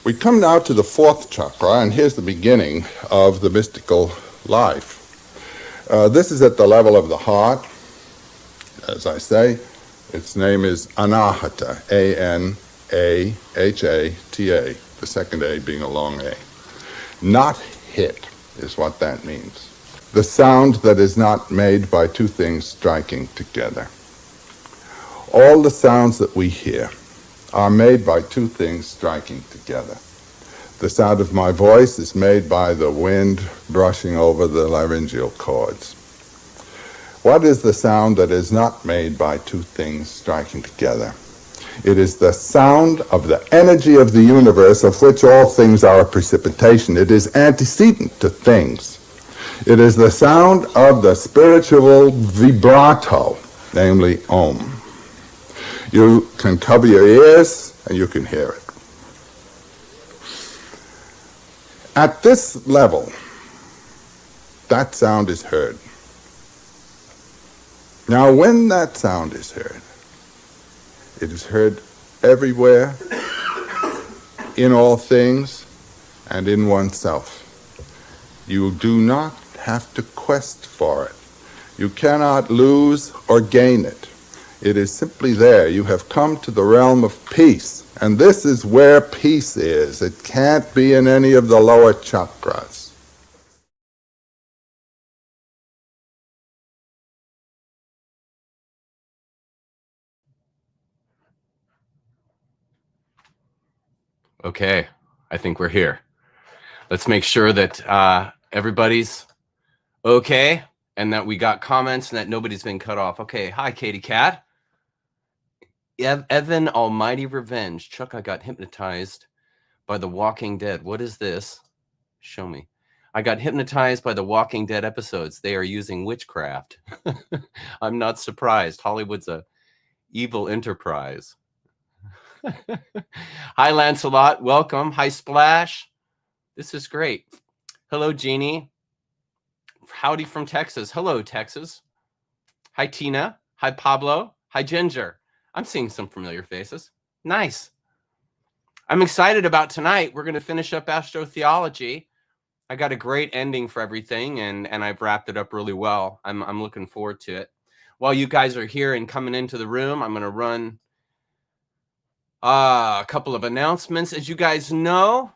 We come now to the fourth chakra, and here's the beginning of the mystical life. This is at the level of the heart, as I say. Its name is Anahata, A-N-A-H-A-T-A, the second A being a long A. Not hit is what that means. The sound that is not made by two things striking together. All the sounds that we hear are made by two things striking together. The sound of my voice is made by the wind brushing over the laryngeal cords. What is the sound that is not made by two things striking together? It is the sound of the energy of the universe, of which all things are a precipitation. It is antecedent to things. It is the sound of the spiritual vibrato, namely Om. You can cover your ears and you can hear it. At this level, that sound is heard. Now, when that sound is heard, it is heard everywhere, in all things, and in oneself. You do not have to quest for it. You cannot lose or gain it. It is simply there. You have come to the realm of peace, and this is where peace is. It can't be in any of the lower chakras. Okay, I think we're here. Let's make sure that everybody's okay and that we got comments and that nobody's been cut off. Okay, hi, Katie Cat. Evan Almighty Revenge. Chuck, I got hypnotized by The Walking Dead. What is this? Show me. I got hypnotized by The Walking Dead episodes. They are using witchcraft. I'm not surprised. Hollywood's a evil enterprise. Hi, Lancelot. Welcome. Hi, Splash. This is great. Hello, Jeannie. Howdy from Texas. Hello, Texas. Hi, Tina. Hi, Pablo. Hi, Ginger. I'm seeing some familiar faces. Nice. I'm excited about tonight. We're going to finish up Astrotheology. I got a great ending for everything, and I've wrapped it up really well. I'm looking forward to it. While you guys are here and coming into the room, I'm going to run a couple of announcements. As you guys know,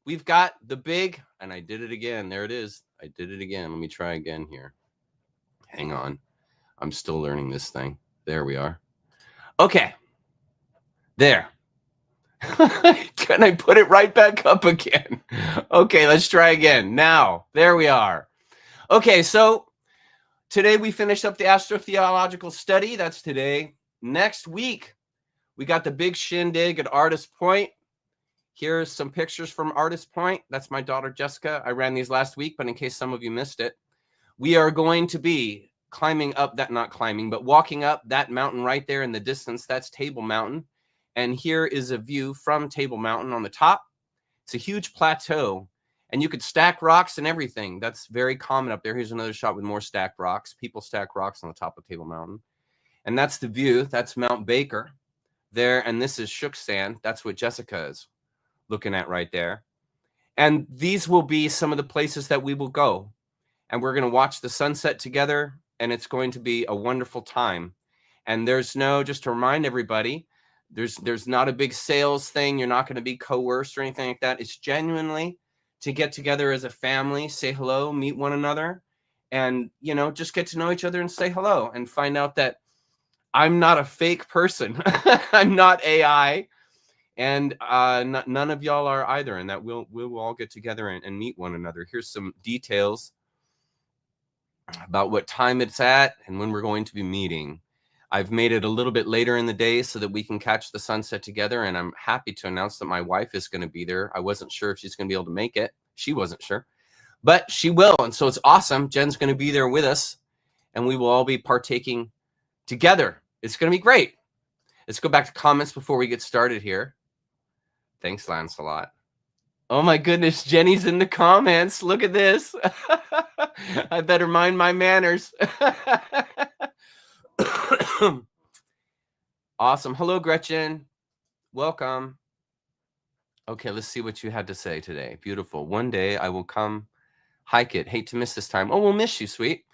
we've got the big, and I did it again. There it is. I did it again. Let me try again here. Hang on. I'm still learning this thing. There we are. Okay. There. Can I put it right back up again? Okay, let's try again. Now, there we are. Okay, so today we finished up the astrotheological study. That's today. Next week, we got the big shindig at Artist Point. Here's some pictures from Artist Point. That's my daughter, Jessica. I ran these last week, but in case some of you missed it, we are going to be climbing up that, not climbing, but walking up that mountain right there in the distance. That's Table Mountain. And here is a view from Table Mountain on the top. It's a huge plateau, and you could stack rocks and everything. That's very common up there. Here's another shot with more stacked rocks. People stack rocks on the top of Table Mountain. And that's the view. That's Mount Baker there, and this is Shook Sand. That's what Jessica is looking at right there. And these will be some of the places that we will go. And we're going to watch the sunset together, and it's going to be a wonderful time. And there's no, just to remind everybody, there's not a big sales thing. You're not going to be coerced or anything like that. It's genuinely to get together as a family, say hello, meet one another, and, you know, just get to know each other and say hello and find out that I'm not a fake person. I'm not AI. And none of y'all are either, and that we'll all get together and meet one another. Here's some details about what time it's at and when we're going to be meeting. I've made it a little bit later in the day so that we can catch the sunset together, and I'm happy to announce that my wife is going to be there. I wasn't sure if she's going to be able to make it. She wasn't sure, but she will, and so it's awesome. Jen's going to be there with us, and we will all be partaking together. It's going to be great. Let's go back to comments before we get started here. Thanks, Lancelot. Oh my goodness, Jenny's in the comments. Look at this. I better mind my manners. Awesome. Hello, Gretchen. Welcome. Okay, let's see what you had to say today. Beautiful. One day I will come hike it. Hate to miss this time. Oh, we'll miss you, sweet.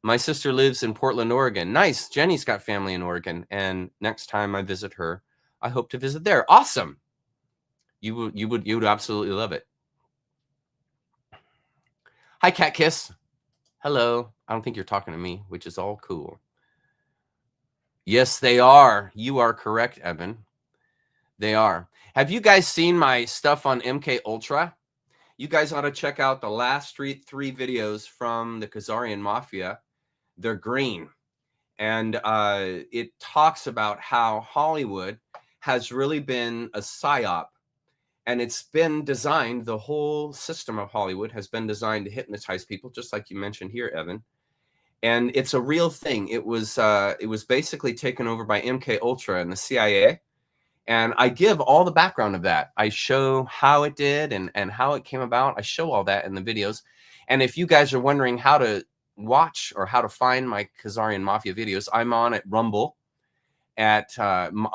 My sister lives in Portland, Oregon. Nice. Jenny's got family in Oregon. And next time I visit her, I hope to visit there. Awesome. You would absolutely love it. Hi, Cat Kiss. Hello. I don't think you're talking to me, which is all cool. Yes, they are. You are correct, Evan. They are. Have you guys seen my stuff on MK Ultra? You guys ought to check out the last three videos from the Khazarian Mafia. They're green. And it talks about how Hollywood has really been a psyop. And it's been designed, the whole system of Hollywood has been designed to hypnotize people, just like you mentioned here, Evan. And it's a real thing. It was basically taken over by MK Ultra and the CIA. And I give all the background of that. I show how it did and how it came about. I show all that in the videos. And if you guys are wondering how to watch or how to find my Khazarian Mafia videos, I'm on at Rumble at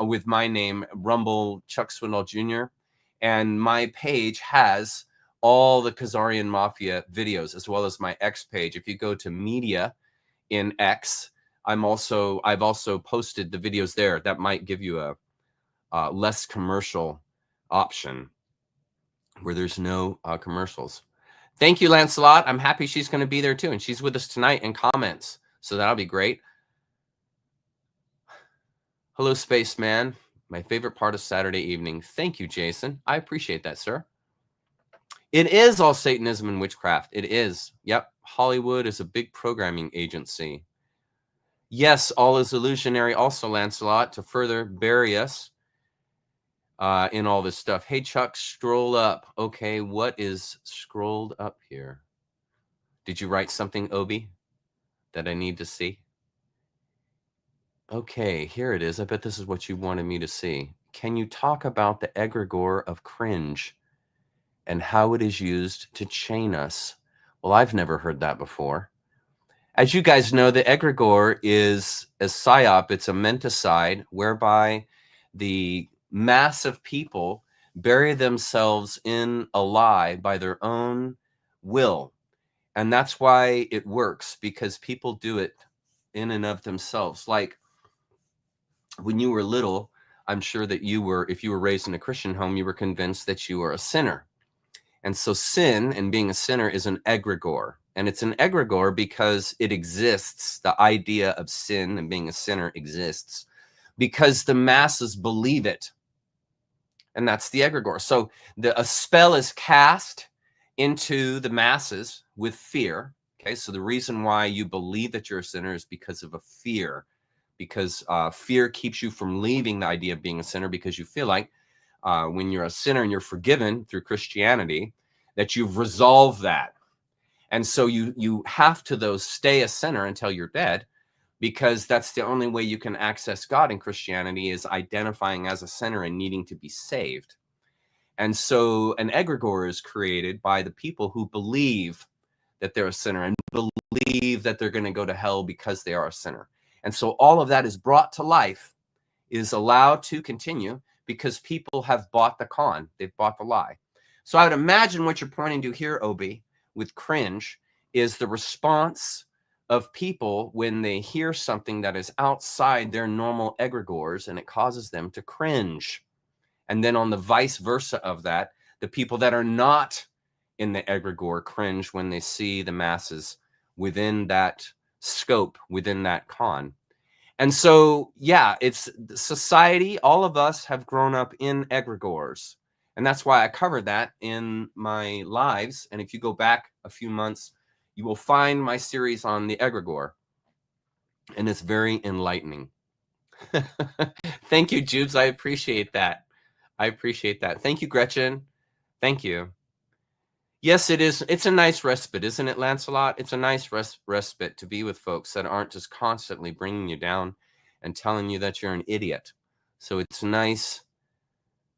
with my name, Rumble Chuck Swindoll Jr. And my page has all the Khazarian Mafia videos, as well as my X page. If you go to media in X, I've also posted the videos there. That might give you a less commercial option where there's no commercials. Thank you, Lancelot. I'm happy she's going to be there too. And she's with us tonight in comments. So that'll be great. Hello, Spaceman. My favorite part of Saturday evening. Thank you, Jason. I appreciate that, sir. It is all Satanism and witchcraft. It is. Yep. Hollywood is a big programming agency. Yes, all is illusionary also, Lancelot, to further bury us in all this stuff. Hey, Chuck, scroll up. Okay, what is scrolled up here? Did you write something, Obi, that I need to see? Okay, here it is. I bet this is what you wanted me to see. Can you talk about the egregore of cringe and how it is used to chain us? Well, I've never heard that before. As you guys know, the egregore is a psyop. It's a menticide whereby the mass of people bury themselves in a lie by their own will. And that's why it works, because people do it in and of themselves. Like when you were little, I'm sure that if you were raised in a Christian home, you were convinced that you were a sinner. And so sin and being a sinner is an egregore. And it's an egregore because it exists. The idea of sin and being a sinner exists because the masses believe it. And that's the egregore. So a spell is cast into the masses with fear. Okay, so the reason why you believe that you're a sinner is because of a fear. Because fear keeps you from leaving the idea of being a sinner, because you feel like when you're a sinner and you're forgiven through Christianity, that you've resolved that. And so you have to, though, stay a sinner until you're dead, because that's the only way you can access God in Christianity, is identifying as a sinner and needing to be saved. And so an egregore is created by the people who believe that they're a sinner and believe that they're going to go to hell because they are a sinner. And so all of that is brought to life, is allowed to continue, because people have bought the con. They've bought the lie. So I would imagine what you're pointing to here, Obi, with cringe, is the response of people when they hear something that is outside their normal egregores, and it causes them to cringe. And then on the vice versa of that, the people that are not in the egregore cringe when they see the masses within that scope, within that con. And so, yeah, it's society. All of us have grown up in egregores. And that's why I covered that in my lives. And if you go back a few months, you will find my series on the egregore. And it's very enlightening. Thank you, Jubes. I appreciate that. I appreciate that. Thank you, Gretchen. Thank you. Yes, it is. It's a nice respite, isn't it, Lancelot? It's a nice respite to be with folks that aren't just constantly bringing you down and telling you that you're an idiot. So it's nice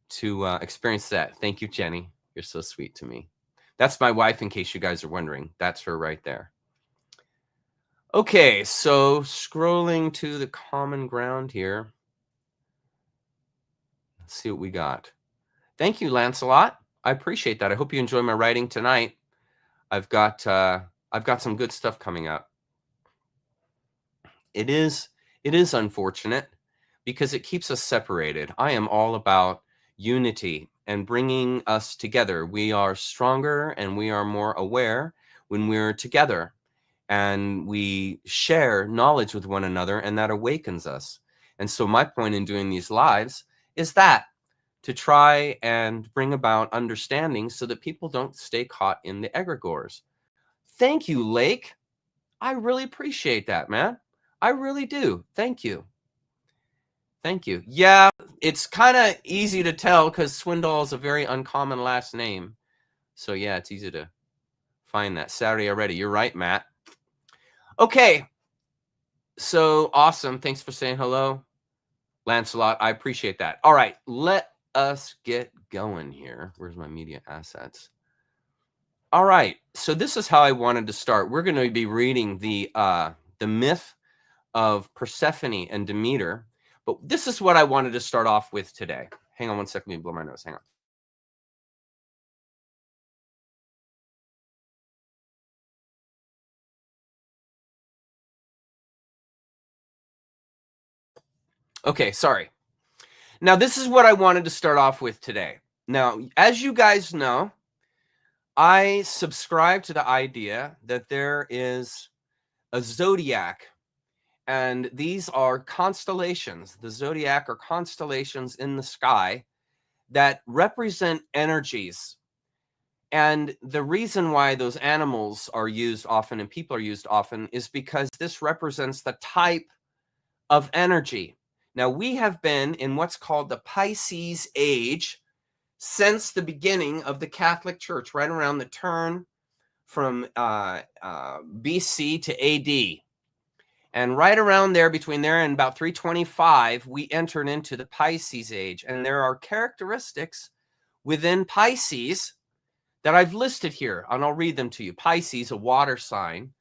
to experience that. Thank you, Jenny. You're so sweet to me. That's my wife, in case you guys are wondering. That's her right there. Okay, so scrolling to the common ground here. Let's see what we got. Thank you, Lancelot. I appreciate that. I hope you enjoy my writing tonight. I've got some good stuff coming up. It is unfortunate because it keeps us separated. I am all about unity and bringing us together. We are stronger and we are more aware when we're together and we share knowledge with one another, and that awakens us. And so my point in doing these lives is that to try and bring about understanding so that people don't stay caught in the egregores. Thank you, Lake. I really appreciate that, man. I really do. Thank you. Thank you. Yeah, it's kind of easy to tell because Swindoll is a very uncommon last name. So yeah, it's easy to find that. Saturday already. You're right, Matt. Okay. So awesome. Thanks for saying hello, Lancelot. I appreciate that. All right. Let us get going here. Where's my media assets? All right. So this is how I wanted to start. We're going to be reading the myth of Persephone and Demeter. But this is what I wanted to start off with today. Hang on one second. Let me blow my nose. Hang on. Okay, sorry. Now, this is what I wanted to start off with today. Now, as you guys know, I subscribe to the idea that there is a zodiac, and these are constellations. The zodiac are constellations in the sky that represent energies. And the reason why those animals are used often and people are used often is because this represents the type of energy. Now, we have been in what's called the Pisces age since the beginning of the Catholic Church, right around the turn from BC to AD. And right around there, between there and about 325, we entered into the Pisces age. And there are characteristics within Pisces that I've listed here, and I'll read them to you. Pisces, a water sign,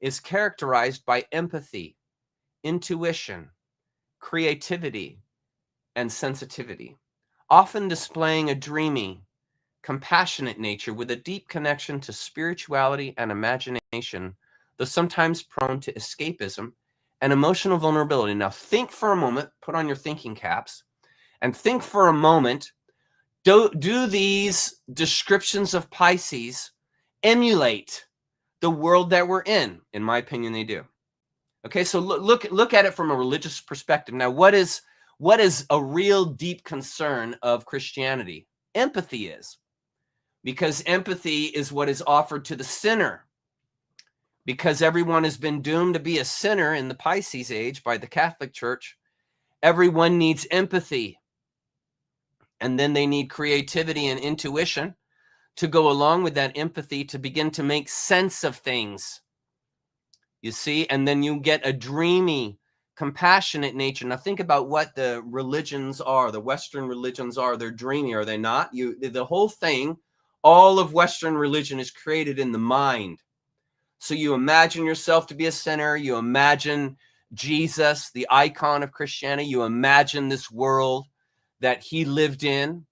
is characterized by empathy, intuition, creativity, and sensitivity, often displaying a dreamy, compassionate nature with a deep connection to spirituality and imagination, though sometimes prone to escapism and emotional vulnerability. Now, think for a moment, put on your thinking caps, and think for a moment, do these descriptions of Pisces emulate the world that we're in? In my opinion, they do. Okay, so look at it from a religious perspective. Now, what is a real deep concern of Christianity? Empathy is. Because empathy is what is offered to the sinner. Because everyone has been doomed to be a sinner in the Pisces age by the Catholic Church, everyone needs empathy. And then they need creativity and intuition to go along with that empathy to begin to make sense of things. You see, and then you get a dreamy, compassionate nature. Now think about what the religions are. The Western religions are. They're dreamy, are they not? The whole thing, all of Western religion is created in the mind. So you imagine yourself to be a sinner. You imagine Jesus, the icon of Christianity. You imagine this world that he lived in,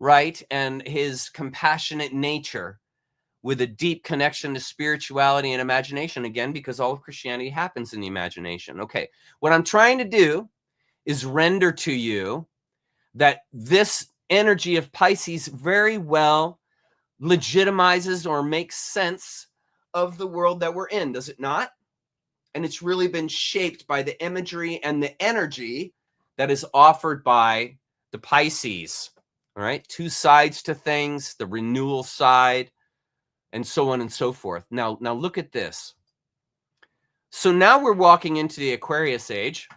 right? And his compassionate nature with a deep connection to spirituality and imagination, again, because all of Christianity happens in the imagination. Okay, what I'm trying to do is render to you that this energy of Pisces very well legitimizes or makes sense of the world that we're in, does it not? And it's really been shaped by the imagery and the energy that is offered by the Pisces. All right, two sides to things, the renewal side, and so on and so forth. Now look at this. So now we're walking into the Aquarius age,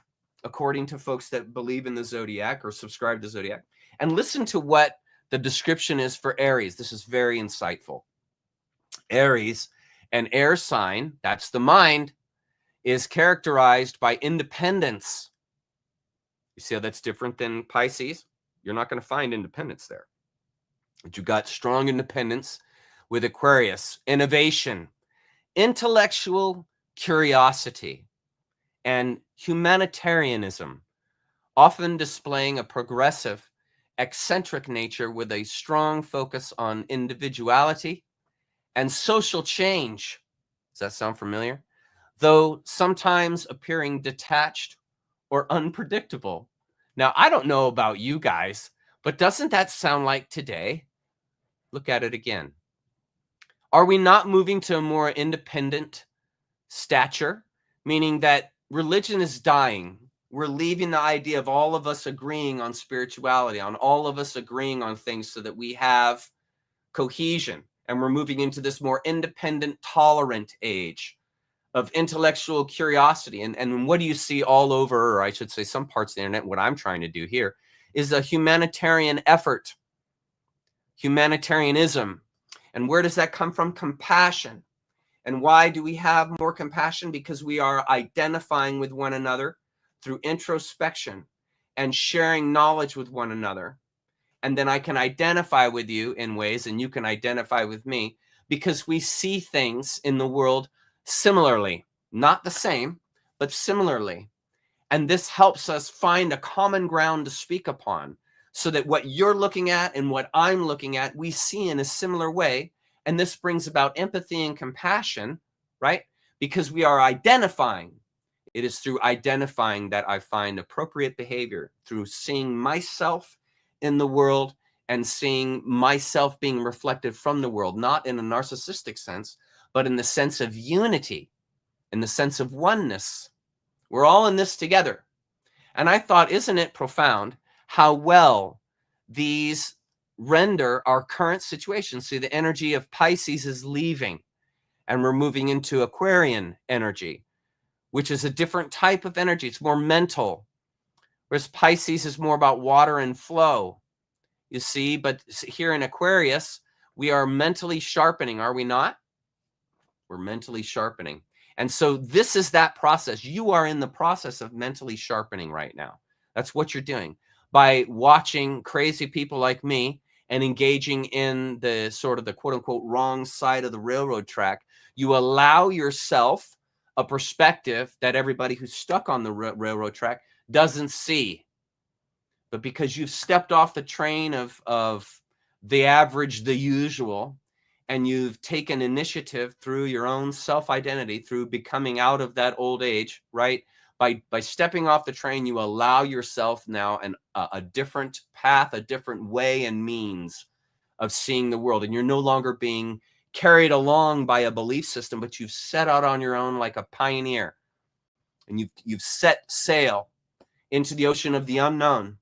according to folks that believe in the Zodiac or subscribe to Zodiac. And listen to what the description is for Aries. This is very insightful. Aries, an air sign, that's the mind, is characterized by independence. You see how that's different than Pisces? You're not going to find independence there. But you got strong independence with Aquarius, innovation, intellectual curiosity, and humanitarianism, often displaying a progressive eccentric nature with a strong focus on individuality and social change. Does that sound familiar? Though sometimes appearing detached or unpredictable. Now, I don't know about you guys, but doesn't that sound like today? Look at it again. Are we not moving to a more independent stature, meaning that religion is dying? We're leaving the idea of all of us agreeing on spirituality, on all of us agreeing on things so that we have cohesion. And we're moving into this more independent, tolerant age of intellectual curiosity. And what do you see all over, or I should say some parts of the internet, what I'm trying to do here is a humanitarian effort, humanitarianism. And where does that come from? Compassion. And why do we have more compassion? Because we are identifying with one another through introspection and sharing knowledge with one another. And then I can identify with you in ways, and you can identify with me, because we see things in the world similarly, not the same, but similarly. And this helps us find a common ground to speak upon, so that what you're looking at and what I'm looking at, we see in a similar way. And this brings about empathy and compassion, right? Because we are identifying. It is through identifying that I find appropriate behavior, through seeing myself in the world and seeing myself being reflected from the world, not in a narcissistic sense, but in the sense of unity, in the sense of oneness. We're all in this together. And I thought, isn't it profound how well these render our current situation? See, the energy of Pisces is leaving, and we're moving into Aquarian energy, which is a different type of energy. It's more mental, whereas Pisces is more about water and flow, you see. But here in Aquarius, we are mentally sharpening, are we not? We're mentally sharpening. And so this is that process. You are in the process of mentally sharpening right now. That's what you're doing by watching crazy people like me and engaging in the sort of the quote unquote wrong side of the railroad track. You allow yourself a perspective that everybody who's stuck on the railroad track doesn't see. But because you've stepped off the train of the average, the usual, and you've taken initiative through your own self-identity, through becoming out of that old age, right? By stepping off the train, you allow yourself now a different path, a different way and means of seeing the world. And you're no longer being carried along by a belief system, but you've set out on your own like a pioneer. And you've set sail into the ocean of the unknown.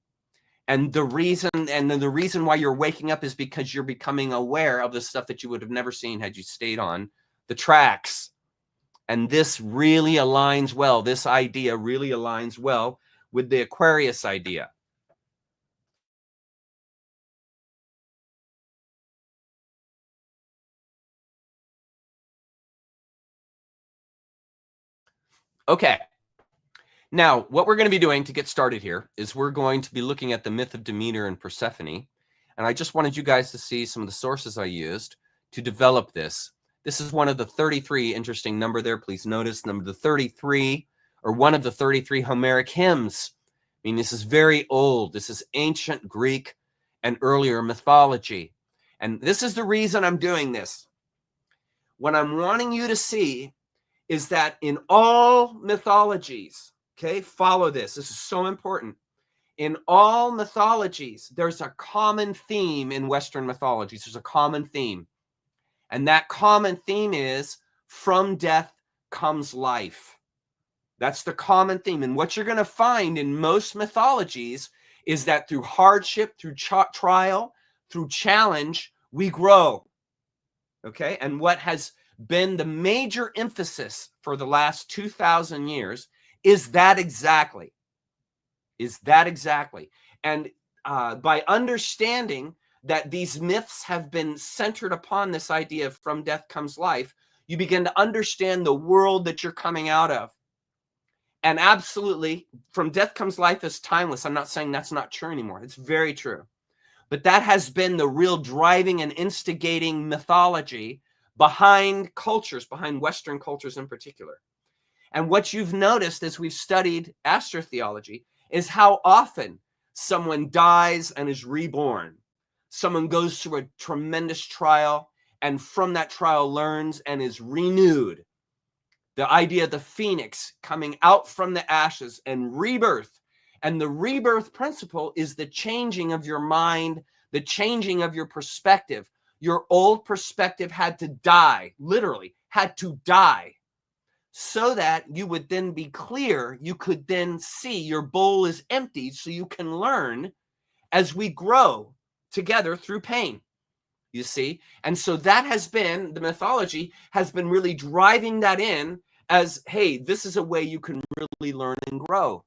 And the reason why you're waking up is because you're becoming aware of the stuff that you would have never seen had you stayed on the tracks. And this really aligns well. This idea really aligns well with the Aquarius idea. Okay. Now, what we're going to be doing to get started here is we're going to be looking at the myth of Demeter and Persephone. And I just wanted you guys to see some of the sources I used to develop this. This is one of the 33, interesting number there. Please notice number 33, or one of the 33 Homeric hymns. I mean, this is very old. This is ancient Greek and earlier mythology. And this is the reason I'm doing this. What I'm wanting you to see is that in all mythologies, okay, follow this. This is so important. In all mythologies, there's a common theme in Western mythologies. There's a common theme. And that common theme is from death comes life. That's the common theme. And what you're going to find in most mythologies is that through hardship, through trial, through challenge, we grow. Okay? And what has been the major emphasis for the last 2,000 years is that exactly. And by understanding that these myths have been centered upon this idea of from death comes life, you begin to understand the world that you're coming out of. And absolutely, from death comes life is timeless. I'm not saying that's not true anymore. It's very true. But that has been the real driving and instigating mythology behind cultures, behind Western cultures in particular. And what you've noticed as we've studied astrotheology is how often Someone dies and is reborn. Someone goes through a tremendous trial and from that trial learns and is renewed. The idea of the phoenix coming out from the ashes and rebirth. And the rebirth principle is the changing of your mind, the changing of your perspective. Your old perspective had to die, literally had to die, so that you would then be clear. You could then see your bowl is empty, so you can learn as we grow together through pain, you see. And so that has been, the mythology has been really driving that in as, hey, this is a way you can really learn and grow.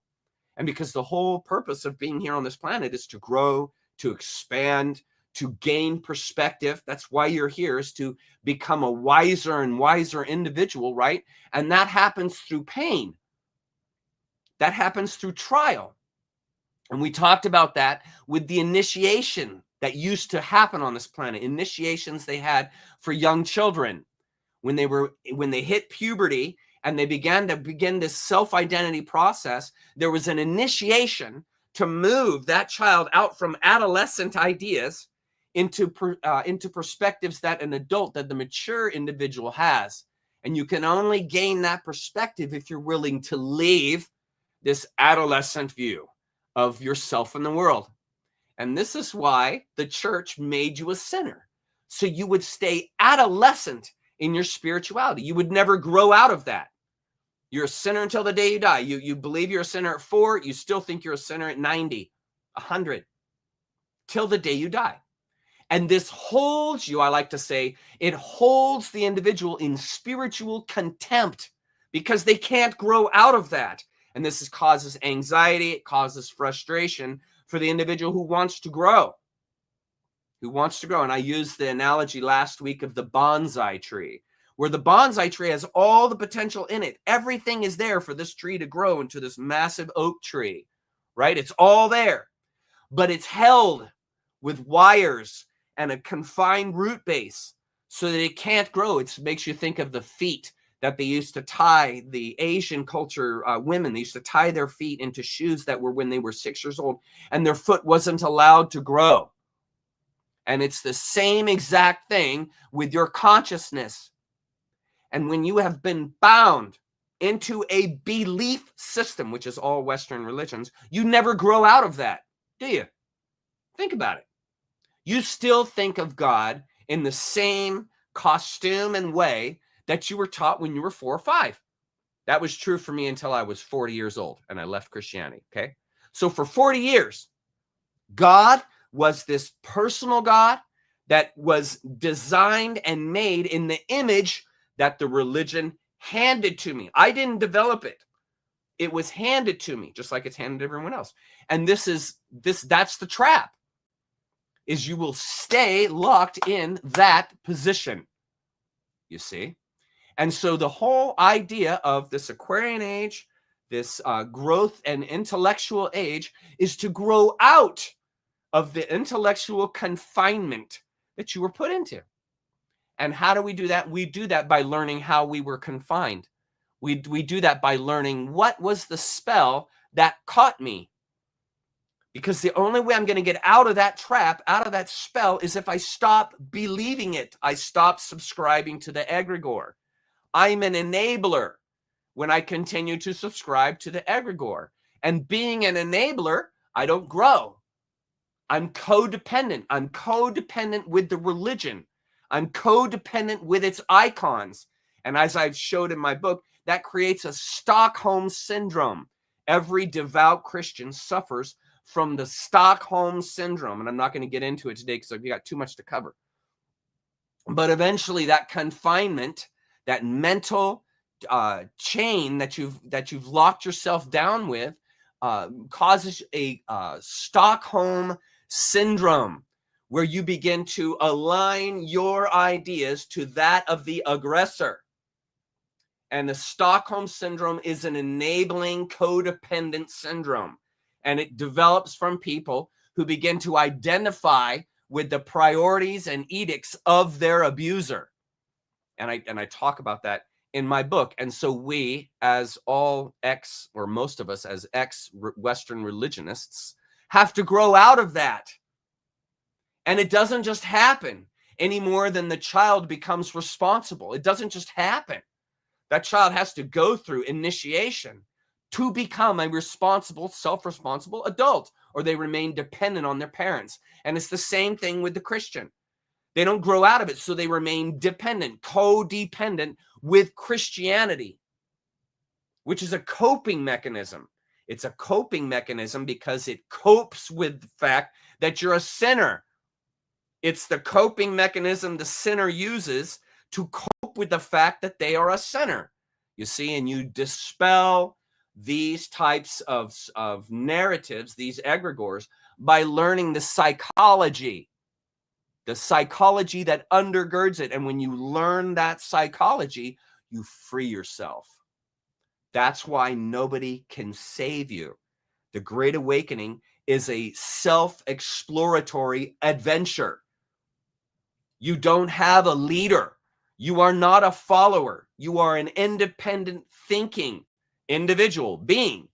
And because the whole purpose of being here on this planet is to grow, to expand, to gain perspective. That's why you're here, is to become a wiser and wiser individual, right? And that happens through pain. That happens through trial. And we talked about that with the initiation that used to happen on this planet. Initiations they had for young children when they hit puberty and they begin this self-identity process. There was an initiation to move that child out from adolescent ideas into perspectives that an adult, that the mature individual has. And you can only gain that perspective if you're willing to leave this adolescent view of yourself and the world. And this is why the church made you a sinner, so you would stay adolescent in your spirituality. You would never grow out of that. You're a sinner until the day you die. You believe you're a sinner at 4, you still think you're a sinner at 90, 100, till the day you die. And this holds you, I like to say, it holds the individual in spiritual contempt because they can't grow out of that. And this causes anxiety, it causes frustration for the individual who wants to grow. And I used the analogy last week of the bonsai tree, where the bonsai tree has all the potential in it. Everything is there for this tree to grow into this massive oak tree, right? It's all there, but it's held with wires and a confined root base so that it can't grow. It makes you think of the feet that they used to tie, the Asian culture women, they used to tie their feet into shoes that were when they were 6 years old, and their foot wasn't allowed to grow. And it's the same exact thing with your consciousness. And when you have been bound into a belief system, which is all Western religions, you never grow out of that, do you? Think about it. You still think of God in the same costume and way that you were taught when you were 4 or 5. That was true for me until I was 40 years old and I left Christianity, okay? So for 40 years, God was this personal God that was designed and made in the image that the religion handed to me. I didn't develop it. It was handed to me, just like it's handed to everyone else. And that's the trap, is you will stay locked in that position, you see? And so the whole idea of this Aquarian age, this growth and intellectual age, is to grow out of the intellectual confinement that you were put into. And how do we do that? We do that by learning how we were confined. We do that by learning what was the spell that caught me. Because the only way I'm going to get out of that trap, out of that spell, is if I stop believing it. I stop subscribing to the egregore. I'm an enabler when I continue to subscribe to the egregore. And being an enabler, I don't grow. I'm codependent. I'm codependent with the religion. I'm codependent with its icons. And as I've showed in my book, that creates a Stockholm syndrome. Every devout Christian suffers from the Stockholm syndrome. And I'm not going to get into it today because I've got too much to cover. But eventually that confinement, that mental chain that you've locked yourself down with, causes a Stockholm syndrome, where you begin to align your ideas to that of the aggressor. And the Stockholm syndrome is an enabling codependent syndrome. And it develops from people who begin to identify with the priorities and edicts of their abuser. And I talk about that in my book. And so we, as all or most of us as ex-Western religionists, have to grow out of that. And it doesn't just happen any more than the child becomes responsible. It doesn't just happen. That child has to go through initiation to become a responsible, self-responsible adult, or they remain dependent on their parents. And it's the same thing with the Christian. They don't grow out of it, so they remain dependent, codependent with Christianity, which is a coping mechanism. It's a coping mechanism because it copes with the fact that you're a sinner. It's the coping mechanism the sinner uses to cope with the fact that they are a sinner. You see, and you dispel these types of narratives, these egregores, by learning the psychology that undergirds it. And when you learn that psychology, you free yourself. That's why nobody can save you. The Great Awakening is a self-exploratory adventure. You don't have a leader. You are not a follower. You are an independent thinking individual being.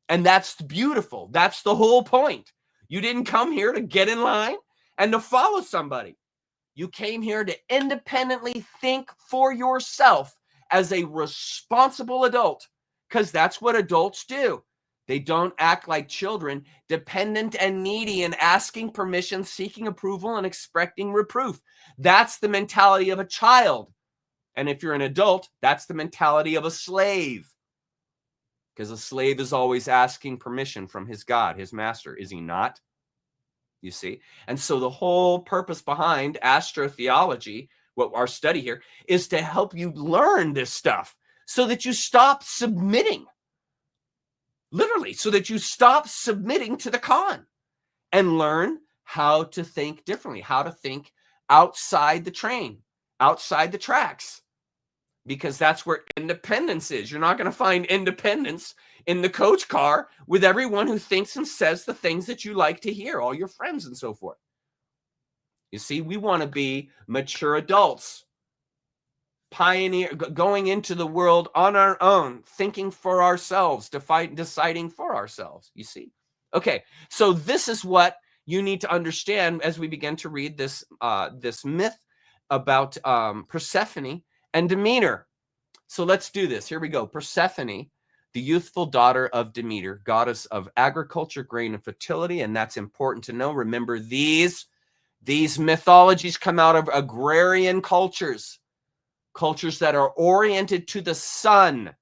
And that's beautiful. That's the whole point. You didn't come here to get in line and to follow somebody. You came here to independently think for yourself as a responsible adult, because that's what adults do. They don't act like children, dependent and needy and asking permission, seeking approval, and expecting reproof. That's the mentality of a child. And if you're an adult, that's the mentality of a slave. Because a slave is always asking permission from his God, his master, is he not? You see? And so the whole purpose behind astrotheology, what our study here, is to help you learn this stuff so that you stop submitting. Literally, so that you stop submitting to the con and learn how to think differently, how to think outside the train, outside the tracks, because that's where independence is. You're not going to find independence in the coach car with everyone who thinks and says the things that you like to hear, all your friends and so forth. You see, we want to be mature adults, pioneer, going into the world on our own, thinking for ourselves, deciding for ourselves, you see. Okay, so this is what you need to understand as we begin to read this, this myth about Persephone and Demeter. So let's do this. Here we go. Persephone, the youthful daughter of Demeter, goddess of agriculture, grain, and fertility. And that's important to know. Remember, these mythologies come out of agrarian cultures, cultures that are oriented to the sun.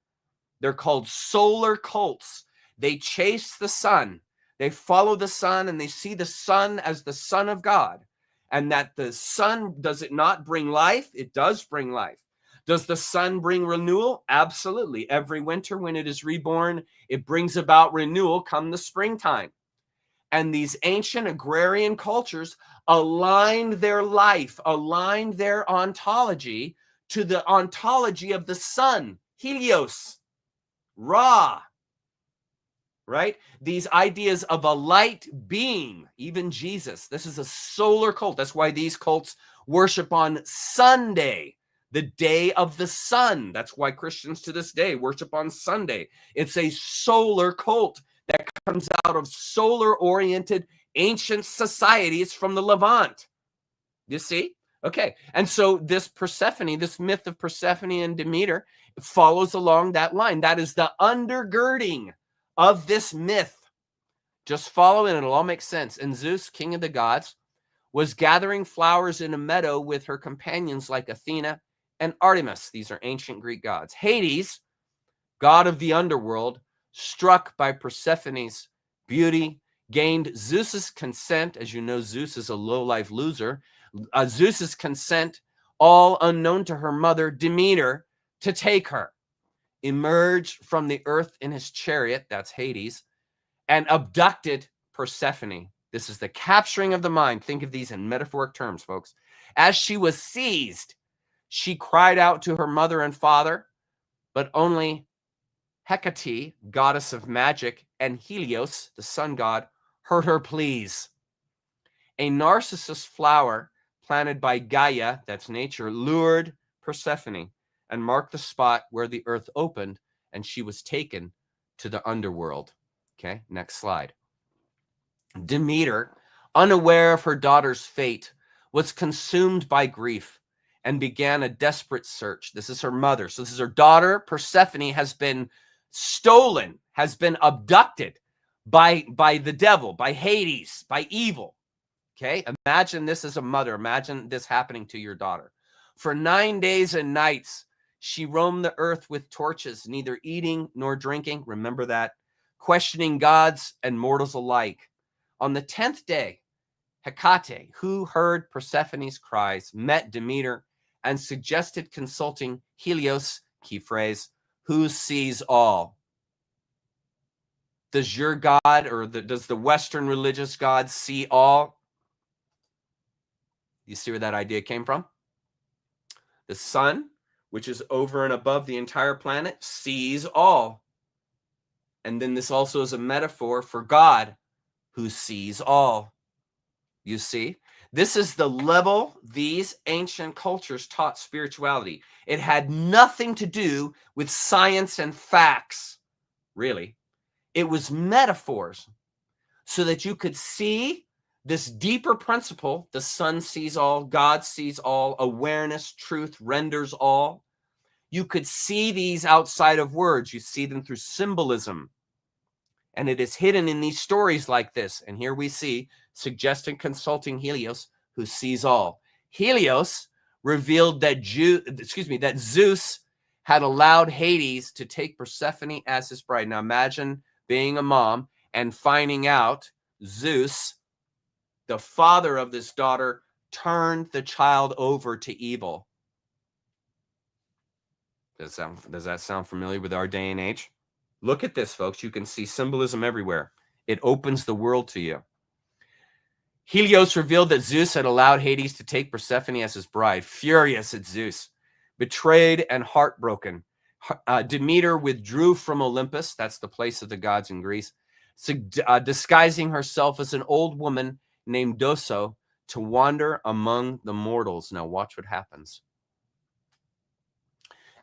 They're called solar cults. They chase the sun. They follow the sun, and they see the sun as the son of God. And that the sun, does it not bring life? It does bring life. Does the sun bring renewal? Absolutely. Every winter when it is reborn, it brings about renewal come the springtime. And these ancient agrarian cultures aligned their life, aligned their ontology to the ontology of the sun, Helios, Ra, right? These ideas of a light being, even Jesus. This is a solar cult. That's why these cults worship on Sunday, the day of the sun. That's why Christians to this day worship on Sunday. It's a solar cult that comes out of solar-oriented ancient societies from the Levant. You see? Okay. And so this Persephone, this myth of Persephone and Demeter follows along that line. That is the undergirding of this myth. Just follow it, it'll all make sense. And Zeus, king of the gods, was gathering flowers in a meadow with her companions like Athena and Artemis. These are ancient Greek gods. Hades, god of the underworld, struck by Persephone's beauty, gained Zeus's consent. As you know, Zeus is a low-life loser. Zeus's consent, all unknown to her mother, Demeter, to take her. Emerged from the earth in his chariot, that's Hades, and abducted Persephone. This is the capturing of the mind. Think of these in metaphoric terms, folks. As she was seized, she cried out to her mother and father, but only Hecate, goddess of magic, and Helios, the sun god, heard her pleas. A narcissus flower planted by Gaia, that's nature, lured Persephone and marked the spot where the earth opened, and she was taken to the underworld. Okay, next slide. Demeter, unaware of her daughter's fate, was consumed by grief and began a desperate search. This is her mother. So this is her daughter. Persephone has been stolen, has been abducted by the devil, by Hades, by evil. Okay, imagine this as a mother. Imagine this happening to your daughter. For 9 days and nights, she roamed the earth with torches, neither eating nor drinking. Remember that. Questioning gods and mortals alike. On the 10th day, Hecate, who heard Persephone's cries, met Demeter and suggested consulting Helios, key phrase, who sees all. Does your God, or does the Western religious God see all? You see where that idea came from? The sun, which is over and above the entire planet, sees all. And then this also is a metaphor for God, who sees all. You see? This is the level these ancient cultures taught spirituality. It had nothing to do with science and facts, really. It was metaphors so that you could see this deeper principle: the sun sees all, God sees all, awareness, truth renders all. You could see these outside of words. You see them through symbolism. And it is hidden in these stories like this. And here we see, suggesting consulting Helios, who sees all. Helios revealed that Zeus had allowed Hades to take Persephone as his bride. Now imagine being a mom and finding out Zeus, the father of this daughter, turned the child over to evil. Does that sound familiar with our day and age? Look at this, folks. You can see symbolism everywhere. It opens the world to you. Helios revealed that Zeus had allowed Hades to take Persephone as his bride. Furious at Zeus, betrayed and heartbroken, Demeter withdrew from Olympus, that's the place of the gods in Greece, disguising herself as an old woman named Doso to wander among the mortals. Now watch what happens.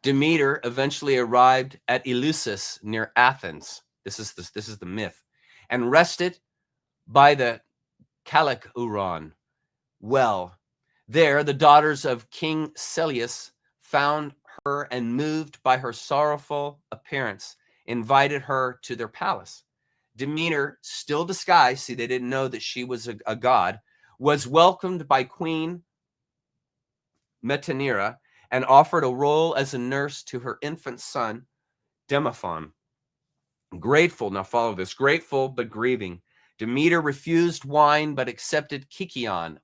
Demeter eventually arrived at Eleusis near Athens. This is the myth, and rested by the Callicuron well. There, the daughters of King Celeus found her and, moved by her sorrowful appearance, invited her to their palace. Demeter, still disguised, see, they didn't know that she was a god, was welcomed by Queen Metanira and offered a role as a nurse to her infant son, Demophon. Grateful, now follow this, grateful but grieving, Demeter refused wine but accepted Kikion.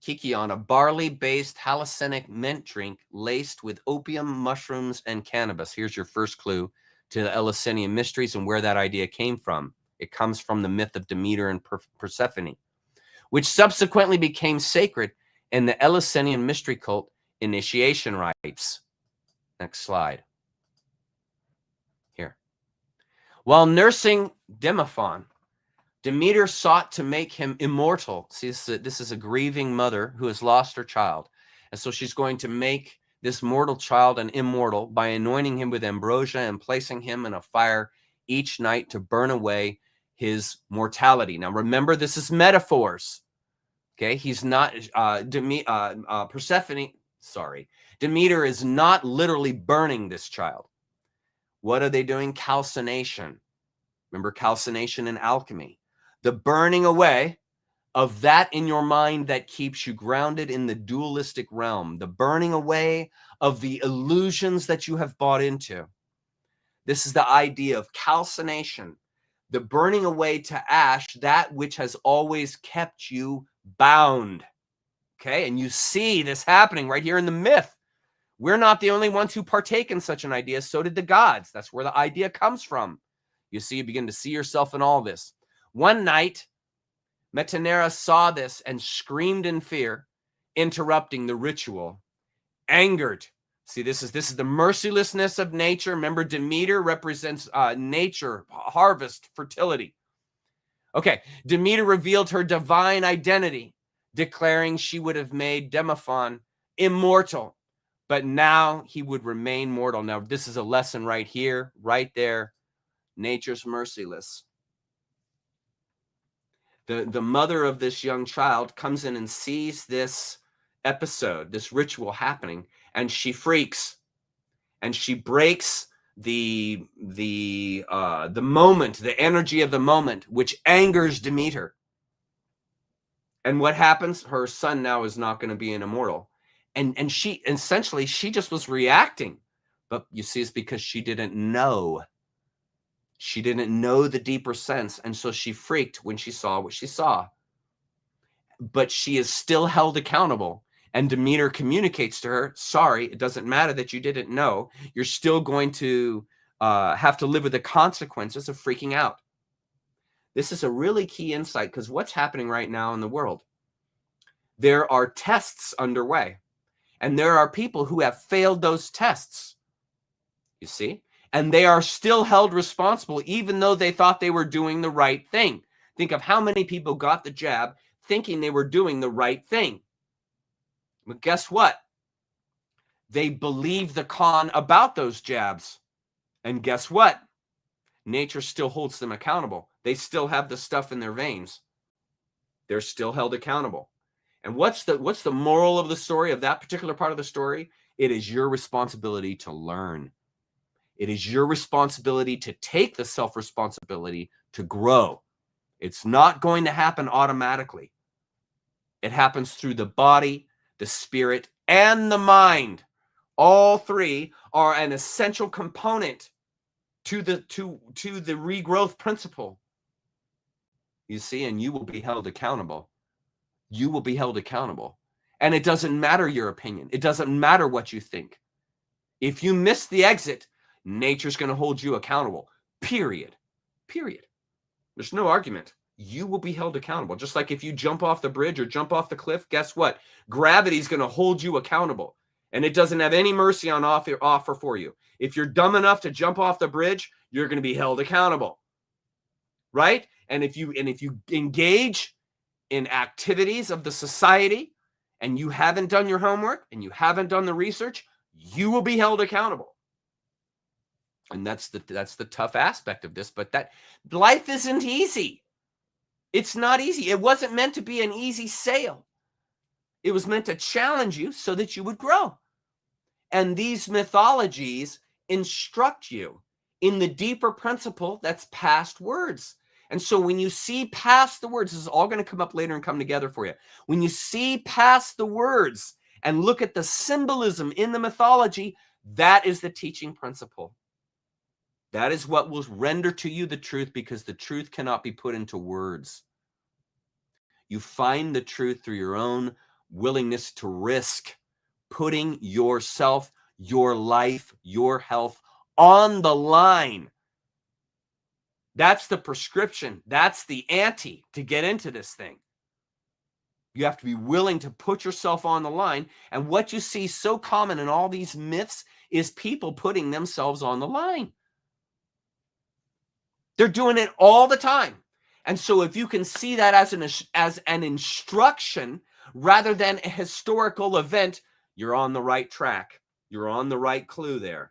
Kikion, a barley-based hallucinic mint drink laced with opium, mushrooms, and cannabis. Here's your first clue to the Eleusinian mysteries and where that idea came from. It comes from the myth of Demeter and Persephone, which subsequently became sacred in the Eleusinian mystery cult initiation rites. Next slide. Here. While nursing Demophon, Demeter sought to make him immortal. See, this is a grieving mother who has lost her child. And so she's going to make this mortal child an immortal by anointing him with ambrosia and placing him in a fire each night to burn away his mortality. Now, remember, this is metaphors. Okay, he's not, Demeter is not literally burning this child. What are they doing? Calcination. Remember calcination in alchemy. The burning away of that in your mind that keeps you grounded in the dualistic realm. The burning away of the illusions that you have bought into. This is the idea of calcination. The burning away to ash that which has always kept you bound. Okay, and you see this happening right here in the myth. We're not the only ones who partake in such an idea. So did the gods. That's where the idea comes from. You see, you begin to see yourself in all this. One night, Metanira saw this and screamed in fear, interrupting the ritual. Angered. See, this is the mercilessness of nature. Remember, Demeter represents nature, harvest, fertility. Okay, Demeter revealed her divine identity, declaring she would have made Demophon immortal, but now he would remain mortal. Now, this is a lesson right here, right there. Nature's merciless. the mother of this young child comes in and sees this episode, this ritual happening, and she freaks, and she breaks the moment, the energy of the moment, which angers Demeter. And what happens? Her son now is not going to be an immortal. And she essentially, she just was reacting. But you see, it's because she didn't know. She didn't know the deeper sense. And so she freaked when she saw what she saw. But she is still held accountable. And Demeter communicates to her, sorry, it doesn't matter that you didn't know. You're still going to have to live with the consequences of freaking out. This is a really key insight, because what's happening right now in the world? There are tests underway, and there are people who have failed those tests, you see, and they are still held responsible, even though they thought they were doing the right thing. Think of how many people got the jab thinking they were doing the right thing. But guess what? They believe the con about those jabs. And guess what? Nature still holds them accountable. They still have the stuff in their veins. They're still held accountable. And what's the moral of the story, of that particular part of the story? It is your responsibility to learn. It is your responsibility to take the self-responsibility to grow. It's not going to happen automatically. It happens through the body, the spirit, and the mind. All three are an essential component to the regrowth principle. You see, and you will be held accountable. You will be held accountable. And it doesn't matter your opinion. It doesn't matter what you think. If you miss the exit, nature's going to hold you accountable. Period. Period. There's no argument. You will be held accountable. Just like if you jump off the bridge or jump off the cliff, guess what? Gravity's going to hold you accountable. And it doesn't have any mercy on offer for you. If you're dumb enough to jump off the bridge, you're going to be held accountable. Right? And if you engage in activities of the society and you haven't done your homework and you haven't done the research, you will be held accountable. And that's the tough aspect of this, but that life isn't easy. It's not easy. It wasn't meant to be an easy sail. It was meant to challenge you so that you would grow. And these mythologies instruct you in the deeper principle that's past words. And so when you see past the words, this is all going to come up later and come together for you. When you see past the words and look at the symbolism in the mythology, that is the teaching principle. That is what will render to you the truth, because the truth cannot be put into words. You find the truth through your own willingness to risk putting yourself, your life, your health on the line. That's the prescription. That's the ante to get into this thing. You have to be willing to put yourself on the line. And what you see so common in all these myths is people putting themselves on the line. They're doing it all the time. And so if you can see that as an instruction rather than a historical event, you're on the right track. You're on the right clue there.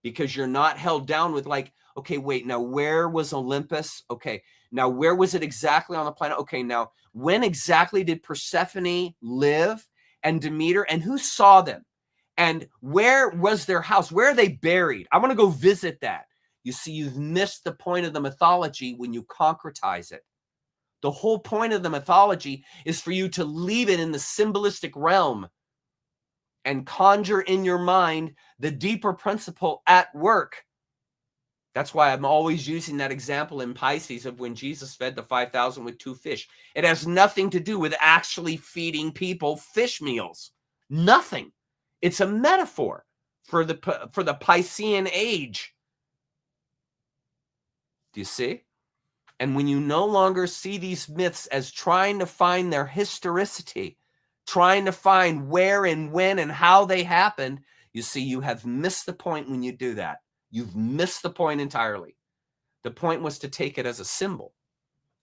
Because you're not held down with like, okay, wait, now where was Olympus? Okay, now where was it exactly on the planet? Okay, now when exactly did Persephone live and Demeter, and who saw them? And where was their house? Where are they buried? I want to go visit that. You see, you've missed the point of the mythology when you concretize it. The whole point of the mythology is for you to leave it in the symbolistic realm and conjure in your mind the deeper principle at work. That's why I'm always using that example in Pisces of when Jesus fed the 5,000 with 2 fish. It has nothing to do with actually feeding people fish meals. Nothing. It's a metaphor for the Piscean age. Do you see? And when you no longer see these myths as trying to find their historicity, trying to find where and when and how they happened, you see, you have missed the point when you do that. You've missed the point entirely. The point was to take it as a symbol.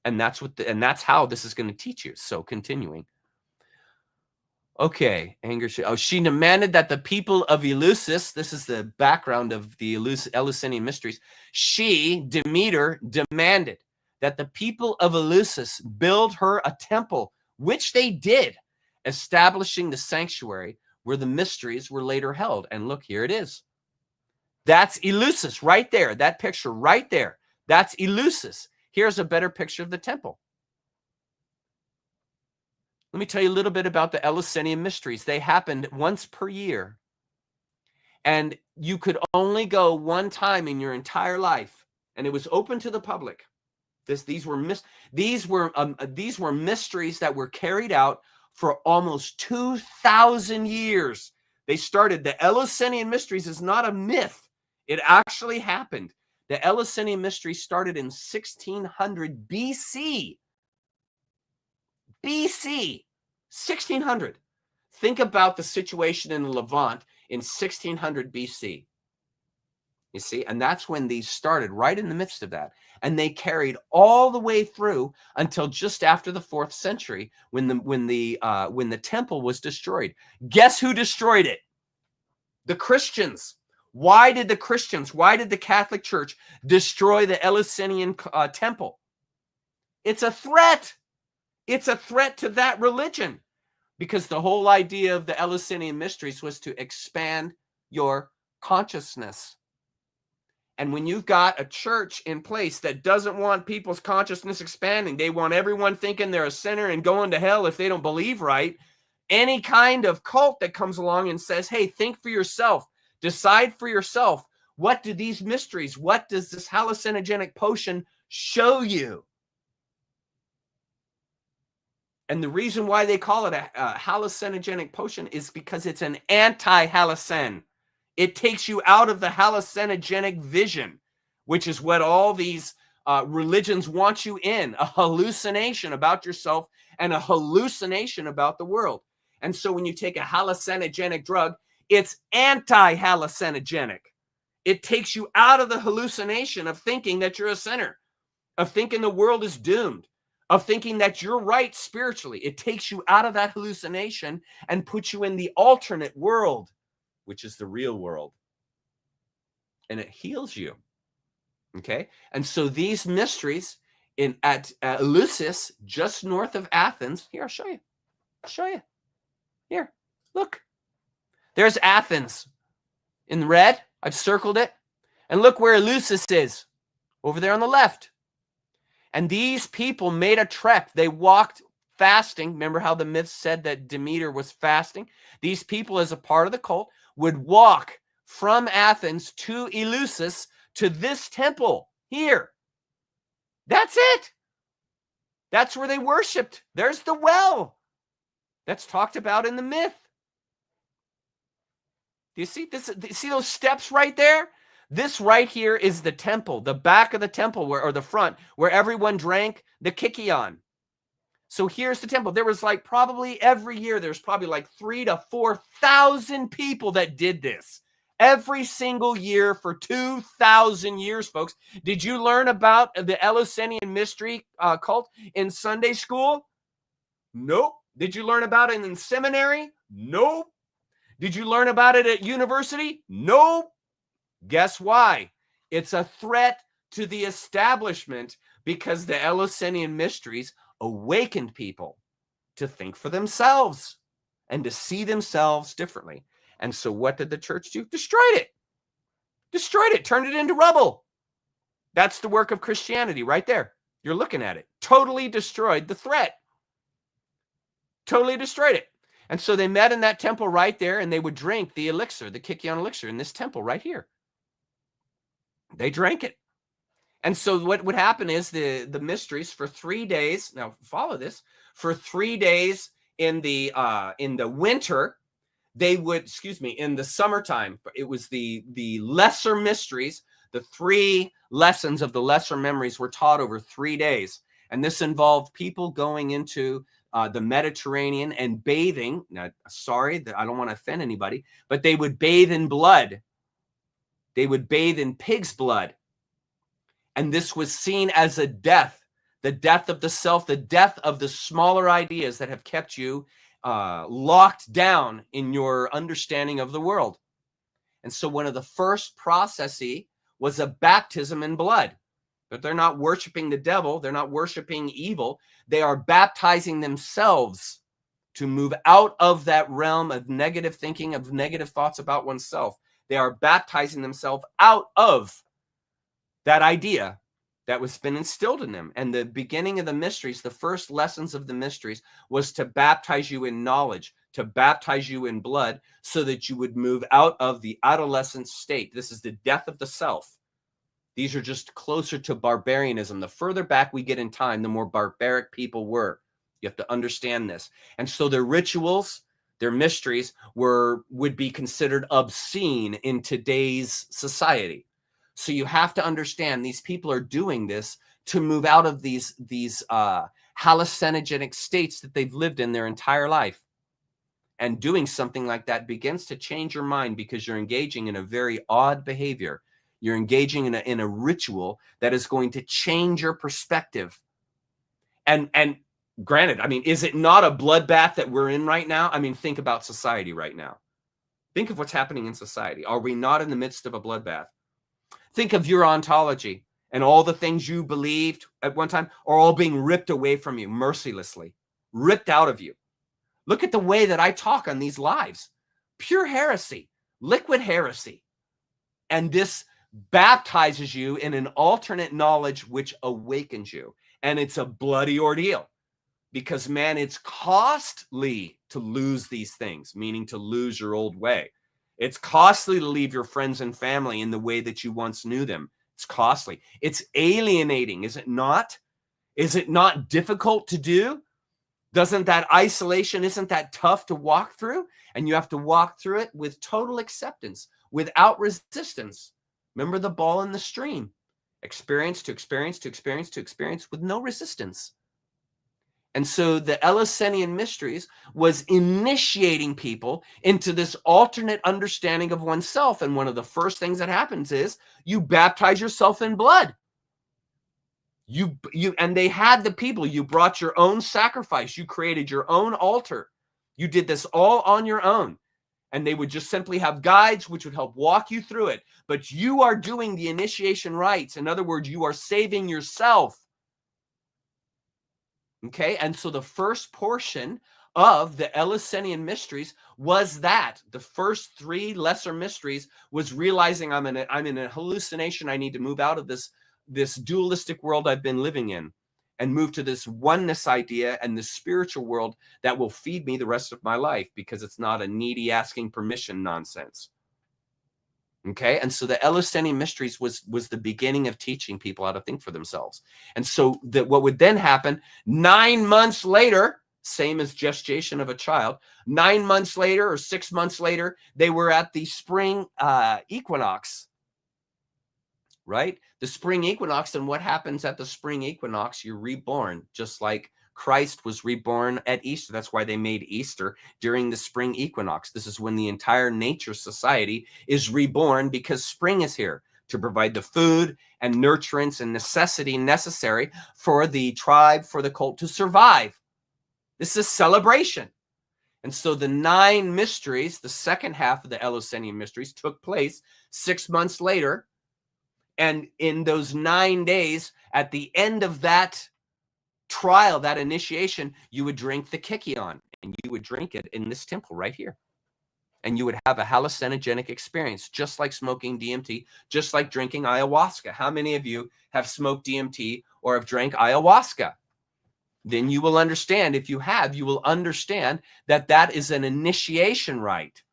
And that's that's how this is going to teach you. So continuing. Okay, anger. She demanded that the people of Eleusis, this is the background of the Eleusinian mysteries, she, Demeter, demanded that the people of Eleusis build her a temple, which they did, establishing the sanctuary where the mysteries were later held. And look, here it is. That's Eleusis right there. That picture right there. That's Eleusis. Here's a better picture of the temple. Let me tell you a little bit about the Eleusinian mysteries. They happened once per year. And you could only go one time in your entire life. And it was open to the public. These were mysteries that were carried out for almost 2,000 years. They started. The Eleusinian mysteries is not a myth. It actually happened. The Eleusinian mysteries started in 1600 BC. BC, 1600. Think about the situation in the Levant in 1600 BC. You see, and that's when these started, right in the midst of that. And they carried all the way through until just after the 4th century, when the temple was destroyed. Guess who destroyed it? The Christians. Why did the Catholic Church destroy the Eleusinian temple? It's a threat. It's a threat to that religion, because the whole idea of the Eleusinian mysteries was to expand your consciousness. And when you've got a church in place that doesn't want people's consciousness expanding, they want everyone thinking they're a sinner and going to hell if they don't believe right. Any kind of cult that comes along and says, hey, think for yourself, decide for yourself. What do these mysteries, what does this hallucinogenic potion show you? And the reason why they call it a hallucinogenic potion is because it's an anti-hallucin. It takes you out of the hallucinogenic vision, which is what all these religions want you in, a hallucination about yourself and a hallucination about the world. And so when you take a hallucinogenic drug, it's anti-hallucinogenic. It takes you out of the hallucination of thinking that you're a sinner, of thinking the world is doomed, of thinking that you're right spiritually. It takes you out of that hallucination and puts you in the alternate world, which is the real world. And it heals you. Okay? And so these mysteries at Eleusis, just north of Athens, here, I'll show you. I'll show you. Here, look. There's Athens in red. I've circled it. And look where Eleusis is, over there on the left. And these people made a trek. They walked fasting. Remember how the myth said that Demeter was fasting? These people, as a part of the cult, would walk from Athens to Eleusis to this temple here. That's it. That's where they worshipped. There's the well that's talked about in the myth. Do you see this? Do you see those steps right there? This right here is the temple, the back of the temple, or the front, where everyone drank the kykeon. So here's the temple. There was like probably every year, there's probably like 3,000 to 4,000 people that did this. Every single year for 2,000 years, folks. Did you learn about the Eleusinian mystery cult in Sunday school? Nope. Did you learn about it in seminary? Nope. Did you learn about it at university? Nope. Guess why? It's a threat to the establishment, because the Eleusinian mysteries awakened people to think for themselves and to see themselves differently. And so what did the church do? Destroyed it. Destroyed it. Turned it into rubble. That's the work of Christianity right there. You're looking at it. Totally destroyed the threat. Totally destroyed it. And so they met in that temple right there, and they would drink the elixir, the kykeon elixir, in this temple right here. They drank it. And so what would happen is the mysteries for 3 days, now follow this, for 3 days in the winter, they would, in the summertime, it was the lesser mysteries, the 3 lessons of the lesser memories were taught over 3 days. And this involved people going into the Mediterranean and bathing. Now, sorry that I don't want to offend anybody, but they would bathe in blood. They would bathe in pig's blood. And this was seen as a death, the death of the self, the death of the smaller ideas that have kept you locked down in your understanding of the world. And so one of the first processes was a baptism in blood. But they're not worshiping the devil. They're not worshiping evil. They are baptizing themselves to move out of that realm of negative thinking, of negative thoughts about oneself. They are baptizing themselves out of that idea that was been instilled in them. And the beginning of the mysteries, the first lessons of the mysteries, was to baptize you in knowledge, to baptize you in blood, so that you would move out of the adolescent state. This is the death of the self. These are just closer to barbarianism. The further back we get in time, the more barbaric people were. You have to understand this. And so their rituals, their mysteries would be considered obscene in today's society. So you have to understand these people are doing this to move out of these hallucinogenic states that they've lived in their entire life. And doing something like that begins to change your mind because you're engaging in a very odd behavior. You're engaging in a ritual that is going to change your perspective. And granted, I mean, is it not a bloodbath that we're in right now? I mean, think about society right now. Think of what's happening in society. Are we not in the midst of a bloodbath? Think of your ontology and all the things you believed at one time are all being ripped away from you mercilessly, ripped out of you. Look at the way that I talk on these lives. Pure heresy, liquid heresy. And this baptizes you in an alternate knowledge which awakens you. And it's a bloody ordeal because, man, it's costly to lose these things, meaning to lose your old way. It's costly to leave your friends and family in the way that you once knew them. It's costly. It's alienating, is it not? Is it not difficult to do? Doesn't that isolation, isn't that tough to walk through? And you have to walk through it with total acceptance, without resistance. Remember the ball in the stream. Experience to experience to experience to experience with no resistance. And so the Eleusinian mysteries was initiating people into this alternate understanding of oneself. And one of the first things that happens is you baptize yourself in blood. And they had the people. You brought your own sacrifice. You created your own altar. You did this all on your own. And they would just simply have guides which would help walk you through it. But you are doing the initiation rites. In other words, you are saving yourself. Okay, and so the first portion of the Eleusinian mysteries was that. The first three lesser mysteries was realizing I'm in a hallucination. I need to move out of this dualistic world I've been living in and move to this oneness idea and the spiritual world that will feed me the rest of my life, because it's not a needy asking permission nonsense. Okay, and so the Eleusinian mysteries was the beginning of teaching people how to think for themselves. And so that what would then happen 9 months later, same as gestation of a child, 9 months later or 6 months later, they were at the spring equinox, right? The spring equinox. And what happens at the spring equinox? You're reborn, just like Christ was reborn at Easter. That's why they made Easter during the spring equinox. This is when the entire nature society is reborn, because spring is here to provide the food and nurturance and necessity necessary for the tribe, for the cult to survive. This is celebration. And so the 9 mysteries, the second half of the Eleusinian mysteries, took place 6 months later. And in those 9 days, at the end of that trial, that initiation, you would drink the kykeon, and you would drink it in this temple right here. And you would have a hallucinogenic experience, just like smoking DMT, just like drinking ayahuasca. How many of you have smoked DMT or have drank ayahuasca? Then you will understand. If you have, you will understand that that is an initiation rite.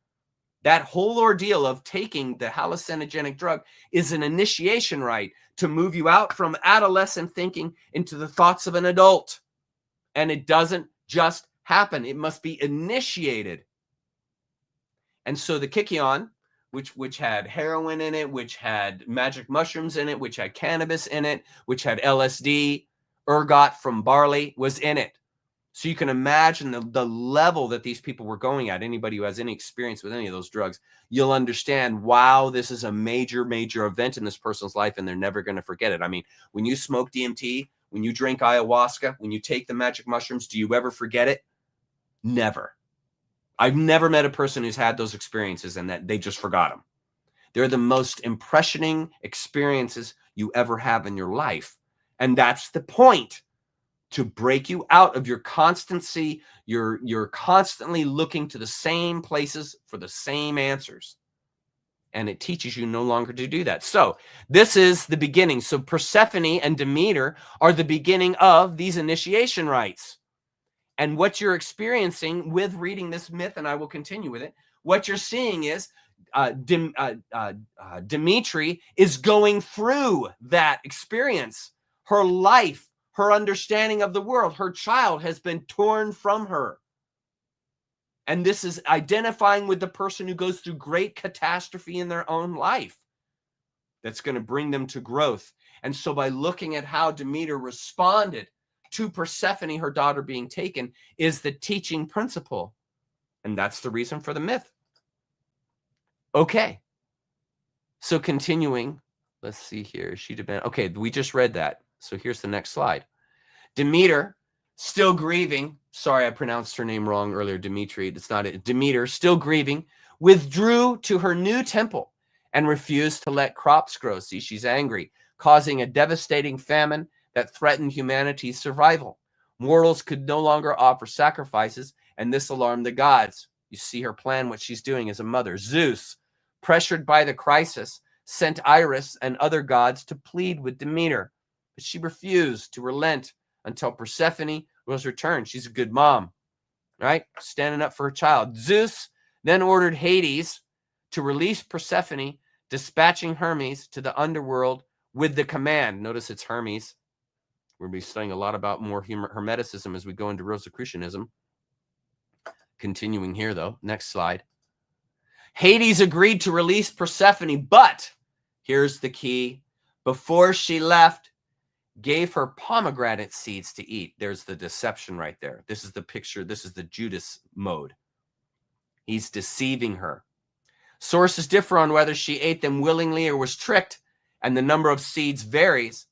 That whole ordeal of taking the hallucinogenic drug is an initiation rite to move you out from adolescent thinking into the thoughts of an adult. And it doesn't just happen. It must be initiated. And so the kykeon, which had heroin in it, which had magic mushrooms in it, which had cannabis in it, which had LSD, ergot from barley, was in it. So you can imagine the level that these people were going at. Anybody who has any experience with any of those drugs, you'll understand, wow, this is a major, major event in this person's life, and they're never going to forget it. I mean, when you smoke DMT, when you drink ayahuasca, when you take the magic mushrooms, do you ever forget it? Never. I've never met a person who's had those experiences and that they just forgot them. They're the most impressioning experiences you ever have in your life. And that's the point, to break you out of your constancy. You're constantly looking to the same places for the same answers. And it teaches you no longer to do that. So this is the beginning. So Persephone and Demeter are the beginning of these initiation rites. And what you're experiencing with reading this myth, and I will continue with it, what you're seeing is Demetri is going through that experience. Her life, her understanding of the world, her child has been torn from her. And this is identifying with the person who goes through great catastrophe in their own life that's going to bring them to growth. And so by looking at how Demeter responded to Persephone, her daughter being taken, is the teaching principle. And that's the reason for the myth. Okay. So continuing, let's see here. Okay, we just read that. So here's the next slide. Demeter, still grieving. Sorry, I pronounced her name wrong earlier. Demetri. It's not it. Demeter, still grieving, withdrew to her new temple and refused to let crops grow. See, she's angry, causing a devastating famine that threatened humanity's survival. Mortals could no longer offer sacrifices, and this alarmed the gods. You see her plan, what she's doing as a mother. Zeus, pressured by the crisis, sent Iris and other gods to plead with Demeter, but she refused to relent until Persephone was returned. She's a good mom, right? Standing up for her child. Zeus then ordered Hades to release Persephone, dispatching Hermes to the underworld with the command. Notice it's Hermes. We're going to be studying a lot about more Hermeticism as we go into Rosicrucianism. Continuing here, though. Next slide. Hades agreed to release Persephone, but here's the key. Before she left, gave her pomegranate seeds to eat. There's the deception right there. This is the picture. This is the Judas mode. He's deceiving her. Sources differ on whether she ate them willingly or was tricked, and the number of seeds varies.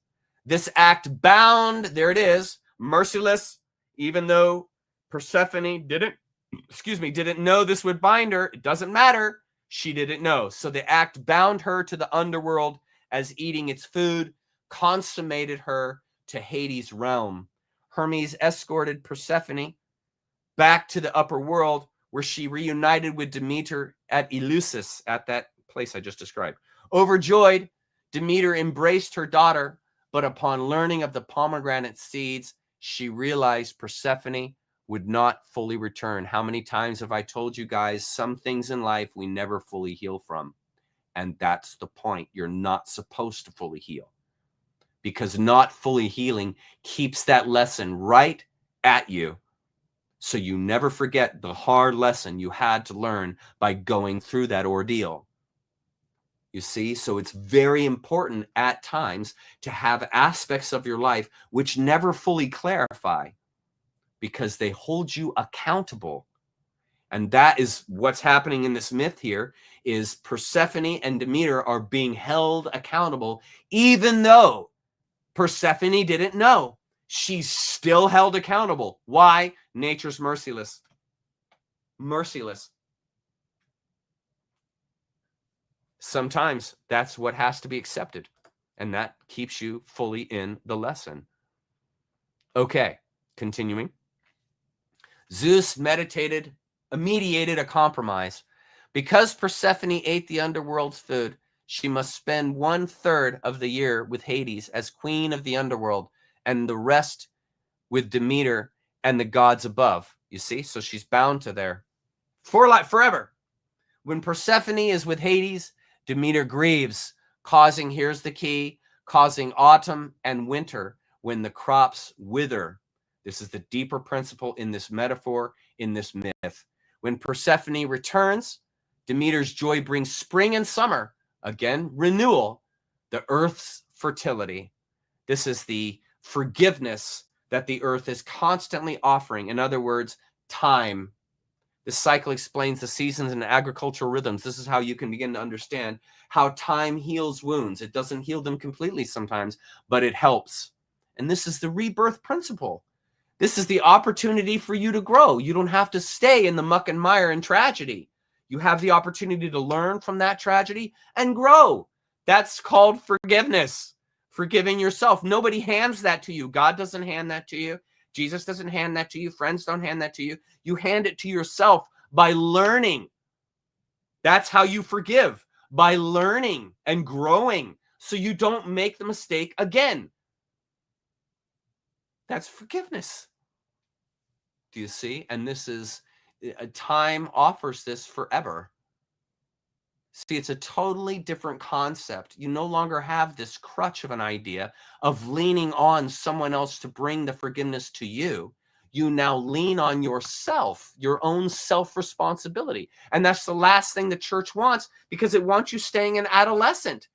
This act bound, there it is, merciless, even though Persephone didn't know this would bind her. It doesn't matter. She didn't know. So the act bound her to the underworld as eating its food, consummated her to Hades' realm. Hermes escorted Persephone back to the upper world, where she reunited with Demeter at Eleusis, at that place I just described. Overjoyed, Demeter embraced her daughter, but upon learning of the pomegranate seeds, she realized Persephone would not fully return. How many times have I told you guys, some things in life we never fully heal from? And that's the point. You're not supposed to fully heal, because not fully healing keeps that lesson right at you. So you never forget the hard lesson you had to learn by going through that ordeal. You see, so it's very important at times to have aspects of your life which never fully clarify, because they hold you accountable. And that is what's happening in this myth here, is Persephone and Demeter are being held accountable, even though Persephone didn't know. She's still held accountable. Why? Nature's merciless. Merciless. Sometimes that's what has to be accepted, and that keeps you fully in the lesson. Okay, continuing. Zeus mediated a compromise. Because Persephone ate the underworld's food, she must spend 1/3 of the year with Hades as queen of the underworld, and the rest with Demeter and the gods above. You see? So she's bound to there for life, forever. When Persephone is with Hades, Demeter grieves, causing, here's the key, causing autumn and winter when the crops wither. This is the deeper principle in this metaphor, in this myth. When Persephone returns, Demeter's joy brings spring and summer. Again, renewal, the earth's fertility. This is the forgiveness that the earth is constantly offering. In other words, time. This cycle explains the seasons and agricultural rhythms. This is how you can begin to understand how time heals wounds. It doesn't heal them completely sometimes, but it helps. And this is the rebirth principle. This is the opportunity for you to grow. You don't have to stay in the muck and mire and tragedy. You have the opportunity to learn from that tragedy and grow. That's called forgiveness. Forgiving yourself. Nobody hands that to you. God doesn't hand that to you. Jesus doesn't hand that to you. Friends don't hand that to you. You hand it to yourself by learning. That's how you forgive, by learning and growing so you don't make the mistake again. That's forgiveness. Do you see? And this is, time offers this forever. See, it's a totally different concept. You no longer have this crutch of an idea of leaning on someone else to bring the forgiveness to you. You now lean on yourself, your own self-responsibility. And that's the last thing the church wants, because it wants you staying an adolescent,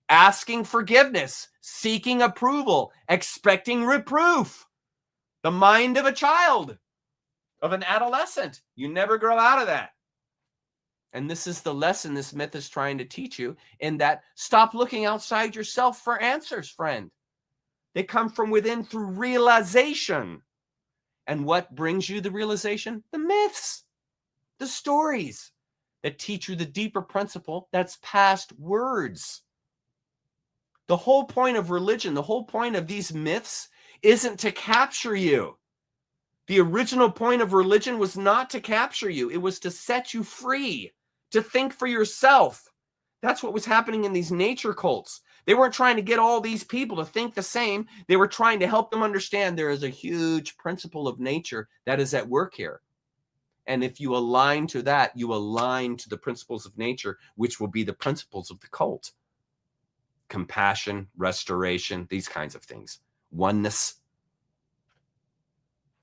asking forgiveness, seeking approval, expecting reproof. The mind of a child, of an adolescent. You never grow out of that. And this is the lesson this myth is trying to teach you, in that stop looking outside yourself for answers, friend. They come from within through realization. And what brings you the realization? The myths, the stories that teach you the deeper principle that's past words. The whole point of religion, the whole point of these myths isn't to capture you. The original point of religion was not to capture you. It was to set you free, to think for yourself. That's what was happening in these nature cults. They weren't trying to get all these people to think the same. They were trying to help them understand there is a huge principle of nature that is at work here. And if you align to that, you align to the principles of nature, which will be the principles of the cult. Compassion, restoration, these kinds of things. Oneness.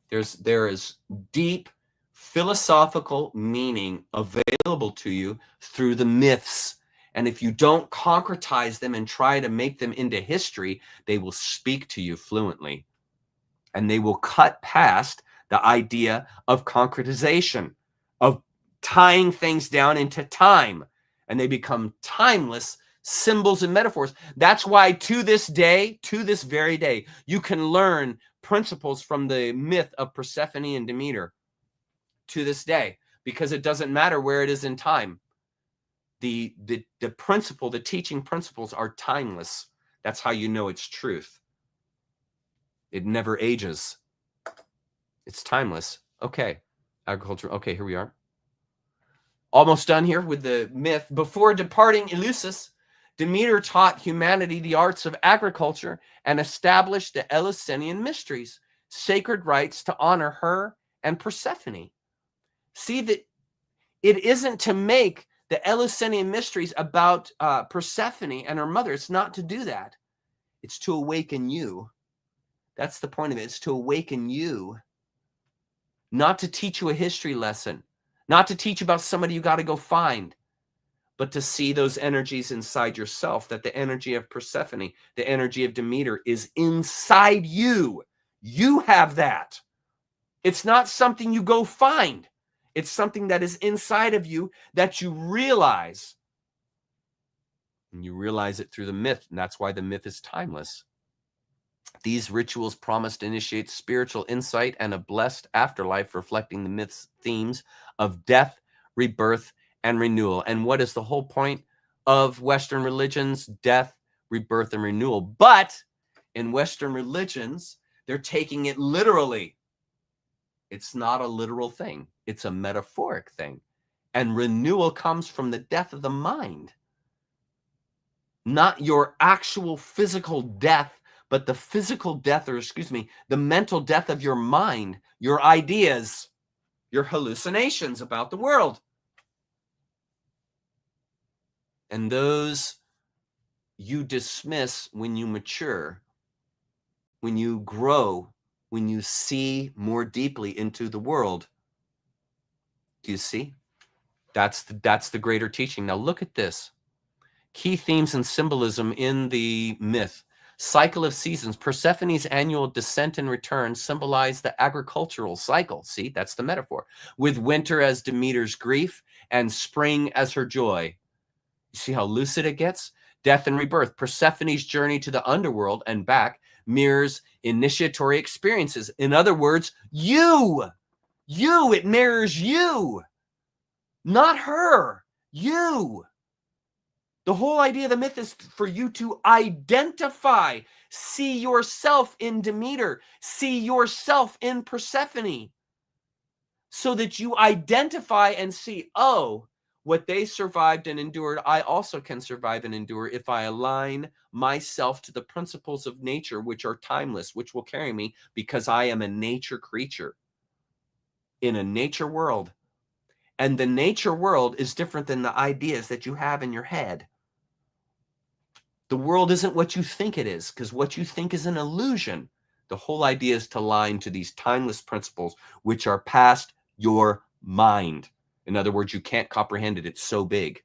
There is deep philosophical meaning available to you through the myths. And if you don't concretize them and try to make them into history, they will speak to you fluently. And they will cut past the idea of concretization, of tying things down into time. And they become timeless symbols and metaphors. That's why to this day, to this very day, you can learn principles from the myth of Persephone and Demeter to this day, because it doesn't matter where it is in time. The principle, the teaching principles are timeless. That's how you know it's truth. It never ages. It's timeless. Okay. Agriculture. Okay, here we are. Almost done here with the myth. Before departing Eleusis, Demeter taught humanity the arts of agriculture and established the Eleusinian mysteries, sacred rites to honor her and Persephone. See that it isn't to make the Eleusinian mysteries about Persephone and her mother. It's not to do that. It's to awaken you. That's the point of it. It's to awaken you. Not to teach you a history lesson. Not to teach about somebody you got to go find. But to see those energies inside yourself. That the energy of Persephone, the energy of Demeter is inside you. You have that. It's not something you go find. It's something that is inside of you that you realize. And you realize it through the myth. And that's why the myth is timeless. These rituals promise to initiate spiritual insight and a blessed afterlife, reflecting the myth's themes of death, rebirth, and renewal. And what is the whole point of Western religions? Death, rebirth, and renewal. But in Western religions, they're taking it literally. It's not a literal thing. It's a metaphoric thing. And renewal comes from the death of the mind. Not your actual physical death, but the physical death, or excuse me, the mental death of your mind, your ideas, your hallucinations about the world. And those you dismiss when you mature, when you grow, when you see more deeply into the world. Do you see? That's the greater teaching. Now look at this. Key themes and symbolism in the myth. Cycle of seasons. Persephone's annual descent and return symbolize the agricultural cycle. See, that's the metaphor. With winter as Demeter's grief and spring as her joy. You see how lucid it gets? Death and rebirth. Persephone's journey to the underworld and back mirrors initiatory experiences. In other words, it mirrors you, not her, you. The whole idea of the myth is for you to identify, see yourself in Demeter, see yourself in Persephone, so that you identify and see, oh, what they survived and endured, I also can survive and endure if I align myself to the principles of nature, which are timeless, which will carry me because I am a nature creature in a nature world. And the nature world is different than the ideas that you have in your head. The world isn't what you think it is, because what you think is an illusion. The whole idea is to align to these timeless principles, which are past your mind. In other words, you can't comprehend it. It's so big.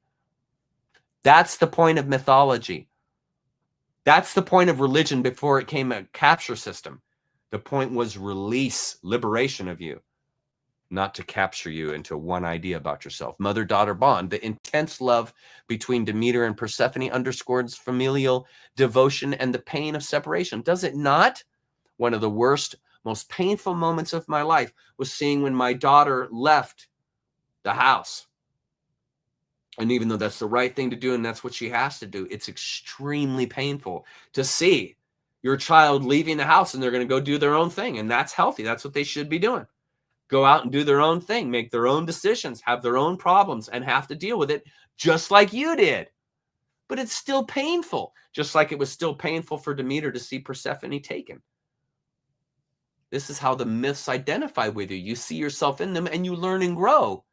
That's the point of mythology. That's the point of religion before it came a capture system. The point was release, liberation of you, not to capture you into one idea about yourself. Mother-daughter bond, the intense love between Demeter and Persephone underscores familial devotion and the pain of separation. Does it not? One of the worst, most painful moments of my life was seeing when my daughter left the house. And even though that's the right thing to do and that's what she has to do, it's extremely painful to see your child leaving the house and they're going to go do their own thing. And that's healthy. That's what they should be doing. Go out and do their own thing, make their own decisions, have their own problems, and have to deal with it just like you did. But it's still painful, just like it was still painful for Demeter to see Persephone taken. This is how the myths identify with you. You see yourself in them and you learn and grow.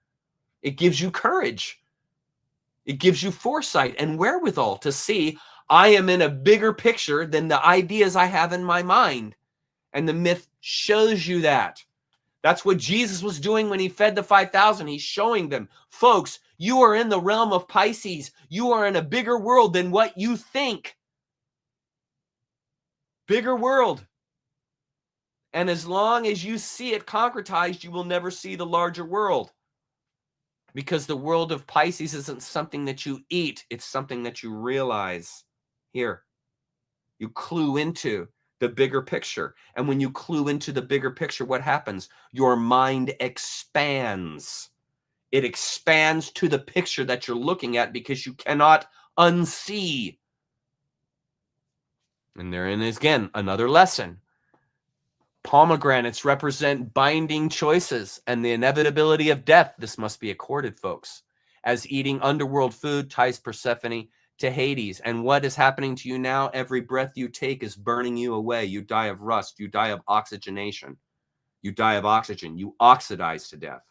It gives you courage. It gives you foresight and wherewithal to see I am in a bigger picture than the ideas I have in my mind. And the myth shows you that. That's what Jesus was doing when he fed the 5,000. He's showing them, folks, you are in the realm of Pisces. You are in a bigger world than what you think. Bigger world. And as long as you see it concretized, you will never see the larger world. Because the world of Pisces isn't something that you eat. It's something that you realize. Here, you clue into the bigger picture. And when you clue into the bigger picture, what happens? Your mind expands. It expands to the picture that you're looking at because you cannot unsee. And therein is, again, another lesson. Pomegranates represent binding choices and the inevitability of death. This must be accorded, folks, as eating underworld food ties Persephone to Hades. And what is happening to you now? Every breath you take is burning you away. You die of rust. You die of oxygenation. You die of oxygen. You oxidize to death.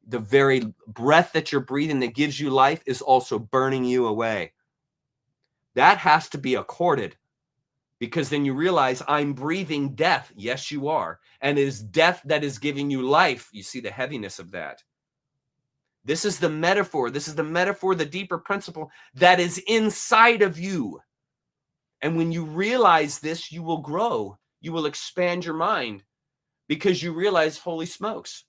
The very breath that you're breathing that gives you life is also burning you away. That has to be accorded. Because then you realize I'm breathing death. Yes, you are. And it is death that is giving you life. You see the heaviness of that. This is the metaphor. This is the metaphor, the deeper principle that is inside of you. And when you realize this, you will grow. You will expand your mind because you realize, holy smokes,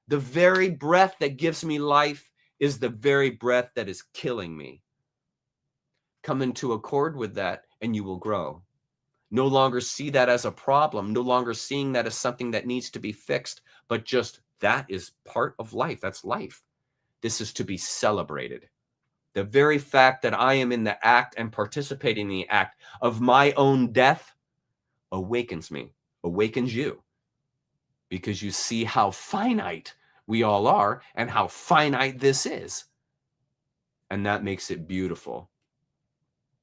the very breath that gives me life is the very breath that is killing me. Come into accord with that and you will grow. No longer see that as a problem, no longer seeing that as something that needs to be fixed, but just that is part of life. That's life. This is to be celebrated. The very fact that I am in the act and participating in the act of my own death awakens me, awakens you, because you see how finite we all are and how finite this is. And that makes it beautiful.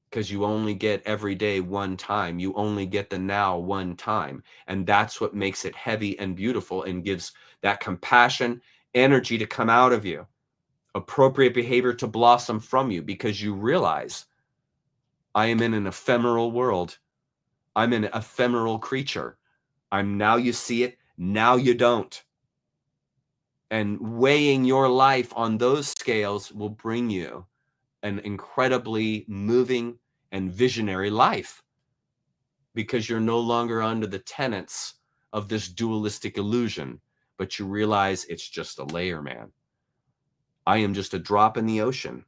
Because you only get every day one time. You only get the now one time. And that's what makes it heavy and beautiful and gives that compassion, energy to come out of you. Appropriate behavior to blossom from you because you realize I am in an ephemeral world. I'm an ephemeral creature. Now you see it, now you don't. And weighing your life on those scales will bring you an incredibly moving and visionary life because you're no longer under the tenets of this dualistic illusion, but you realize it's just a layer, man. I am just a drop in the ocean.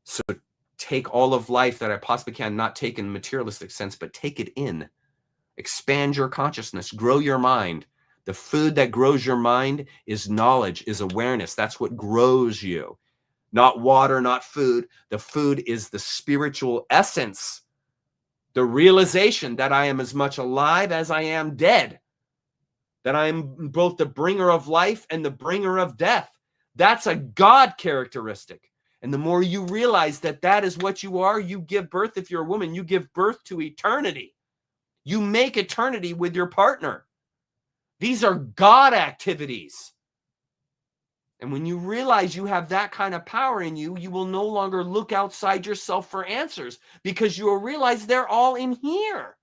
So take all of life that I possibly can, not take in a materialistic sense, but take it in. Expand your consciousness, grow your mind. The food that grows your mind is knowledge, is awareness. That's what grows you. not water, not food. The food is the spiritual essence, the realization that I am as much alive as I am dead, that I am both the bringer of life and the bringer of death. That's a God characteristic. And the more you realize that that is what you are, you give birth. If you're a woman, you give birth to eternity. You make eternity with your partner. These are God activities. And when you realize you have that kind of power in you, you will no longer look outside yourself for answers, because you will realize they're all in here.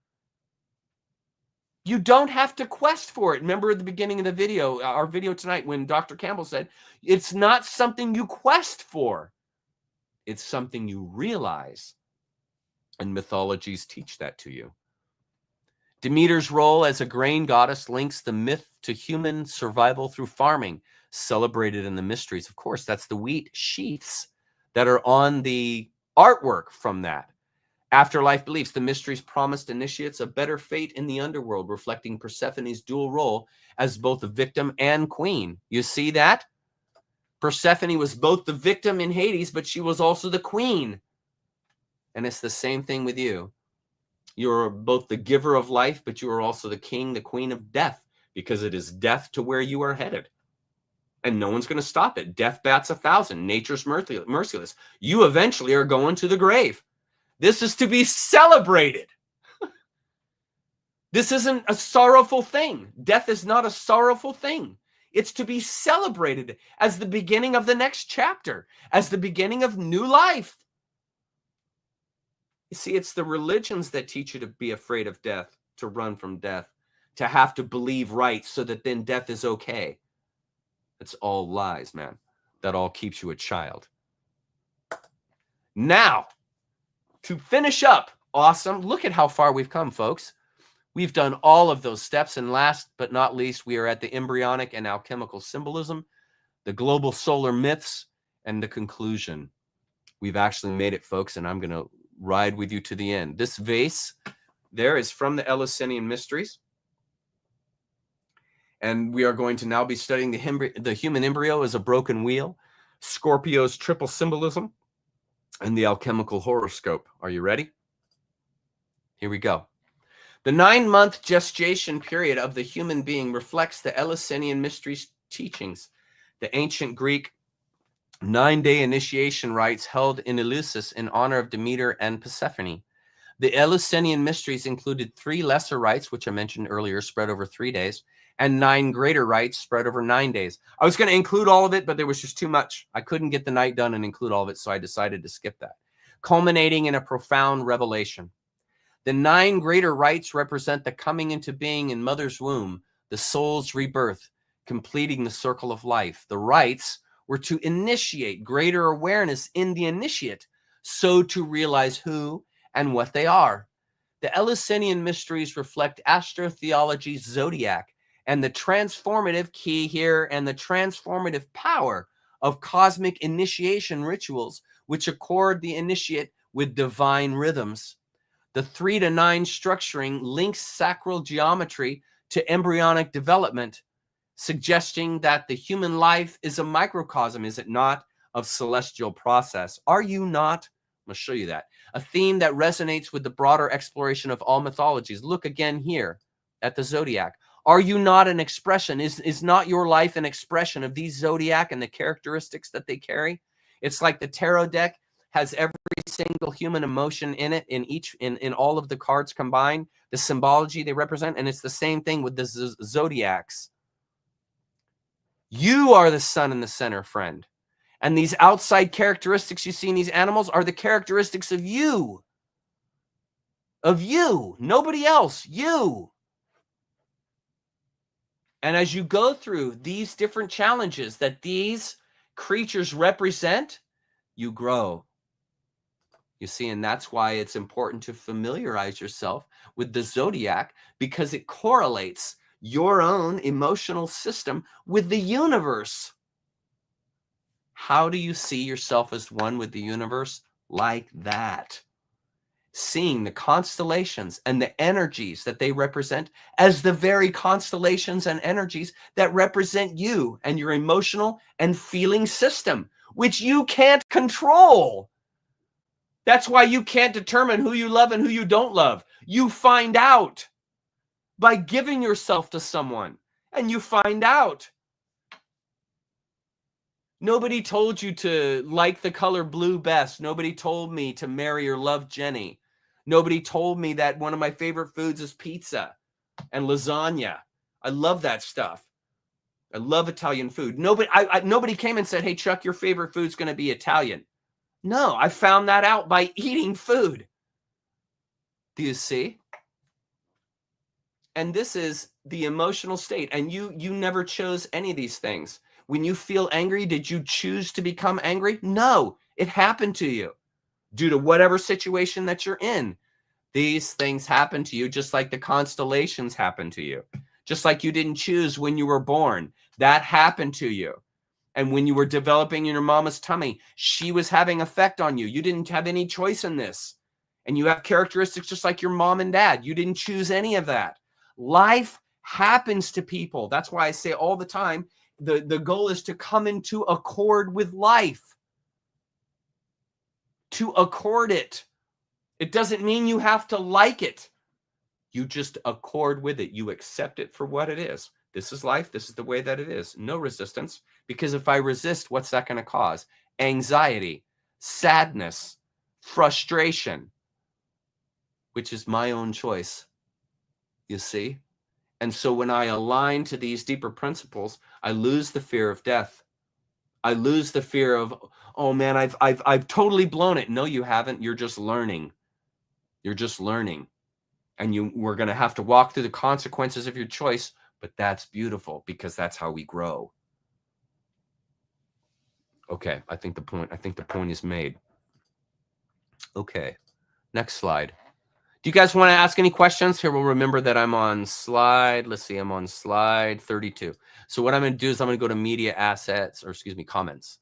You don't have to quest for it. Remember at the beginning of the video, our video tonight, when Dr. Campbell said, it's not something you quest for. It's something you realize. And mythologies teach that to you. Demeter's role as a grain goddess links the myth to human survival through farming, celebrated in the mysteries. Of course, that's the wheat sheaths that are on the artwork from that. Afterlife beliefs, the mysteries promised initiates a better fate in the underworld, reflecting Persephone's dual role as both the victim and queen. You see that? Persephone was both the victim in Hades, but she was also the queen. And it's the same thing with you. You're both the giver of life, but you are also the king, the queen of death, because it is death to where you are headed. And no one's going to stop it. Death bats 1,000. Nature's merciless. You eventually are going to the grave. This is to be celebrated. This isn't a sorrowful thing. Death is not a sorrowful thing. It's to be celebrated as the beginning of the next chapter, as the beginning of new life. You see, it's the religions that teach you to be afraid of death, to run from death, to have to believe right so that then death is okay. It's all lies, man. That all keeps you a child. Now, to finish up, awesome. Look at how far we've come, folks. We've done all of those steps, and last but not least, we are at the embryonic and alchemical symbolism, the global solar myths, and the conclusion. We've actually made it, folks, and I'm going to ride with you to the end. This vase there is from the Eleusinian mysteries, and we are going to now be studying the human embryo as a broken wheel, Scorpio's triple symbolism, and the alchemical horoscope. Are you ready? Here we go. The 9-month gestation period of the human being reflects the Eleusinian mysteries teachings, the ancient Greek 9-day initiation rites held in Eleusis in honor of Demeter and Persephone. The Eleusinian mysteries included 3 lesser rites, which I mentioned earlier, spread over 3 days, and 9 greater rites spread over 9 days. I was going to include all of it, but there was just too much. I couldn't get the night done and include all of it, so I decided to skip that. Culminating in a profound revelation. The 9 greater rites represent the coming into being in mother's womb, the soul's rebirth, completing the circle of life. The rites were to initiate greater awareness in the initiate, so to realize who and what they are. The Eleusinian mysteries reflect Astrotheology's Zodiac and the transformative key here and the transformative power of cosmic initiation rituals, which accord the initiate with divine rhythms. The 3 to 9 structuring links sacral geometry to embryonic development, suggesting that the human life is a microcosm, is it not, of celestial process. Are you not? I'm going to show you that. A theme that resonates with the broader exploration of all mythologies. Look again here at the Zodiac. Are you not an expression? Is not your life an expression of these Zodiac and the characteristics that they carry? It's like the tarot deck has every single human emotion in it, in all of the cards combined, the symbology they represent, and it's the same thing with the Zodiacs. You are the sun in the center, friend. And these outside characteristics you see in these animals are the characteristics of you. Of you. Nobody else. You. And as you go through these different challenges that these creatures represent, you grow. You see, and that's why it's important to familiarize yourself with the Zodiac, because it correlates your own emotional system with the universe. How do you see yourself as one with the universe? Like that. Seeing the constellations and the energies that they represent as the very constellations and energies that represent you and your emotional and feeling system. which you can't control. That's why you can't determine who you love and who you don't love. You find out by giving yourself to someone, and you find out. Nobody told you to like the color blue best. Nobody told me to marry or love Jenny. Nobody told me that one of my favorite foods is pizza and lasagna. I love that stuff. I love Italian food. Nobody came and said, hey, Chuck, your favorite food's going to be Italian. No, I found that out by eating food. Do you see? And this is the emotional state. And you never chose any of these things. When you feel angry, did you choose to become angry? No, it happened to you due to whatever situation that you're in. These things happen to you just like the constellations happen to you. Just like you didn't choose when you were born. That happened to you. And when you were developing in your mama's tummy, she was having effect on you. You didn't have any choice in this. And you have characteristics just like your mom and dad. You didn't choose any of that. Life happens to people. That's why I say all the time, the goal is to come into accord with life. To accord it. It doesn't mean you have to like it. You just accord with it. You accept it for what it is. This is life. This is the way that it is. No resistance. Because if I resist, what's that going to cause? Anxiety, sadness, frustration, which is my own choice. You see? And so when I align to these deeper principles, I lose the fear of death. I lose the fear of, oh man, I've totally blown it. No, you haven't. You're just learning. You're just learning. And we're going to have to walk through the consequences of your choice, but that's beautiful because that's how we grow. Okay, I think the point is made. Okay, next slide. Do you guys want to ask any questions? Here, we'll remember that I'm on slide. Let's see, I'm on slide 32. So what I'm going to do is I'm going to go to media assets, or excuse me, comments.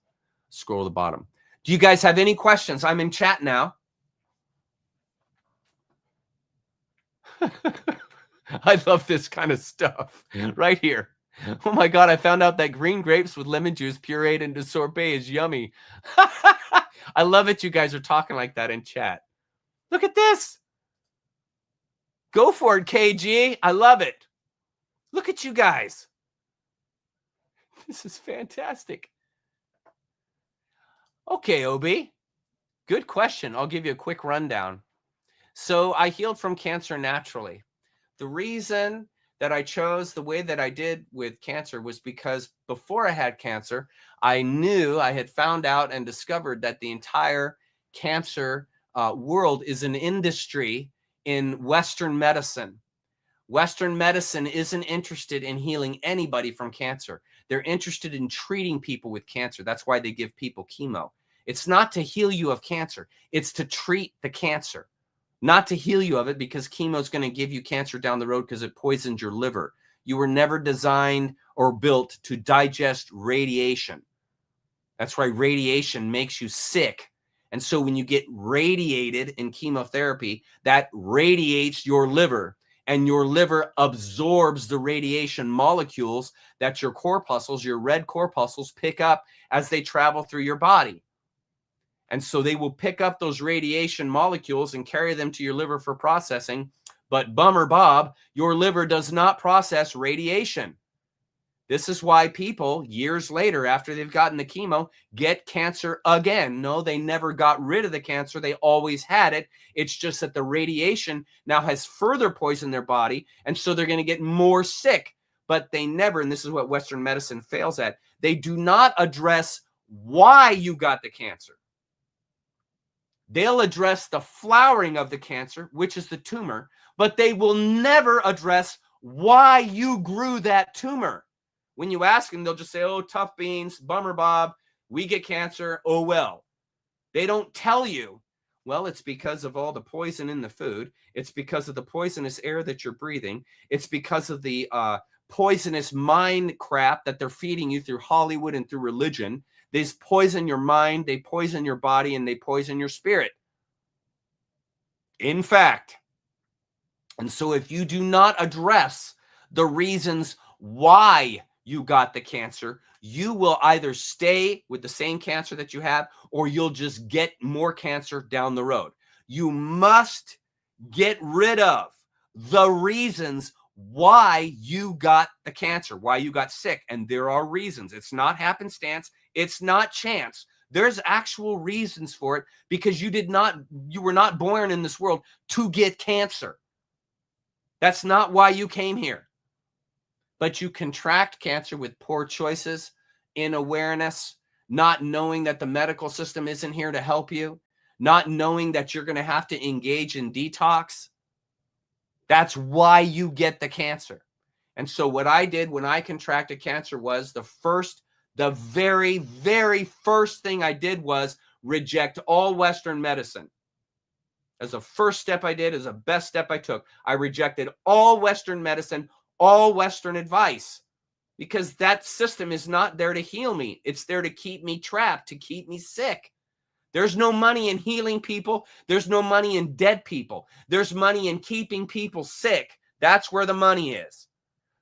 Scroll to the bottom. Do you guys have any questions? I'm in chat now. I love this kind of stuff right here. Oh my God, I found out that green grapes with lemon juice pureed into sorbet is yummy. I love it. You guys are talking like that in chat. Look at this. Go for it, KG. I love it. Look at you guys. This is fantastic. Okay, Obi. Good question. I'll give you a quick rundown. So I healed from cancer naturally. The reason that I chose the way that I did with cancer was because before I had cancer, I knew, I had found out and discovered that the entire cancer world is an industry in Western medicine. Western medicine isn't interested in healing anybody from cancer. They're interested in treating people with cancer. That's why they give people chemo. It's not to heal you of cancer. It's to treat the cancer. Not to heal you of it, because chemo is going to give you cancer down the road because it poisons your liver. You were never designed or built to digest radiation. That's why radiation makes you sick. And so when you get radiated in chemotherapy, that radiates your liver, and your liver absorbs the radiation molecules that your corpuscles, your red corpuscles, pick up as they travel through your body. And so they will pick up those radiation molecules and carry them to your liver for processing. But bummer, Bob, your liver does not process radiation. This is why people, years later, after they've gotten the chemo, get cancer again. No, they never got rid of the cancer. They always had it. It's just that the radiation now has further poisoned their body, and so they're going to get more sick. But they never, and this is what Western medicine fails at, they do not address why you got the cancer. They'll address the flowering of the cancer, which is the tumor, but they will never address why you grew that tumor. When you ask them, they'll just say, oh, tough beans, bummer, Bob, we get cancer, oh, well. They don't tell you, well, it's because of all the poison in the food. It's because of the poisonous air that you're breathing. It's because of the poisonous mind crap that they're feeding you through Hollywood and through religion. They poison your mind, they poison your body, and they poison your spirit. In fact, and so if you do not address the reasons why you got the cancer, you will either stay with the same cancer that you have, or you'll just get more cancer down the road. You must get rid of the reasons why you got the cancer, why you got sick. And there are reasons. It's not happenstance. It's not chance. There's actual reasons for it, because you were not born in this world to get cancer. That's not why you came here. But you contract cancer with poor choices, inawareness, not knowing that the medical system isn't here to help you, not knowing that you're going to have to engage in detox. That's why you get the cancer. And so what I did when I contracted cancer was the very, very first thing I did was reject all Western medicine. As a first step I did, as a best step I took, I rejected all Western medicine, all Western advice, because that system is not there to heal me. It's there to keep me trapped, to keep me sick. There's no money in healing people. There's no money in dead people. There's money in keeping people sick. That's where the money is.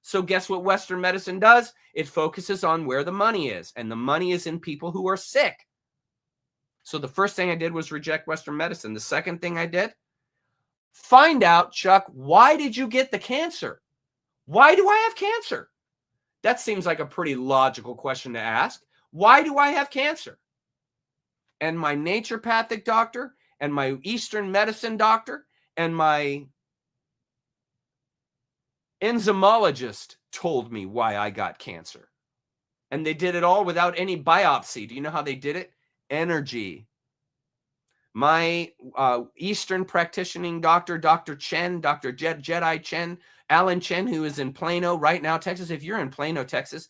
So guess what Western medicine does? It focuses on where the money is, and the money is in people who are sick. So the first thing I did was reject Western medicine. The second thing I did, find out, Chuck, why did you get the cancer? Why do I have cancer? That seems like a pretty logical question to ask. Why do I have cancer? And my naturopathic doctor and my Eastern medicine doctor and my enzymologist told me why I got cancer. And they did it all without any biopsy. Do you know how they did it? Energy. My Eastern practicing doctor, Dr. Chen, Dr. Jedi Chen, Alan Chen, who is in Plano right now, Texas. If you're in Plano, Texas,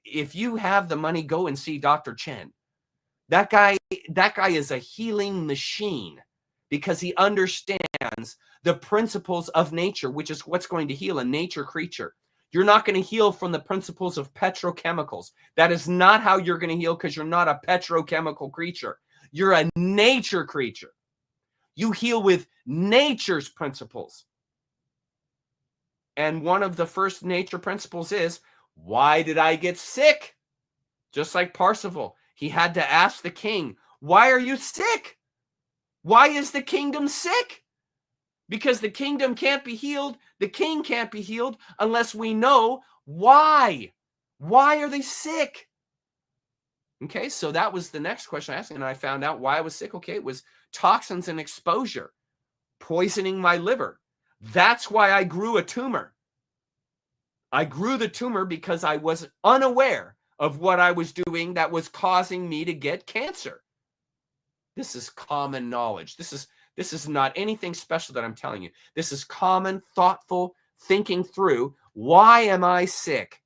if you have the money, go and see Dr. Chen. That guy is a healing machine, because he understands the principles of nature, which is what's going to heal a nature creature. You're not going to heal from the principles of petrochemicals. That is not how you're going to heal, because you're not a petrochemical creature. You're a nature creature. You heal with nature's principles. And one of the first nature principles is, why did I get sick? Just like Parsifal, he had to ask the king, why are you sick? Why is the kingdom sick? Because the kingdom can't be healed. The king can't be healed unless we know why. Why are they sick? Okay, so that was the next question I asked, and I found out why I was sick. Okay, it was toxins and exposure, poisoning my liver. That's why I grew a tumor. I grew the tumor because I was unaware of what I was doing that was causing me to get cancer. This is common knowledge. This is not anything special that I'm telling you. This is common, thoughtful thinking through, why am I sick?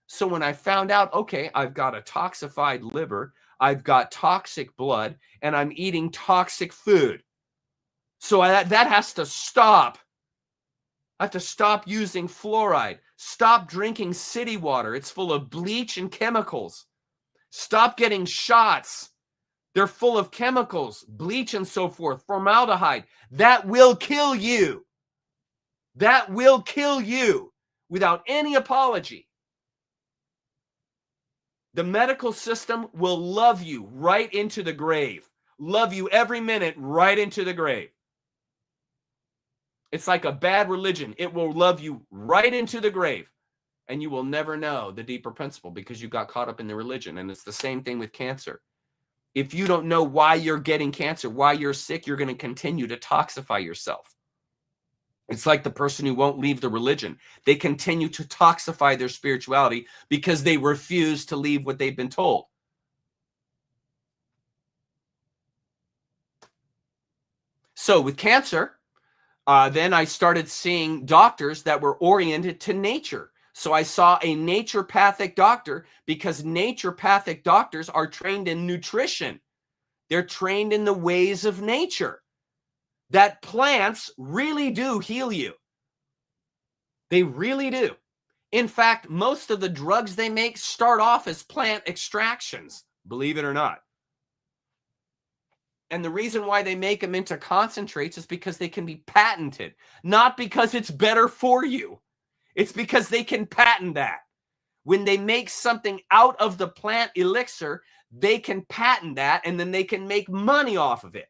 So when I found out, okay, I've got a toxified liver, I've got toxic blood, and I'm eating toxic food. So that has to stop. I have to stop using fluoride. Stop drinking city water. It's full of bleach and chemicals. Stop getting shots. They're full of chemicals, bleach and so forth, formaldehyde. That will kill you. That will kill you without any apology. The medical system will love you right into the grave. Love you every minute right into the grave. It's like a bad religion. It will love you right into the grave. And you will never know the deeper principle because you got caught up in the religion. And it's the same thing with cancer. If you don't know why you're getting cancer, why you're sick, you're going to continue to toxify yourself. It's like the person who won't leave the religion. They continue to toxify their spirituality because they refuse to leave what they've been told. So with cancer, then I started seeing doctors that were oriented to nature. So I saw a naturopathic doctor because naturopathic doctors are trained in nutrition. They're trained in the ways of nature. That plants really do heal you. They really do. In fact, most of the drugs they make start off as plant extractions, believe it or not. And the reason why they make them into concentrates is because they can be patented, not because it's better for you. It's because they can patent that. When they make something out of the plant elixir, they can patent that, and then they can make money off of it,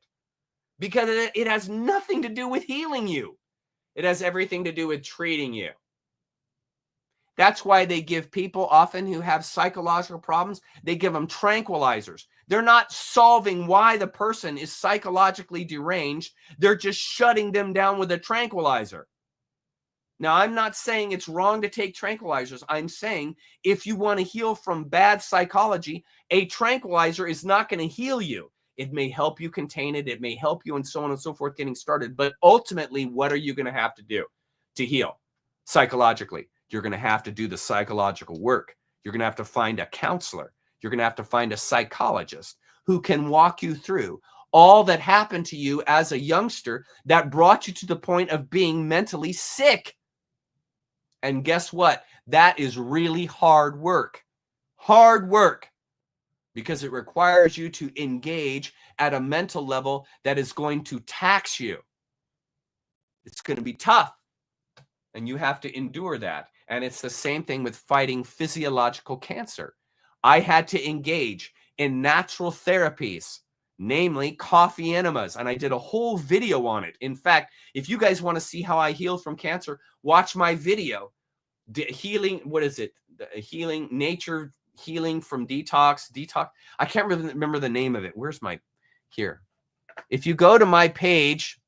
because it has nothing to do with healing you. It has everything to do with treating you. That's why they give people often who have psychological problems, they give them tranquilizers. They're not solving why the person is psychologically deranged. They're just shutting them down with a tranquilizer. Now, I'm not saying it's wrong to take tranquilizers. I'm saying if you want to heal from bad psychology, a tranquilizer is not going to heal you. It may help you contain it. It may help you and so on and so forth getting started. But ultimately, what are you going to have to do to heal psychologically? You're going to have to do the psychological work. You're going to have to find a counselor. You're going to have to find a psychologist who can walk you through all that happened to you as a youngster that brought you to the point of being mentally sick. And guess what? That is really hard work. Hard work. Because it requires you to engage at a mental level that is going to tax you. It's going to be tough. And you have to endure that. And it's the same thing with fighting physiological cancer. I had to engage in natural therapies, namely coffee enemas. And I did a whole video on it. In fact, if you guys want to see how I healed from cancer, watch my video. Healing, what is it? Healing, nature healing from detox. I can't remember the name of it. Where's my, here. If you go to my page,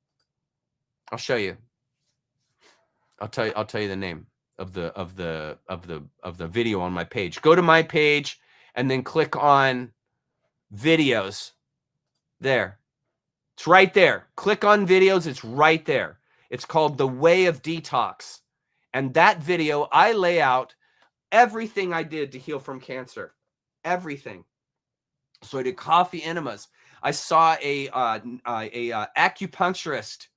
I'll show you. I'll tell you the name of the video on my page. Go to my page and then click on videos. There. It's right there. Click on videos. It's right there. It's called The Way of Detox. And that video, I lay out everything I did to heal from cancer. Everything. So I did coffee enemas. I saw a acupuncturist.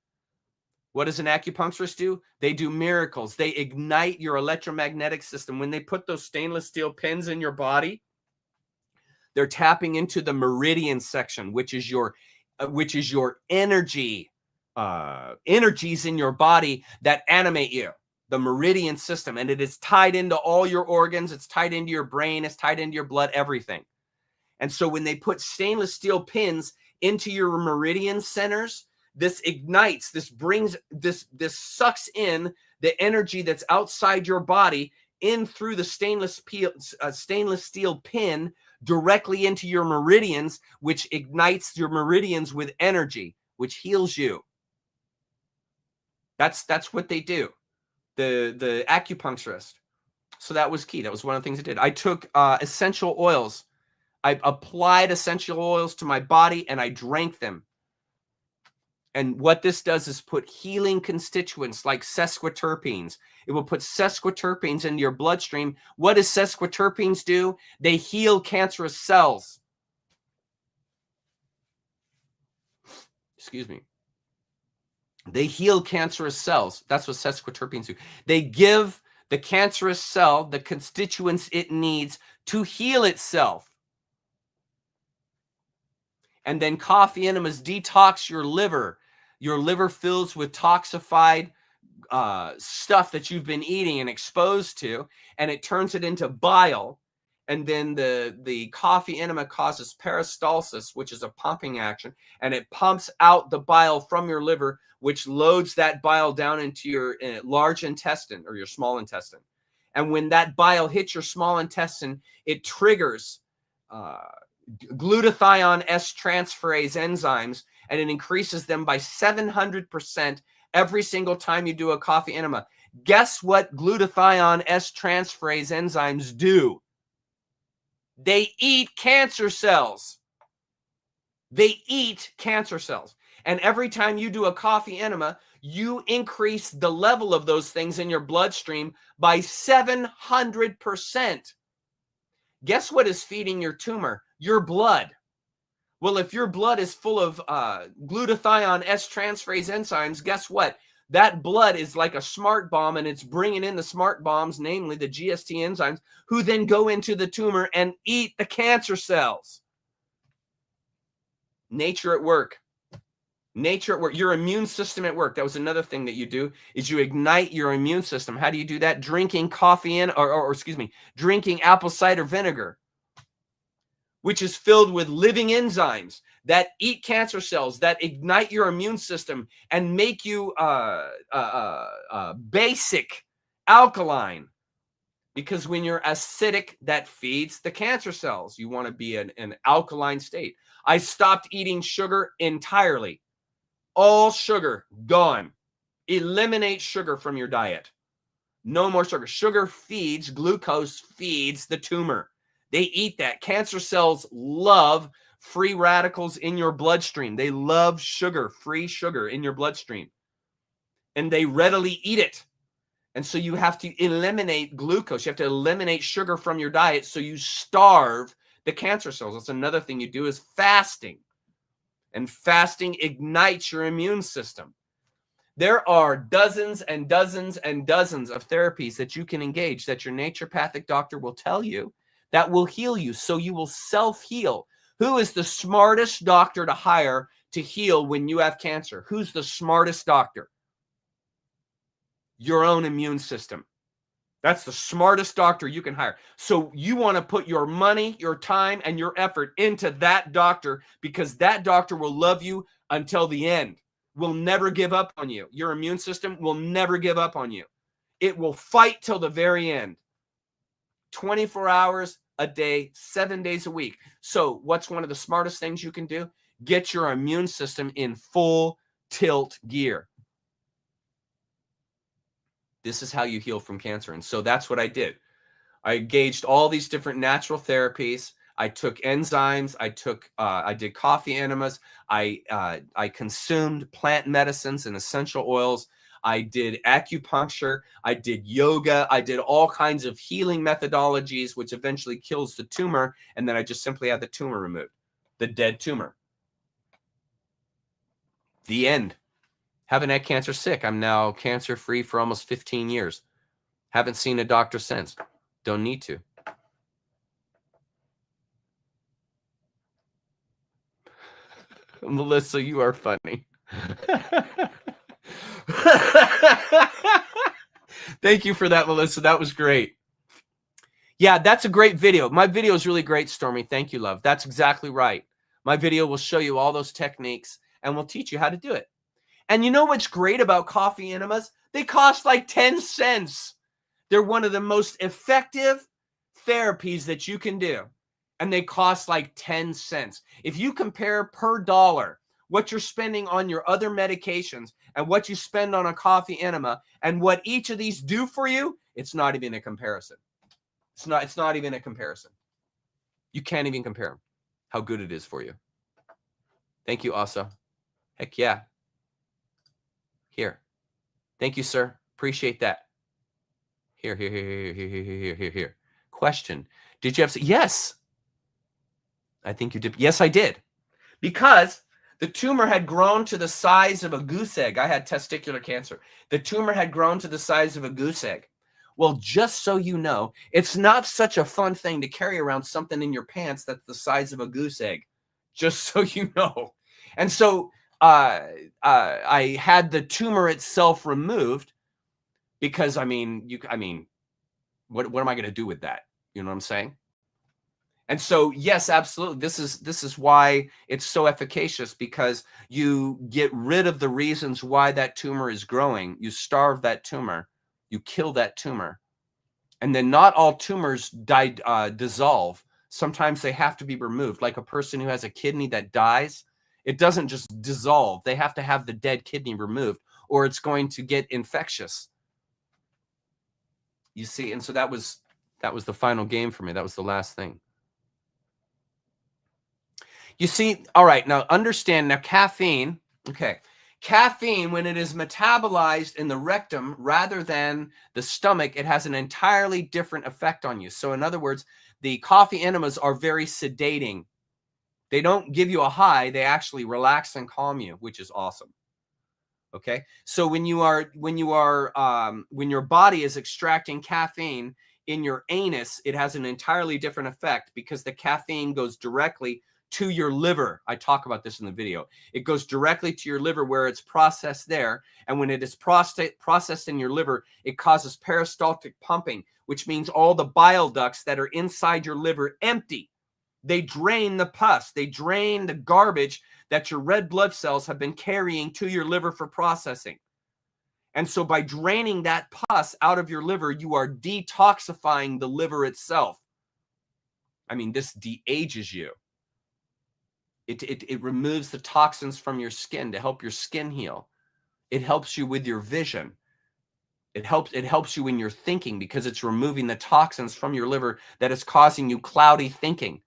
What does an acupuncturist do? They do miracles. They ignite your electromagnetic system. When they put those stainless steel pins in your body, they're tapping into the meridian section, which is your energy, energies in your body that animate you. The meridian system, and it is tied into all your organs. It's tied into your brain. It's tied into your blood, everything. And so when they put stainless steel pins into your meridian centers, this ignites, this brings, this sucks in the energy that's outside your body in through the stainless steel pin directly into your meridians, which ignites your meridians with energy, which heals you. That's what they do. The acupuncturist. So that was key. That was one of the things I did. I took essential oils. I applied essential oils to my body and I drank them. And what this does is put healing constituents like sesquiterpenes. It will put sesquiterpenes into your bloodstream. What does sesquiterpenes do? They heal cancerous cells. Excuse me. They heal cancerous cells. That's what sesquiterpenes do. They give the cancerous cell the constituents it needs to heal itself. And then coffee enemas detox your liver. Your liver fills with toxified stuff that you've been eating and exposed to, and it turns it into bile. And then the coffee enema causes peristalsis, which is a pumping action, and it pumps out the bile from your liver, which loads that bile down into your large intestine or your small intestine. And when that bile hits your small intestine, it triggers glutathione S-transferase enzymes, and it increases them by 700% every single time you do a coffee enema. Guess what glutathione S-transferase enzymes do? They eat cancer cells. They eat cancer cells. And every time you do a coffee enema, you increase the level of those things in your bloodstream by 700%. Guess what is feeding your tumor? Your blood. Well, if your blood is full of glutathione S-transferase enzymes, guess what? That blood is like a smart bomb, and it's bringing in the smart bombs, namely the GST enzymes, who then go into the tumor and eat the cancer cells. Nature at work. Nature at work, your immune system at work. That was another thing that you do, is you ignite your immune system. How do you do that? Drinking coffee or excuse me, drinking apple cider vinegar, which is filled with living enzymes that eat cancer cells, that ignite your immune system and make you basic alkaline. Because when you're acidic, that feeds the cancer cells. You want to be in an alkaline state. I stopped eating sugar entirely. All sugar, gone. Eliminate sugar from your diet. No more sugar. Sugar feeds, glucose feeds the tumor. They eat that. Cancer cells love free radicals in your bloodstream. They love sugar, free sugar in your bloodstream. And they readily eat it. And so you have to eliminate glucose. You have to eliminate sugar from your diet so you starve the cancer cells. That's another thing you do, is fasting. And fasting ignites your immune system. There are dozens and dozens and dozens of therapies that you can engage that your naturopathic doctor will tell you that will heal you. So you will self-heal. Who is the smartest doctor to hire to heal when you have cancer? Who's the smartest doctor? Your own immune system. That's the smartest doctor you can hire. So you want to put your money, your time, and your effort into that doctor, because that doctor will love you until the end, will never give up on you. Your immune system will never give up on you. It will fight till the very end. 24 hours a day, 7 days a week. So what's one of the smartest things you can do? Get your immune system in full tilt gear. This is how you heal from cancer. And so that's what I did. I engaged all these different natural therapies. I took enzymes. I did coffee enemas. I consumed plant medicines and essential oils. I did acupuncture. I did yoga. I did all kinds of healing methodologies, which eventually kills the tumor. And then I just simply had the tumor removed, the dead tumor. The end. Haven't had cancer sick. I'm now cancer-free for almost 15 years. Haven't seen a doctor since. Don't need to. Melissa, you are funny. Thank you for that, Melissa. That was great. Yeah, that's a great video. My video is really great, Stormy. Thank you, love. That's exactly right. My video will show you all those techniques and will teach you how to do it. And you know what's great about coffee enemas? They cost like 10 cents. They're one of the most effective therapies that you can do. And they cost like 10 cents. If you compare per dollar what you're spending on your other medications and what you spend on a coffee enema and what each of these do for you, it's not even a comparison. It's not even a comparison. You can't even compare how good it is for you. Thank you, Asa. Heck yeah. Here. Thank you, sir. Appreciate that. Here. Question. Did you have... Yes. I think you did. Yes, I did. Because the tumor had grown to the size of a goose egg. I had testicular cancer. The tumor had grown to the size of a goose egg. Well, just so you know, it's not such a fun thing to carry around something in your pants that's the size of a goose egg. Just so you know. And so... I had the tumor itself removed because, what am I going to do with that? You know what I'm saying? And so, yes, absolutely. This is why it's so efficacious, because you get rid of the reasons why that tumor is growing. You starve that tumor, you kill that tumor. And then not all tumors dissolve. Sometimes they have to be removed. Like a person who has a kidney that dies, it doesn't just dissolve. They have to have the dead kidney removed, or it's going to get infectious. You see, and so that was the final game for me. That was the last thing. You see, all right, now understand, now caffeine, okay. Caffeine, when it is metabolized in the rectum rather than the stomach, it has an entirely different effect on you. So in other words, the coffee enemas are very sedating. They don't give you a high. They actually relax and calm you, which is awesome. Okay. So when your body is extracting caffeine in your anus, it has an entirely different effect because the caffeine goes directly to your liver. I talk about this in the video. It goes directly to your liver where it's processed there. And when it is processed in your liver, it causes peristaltic pumping, which means all the bile ducts that are inside your liver empty. They drain the pus. They drain the garbage that your red blood cells have been carrying to your liver for processing. And so by draining that pus out of your liver, you are detoxifying the liver itself. I mean, this de-ages you. It removes the toxins from your skin to help your skin heal. It helps you with your vision. It helps you in your thinking because it's removing the toxins from your liver that is causing you cloudy thinking.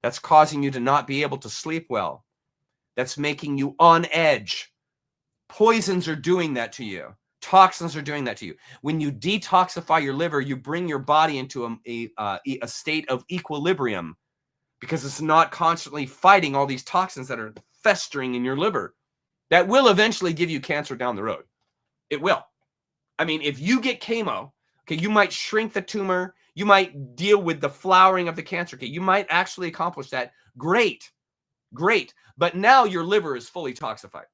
That's causing you to not be able to sleep well. That's making you on edge. Poisons are doing that to you. Toxins are doing that to you. When you detoxify your liver, you bring your body into a state of equilibrium because it's not constantly fighting all these toxins that are festering in your liver. That will eventually give you cancer down the road. It will. I mean, if you get chemo, okay, you might shrink the tumor. You might deal with the flowering of the cancer. Okay, you might actually accomplish that. Great, great. But now your liver is fully toxified.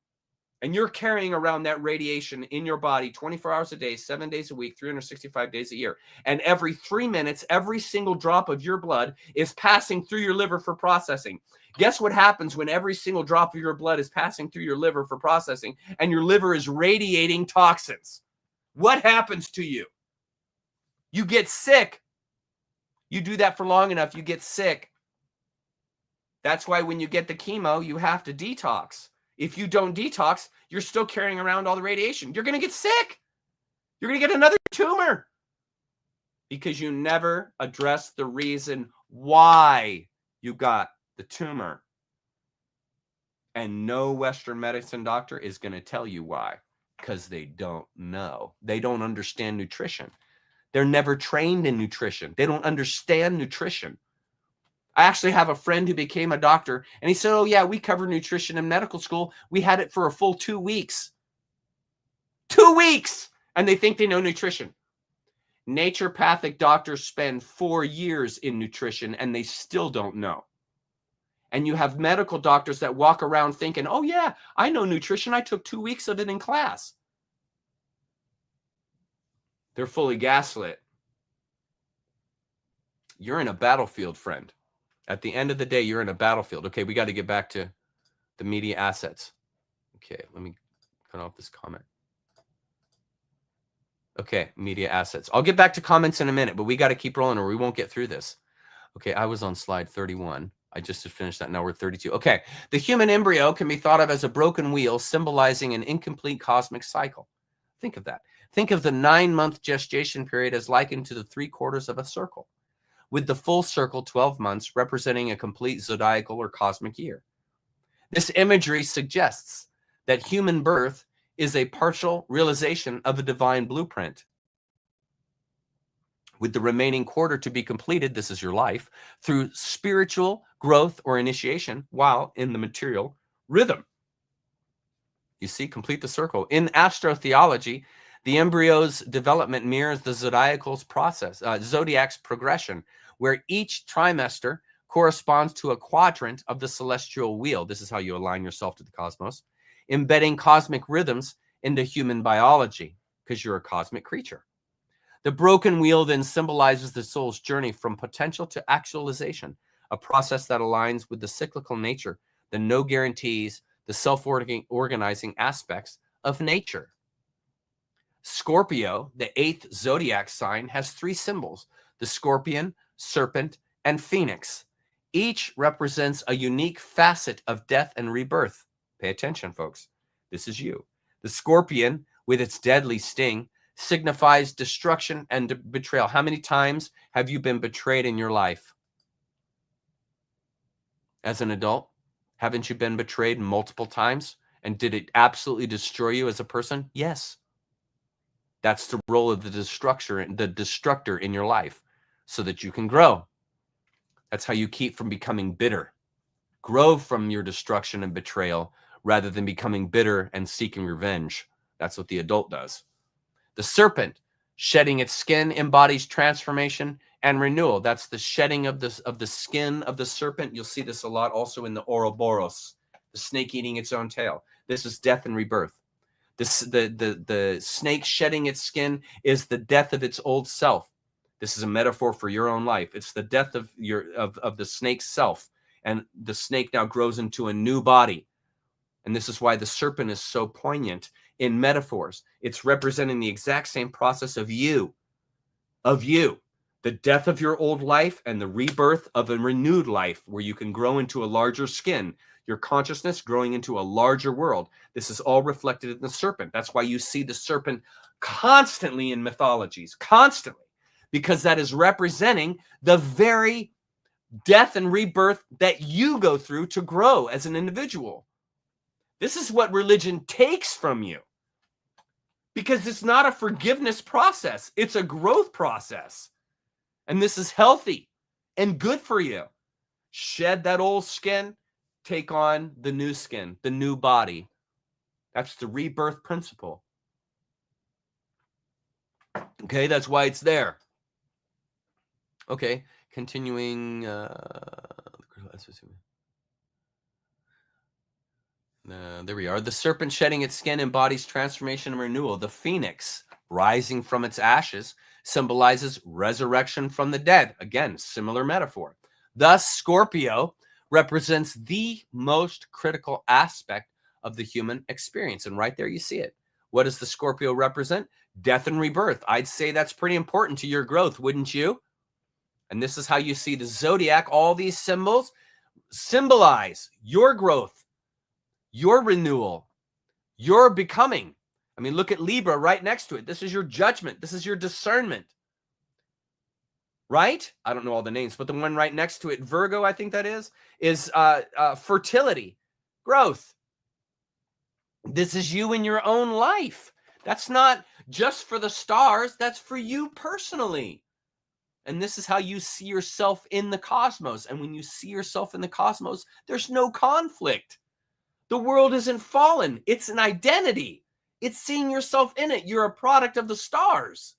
And you're carrying around that radiation in your body 24 hours a day, 7 days a week, 365 days a year. And every 3 minutes, every single drop of your blood is passing through your liver for processing. Guess what happens when every single drop of your blood is passing through your liver for processing and your liver is radiating toxins? What happens to you? You get sick. You do that for long enough, you get sick. That's why when you get the chemo, you have to detox. If you don't detox, you're still carrying around all the radiation. You're going to get sick. You're going to get another tumor because you never addressed the reason why you got the tumor. And no Western medicine doctor is going to tell you why because they don't know. They don't understand nutrition. They're never trained in nutrition. They don't understand nutrition. I actually have a friend who became a doctor, and he said, oh, yeah, we cover nutrition in medical school. We had it for a full 2 weeks. 2 weeks! And they think they know nutrition. Naturopathic doctors spend 4 years in nutrition, and they still don't know. And you have medical doctors that walk around thinking, oh, yeah, I know nutrition. I took 2 weeks of it in class. They're fully gaslit. You're in a battlefield, friend. At the end of the day, you're in a battlefield. Okay, we got to get back to the media assets. Okay, let me cut off this comment. Okay, media assets. I'll get back to comments in a minute, but we got to keep rolling or we won't get through this. Okay, I was on slide 31. I just finished that. Now we're 32. Okay, the human embryo can be thought of as a broken wheel symbolizing an incomplete cosmic cycle. Think of that. Think of the 9-month gestation period as likened to the 3/4 of a circle, with the full circle, 12 months, representing a complete zodiacal or cosmic year. This imagery suggests that human birth is a partial realization of a divine blueprint. With the remaining quarter to be completed, this is your life, through spiritual growth or initiation while in the material rhythm. You see, complete the circle. In astrotheology, the embryo's development mirrors the zodiac's process, Zodiac's progression, where each trimester corresponds to a quadrant of the celestial wheel. This is how you align yourself to the cosmos, embedding cosmic rhythms into human biology, because you're a cosmic creature. The broken wheel then symbolizes the soul's journey from potential to actualization, a process that aligns with the cyclical nature, the no guarantees, the self-organizing aspects of nature. Scorpio, the 8th zodiac sign, has 3 symbols: the scorpion, serpent, and phoenix. Each represents a unique facet of death and rebirth. Pay attention, folks. This is you. The scorpion, with its deadly sting, signifies destruction and betrayal. How many times have you been betrayed in your life? As an adult, haven't you been betrayed multiple times? And did it absolutely destroy you as a person? Yes. That's the role of the destructor in your life, so that you can grow. That's how you keep from becoming bitter. Grow from your destruction and betrayal rather than becoming bitter and seeking revenge. That's what the adult does. The serpent, shedding its skin, embodies transformation and renewal. That's the shedding of the skin of the serpent. You'll see this a lot also in the Ouroboros, the snake eating its own tail. This is death and rebirth. The snake shedding its skin is the death of its old self. This is a metaphor for your own life. It's the death of the snake's self, and the snake now grows into a new body. And this is why the serpent is so poignant in metaphors. It's representing the exact same process of you, the death of your old life and the rebirth of a renewed life where you can grow into a larger skin, your consciousness growing into a larger world. This is all reflected in the serpent. That's why you see the serpent constantly in mythologies, constantly, because that is representing the very death and rebirth that you go through to grow as an individual. This is what religion takes from you, because it's not a forgiveness process. It's a growth process. And this is healthy and good for you. Shed that old skin, take on the new skin, the new body. That's the rebirth principle. Okay, that's why it's there. Okay, continuing. There we are. The serpent shedding its skin embodies transformation and renewal. The phoenix rising from its ashes symbolizes resurrection from the dead. Again, similar metaphor. Thus, Scorpio represents the most critical aspect of the human experience. And right there you see it. What does the Scorpio represent? Death and rebirth. I'd say that's pretty important to your growth, wouldn't you? And this is how you see the Zodiac. All these symbols symbolize your growth, your renewal, your becoming. I mean, look at Libra right next to it. This is your judgment. This is your discernment. Right? I don't know all the names, but the one right next to it, Virgo, I think that is fertility, growth. This is you in your own life. That's not just for the stars. That's for you personally. And this is how you see yourself in the cosmos. And when you see yourself in the cosmos, there's no conflict. The world isn't fallen. It's an identity. It's seeing yourself in it. You're a product of the stars.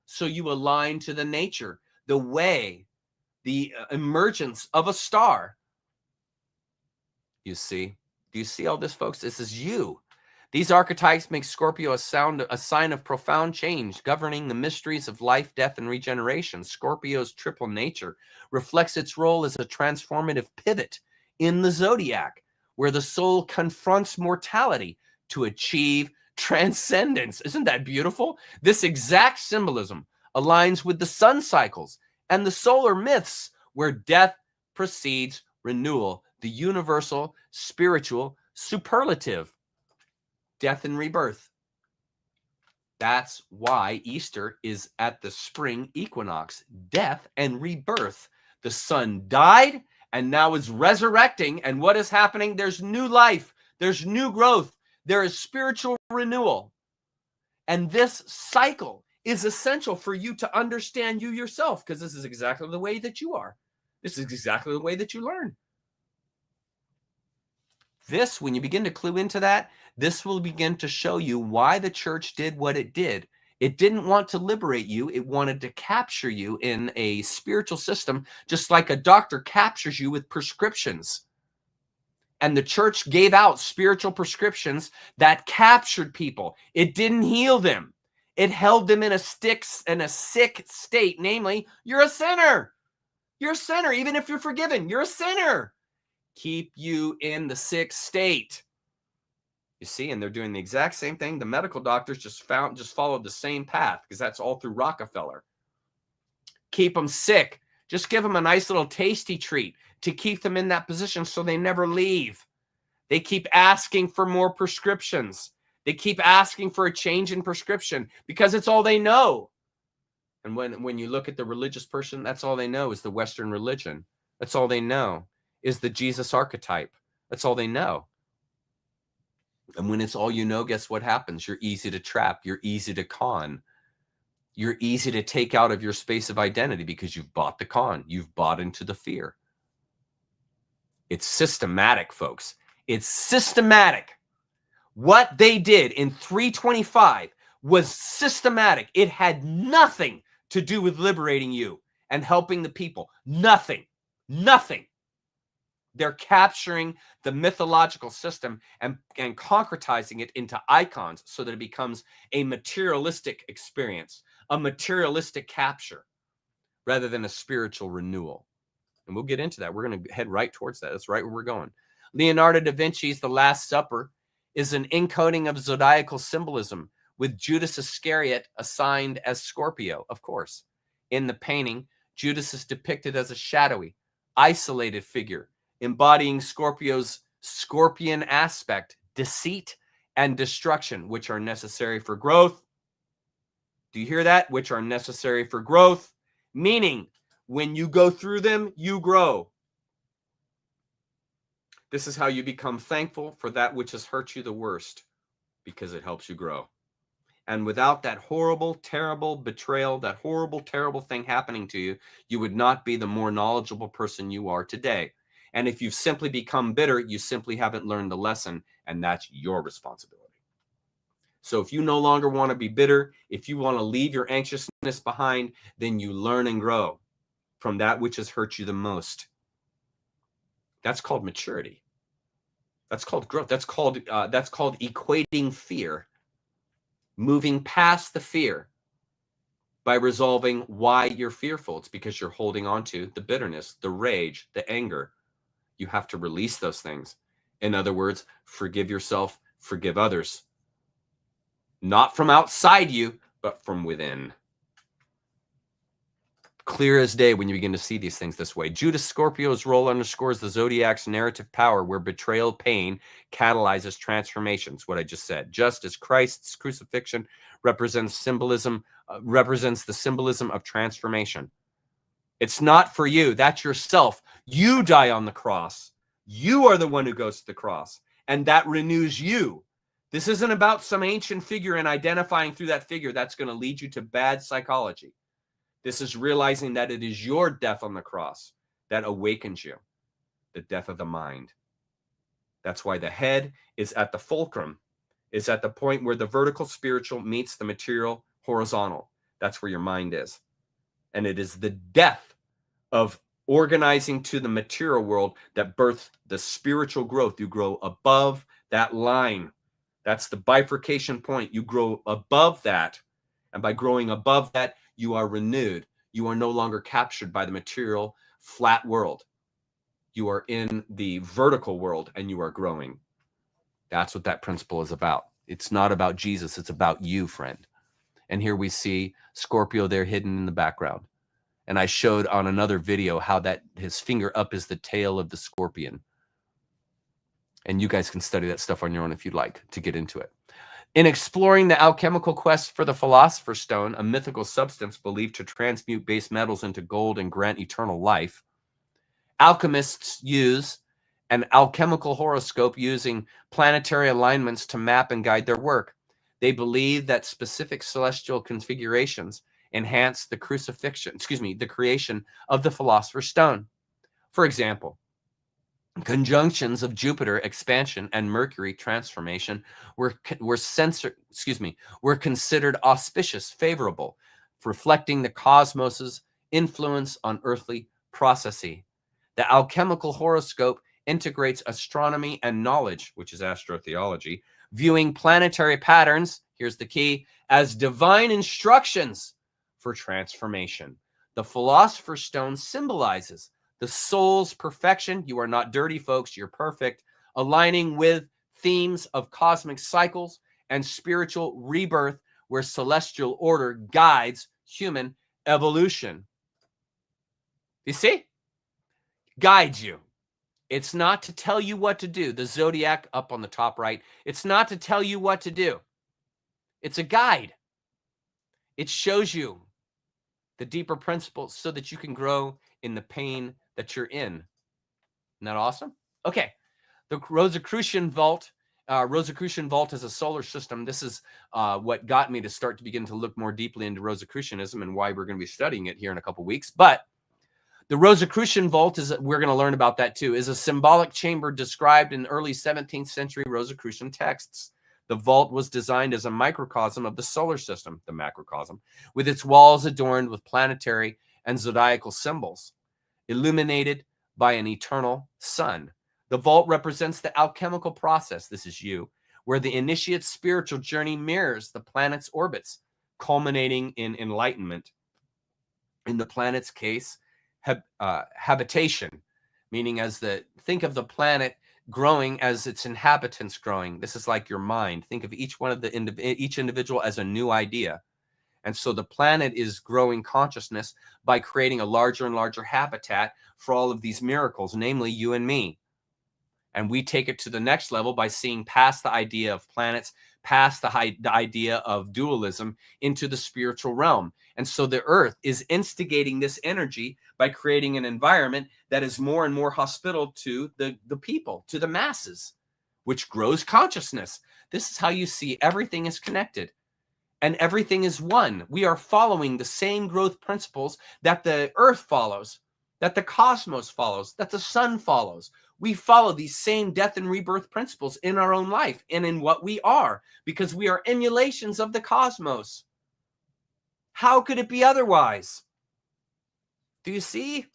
So you align to the nature, the way, the emergence of a star. You see? Do you see all this, folks? This is you. These archetypes make Scorpio a sign of profound change, governing the mysteries of life, death, and regeneration. Scorpio's triple nature reflects its role as a transformative pivot in the Zodiac, where the soul confronts mortality to achieve transcendence. Isn't that beautiful? This exact symbolism aligns with the sun cycles and the solar myths, where death precedes renewal, the universal, spiritual superlative. Death and rebirth. That's why Easter is at the spring equinox. Death and rebirth. The sun died and now is resurrecting. And what is happening? There's new life. There's new growth. There is spiritual renewal. And this cycle is essential for you to understand you yourself, because this is exactly the way that you are. This is exactly the way that you learn. This, when you begin to clue into that, this will begin to show you why the church did what it did. It didn't want to liberate you. It wanted to capture you in a spiritual system, just like a doctor captures you with prescriptions. And the church gave out spiritual prescriptions that captured people. It didn't heal them. It held them in a sick state, namely, you're a sinner. You're a sinner. Even if you're forgiven, you're a sinner. Keep you in the sick state. You see, and they're doing the exact same thing. The medical doctors just followed the same path, because that's all through Rockefeller. Keep them sick. Just give them a nice little tasty treat to keep them in that position so they never leave. They keep asking for more prescriptions. They keep asking for a change in prescription because it's all they know. And when you look at the religious person, that's all they know is the Western religion. That's all they know is the Jesus archetype. That's all they know. And when it's all you know, guess what happens? You're easy to trap. You're easy to con. You're easy to take out of your space of identity because you've bought the con. You've bought into the fear. It's systematic, folks. It's systematic. What they did in 325 was systematic. It had nothing to do with liberating you. and helping the people. Nothing. Nothing. They're capturing the mythological system and concretizing it into icons so that it becomes a materialistic experience, a materialistic capture, rather than a spiritual renewal. And we'll get into that. We're going to head right towards that. That's right where we're going. Leonardo da Vinci's The Last Supper is an encoding of zodiacal symbolism, with Judas Iscariot assigned as Scorpio, of course. In the painting, Judas is depicted as a shadowy, isolated figure, embodying Scorpio's scorpion aspect, deceit and destruction, which are necessary for growth. Do you hear that? Which are necessary for growth, meaning when you go through them, you grow. This is how you become thankful for that which has hurt you the worst, because it helps you grow. And without that horrible, terrible betrayal, that horrible, terrible thing happening to you, you would not be the more knowledgeable person you are today. And if you've simply become bitter, you simply haven't learned the lesson, and that's your responsibility. So if you no longer want to be bitter, if you want to leave your anxiousness behind, then you learn and grow from that which has hurt you the most. That's called maturity. That's called growth. That's called equating fear. Moving past the fear by resolving why you're fearful. It's because you're holding on to the bitterness, the rage, the anger. You have to release those things. In other words, forgive yourself, forgive others. Not from outside you, but from within. Clear as day when you begin to see these things this way. Judas Scorpio's role underscores the Zodiac's narrative power, where betrayal pain catalyzes transformations, what I just said. Just as Christ's crucifixion represents the symbolism of transformation. It's not for you. That's yourself. You die on the cross. You are the one who goes to the cross, and that renews you. This isn't about some ancient figure and identifying through that figure. That's going to lead you to bad psychology. This is realizing that it is your death on the cross that awakens you, the death of the mind. That's why the head is at the fulcrum, is at the point where the vertical spiritual meets the material horizontal. That's where your mind is. And it is the death of organizing to the material world that births the spiritual growth. You grow above that line. That's the bifurcation point. You grow above that. And by growing above that, you are renewed. You are no longer captured by the material, flat world. You are in the vertical world, and you are growing. That's what that principle is about. It's not about Jesus. It's about you, friend. And here we see Scorpio there hidden in the background. And I showed on another video how that his finger up is the tail of the scorpion. And you guys can study that stuff on your own if you'd like to get into it. In exploring the alchemical quest for the Philosopher's Stone, a mythical substance believed to transmute base metals into gold and grant eternal life, alchemists use an alchemical horoscope using planetary alignments to map and guide their work. They believe that specific celestial configurations enhance the creation of the Philosopher's Stone. For example, conjunctions of Jupiter expansion and Mercury transformation were considered auspicious, favorable, reflecting the cosmos's influence on earthly processes. The alchemical horoscope integrates astronomy and knowledge, which is astrotheology, viewing planetary patterns, here's the key, as divine instructions for transformation. The Philosopher's Stone symbolizes the soul's perfection. You are not dirty, folks. You're perfect. Aligning with themes of cosmic cycles and spiritual rebirth, where celestial order guides human evolution. You see? Guides you. It's not to tell you what to do. The Zodiac up on the top right. It's not to tell you what to do. It's a guide. It shows you the deeper principles so that you can grow in the pain that you're in. Isn't that awesome? Okay. The Rosicrucian Vault. Rosicrucian Vault is a solar system. This is what got me to begin to look more deeply into Rosicrucianism and why we're going to be studying it here in a couple weeks. But the Rosicrucian Vault, we're going to learn about that too, is a symbolic chamber described in early 17th century Rosicrucian texts. The vault was designed as a microcosm of the solar system, the macrocosm, with its walls adorned with planetary and zodiacal symbols, illuminated by an eternal sun. The vault represents the alchemical process, this is you, where the initiate's spiritual journey mirrors the planet's orbits, culminating in enlightenment. In the planet's case, habitation, meaning think of the planet growing as its inhabitants growing. This is like your mind. Think of each one of each individual as a new idea. And so the planet is growing consciousness by creating a larger and larger habitat for all of these miracles, namely you and me. And we take it to the next level by seeing past the idea of planets, past the idea of dualism into the spiritual realm. And so the earth is instigating this energy by creating an environment that is more and more hospitable to the people, to the masses, which grows consciousness. This is how you see everything is connected and everything is one. We are following the same growth principles that the earth follows, that the cosmos follows, that the sun follows. We follow these same death and rebirth principles in our own life and in what we are, because we are emulations of the cosmos. How could it be otherwise? Do you see?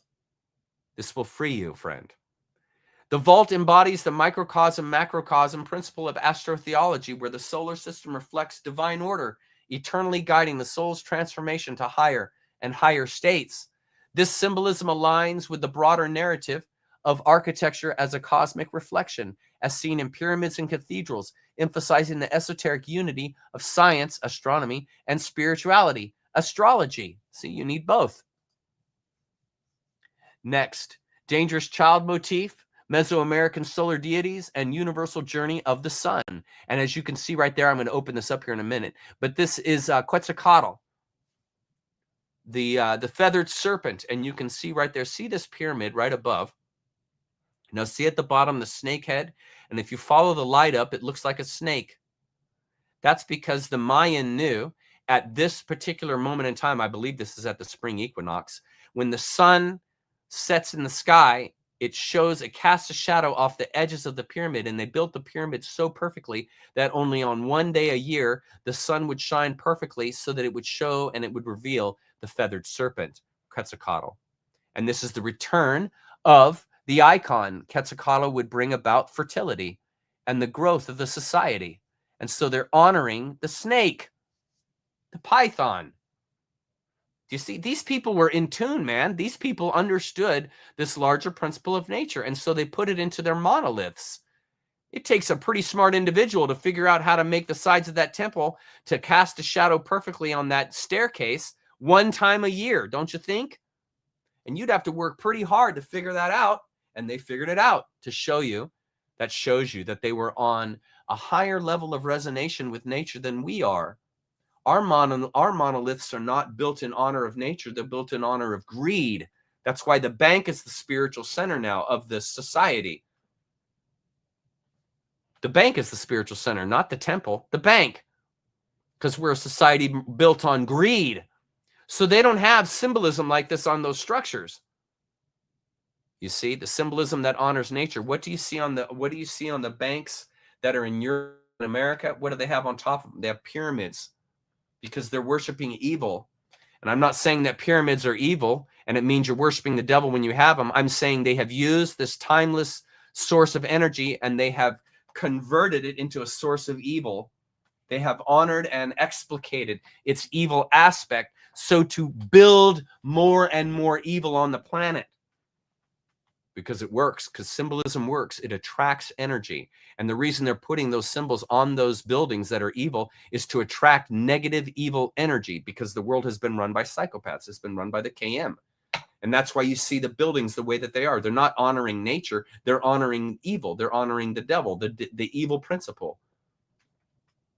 This will free you, friend. The vault embodies the microcosm, macrocosm principle of astrotheology, where the solar system reflects divine order, eternally guiding the soul's transformation to higher and higher states. This symbolism aligns with the broader narrative of architecture as a cosmic reflection, as seen in pyramids and cathedrals, emphasizing the esoteric unity of science, astronomy, and spirituality, astrology. See, you need both. Next, dangerous child motif, Mesoamerican solar deities, and universal journey of the sun. And as you can see right there, I'm going to open this up here in a minute, but this is Quetzalcoatl, the feathered serpent, and you can see right there, see this pyramid right above. Now see at the bottom the snake head, and if you follow the light up, it looks like a snake. That's because the Mayan knew at this particular moment in time, I believe this is at the spring equinox, when the sun sets in the sky, it casts a shadow off the edges of the pyramid, and they built the pyramid so perfectly that only on one day a year, the sun would shine perfectly so that it would show and it would reveal the feathered serpent, Quetzalcoatl. And this is the return of the icon. Quetzalcoatl would bring about fertility and the growth of the society. And so they're honoring the snake, the python. Do you see? These people were in tune, man. These people understood this larger principle of nature, and so they put it into their monoliths. It takes a pretty smart individual to figure out how to make the sides of that temple to cast a shadow perfectly on that staircase one time a year, don't you think? And you'd have to work pretty hard to figure that out. And they figured it out to show you, that shows you that they were on a higher level of resonation with nature than we are. Our monoliths are not built in honor of nature. They're built in honor of greed. That's why the bank is the spiritual center now of this society. The bank is the spiritual center, not the temple, the bank, because we're a society built on greed. So they don't have symbolism like this on those structures. You see, the symbolism that honors nature. What do you see on the banks that are in Europe and America? What do they have on top of them? They have pyramids, because they're worshiping evil. And I'm not saying that pyramids are evil and it means you're worshiping the devil when you have them. I'm saying they have used this timeless source of energy and they have converted it into a source of evil. They have honored and explicated its evil aspect, so to build more and more evil on the planet. Because it works, because symbolism works. It attracts energy. And the reason they're putting those symbols on those buildings that are evil is to attract negative, evil energy, because the world has been run by psychopaths. It's been run by the KM. And that's why you see the buildings the way that they are. They're not honoring nature. They're honoring evil. They're honoring the devil, the evil principle.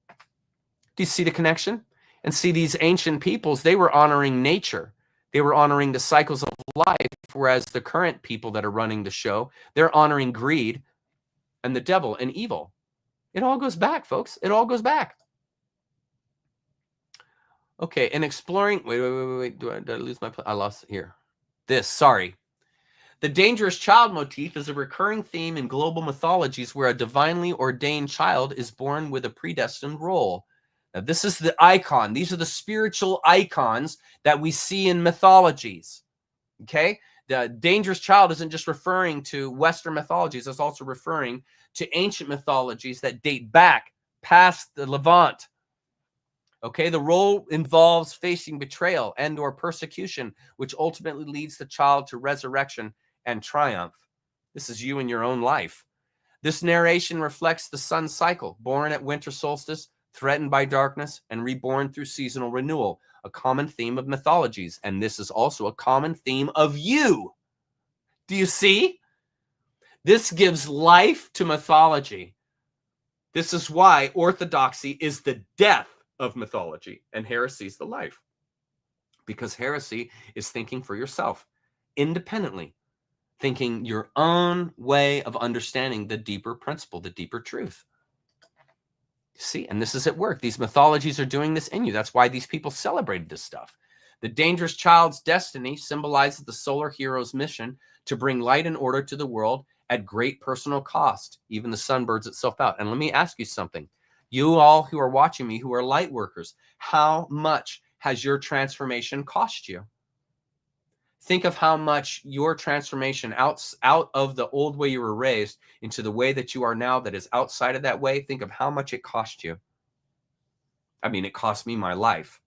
Do you see the connection? And see, these ancient peoples, they were honoring nature. They were honoring the cycles of life, whereas the current people that are running the show, they're honoring greed and the devil and evil. It all goes back, folks. It all goes back. Okay, and exploring... Wait. Did I lose my... I lost it here. Sorry. The dangerous child motif is a recurring theme in global mythologies where a divinely ordained child is born with a predestined role. Now, this is the icon. These are the spiritual icons that we see in mythologies. Okay? The dangerous child isn't just referring to Western mythologies, it's also referring to ancient mythologies that date back past the Levant. Okay, the role involves facing betrayal and or persecution, which ultimately leads the child to resurrection and triumph. This is you in your own life. This narration reflects the sun cycle, born at winter solstice, threatened by darkness, and reborn through seasonal renewal, a common theme of mythologies. And this is also a common theme of you. Do you see? This gives life to mythology. This is why orthodoxy is the death of mythology and heresy is the life. Because heresy is thinking for yourself, independently, thinking your own way of understanding the deeper principle, the deeper truth. See, and this is at work. These mythologies are doing this in you. That's why these people celebrated this stuff. The dangerous child's destiny symbolizes the solar hero's mission to bring light and order to the world at great personal cost. Even the sun burns itself out. And let me ask you something. You all who are watching me, who are light workers, how much has your transformation cost you? Think of how much your transformation out of the old way you were raised into the way that you are now that is outside of that way. Think of how much it cost you. I mean, it cost me my life.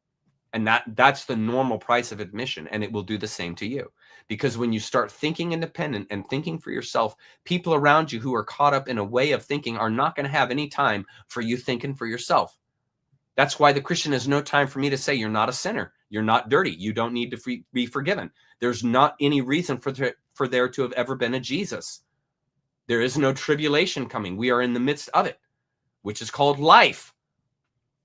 And that's the normal price of admission. And it will do the same to you. Because when you start thinking independent and thinking for yourself, people around you who are caught up in a way of thinking are not going to have any time for you thinking for yourself. That's why the Christian has no time for me to say, you're not a sinner. You're not dirty. You don't need to be forgiven. There's not any reason for there to have ever been a Jesus. There is no tribulation coming. We are in the midst of it, which is called life.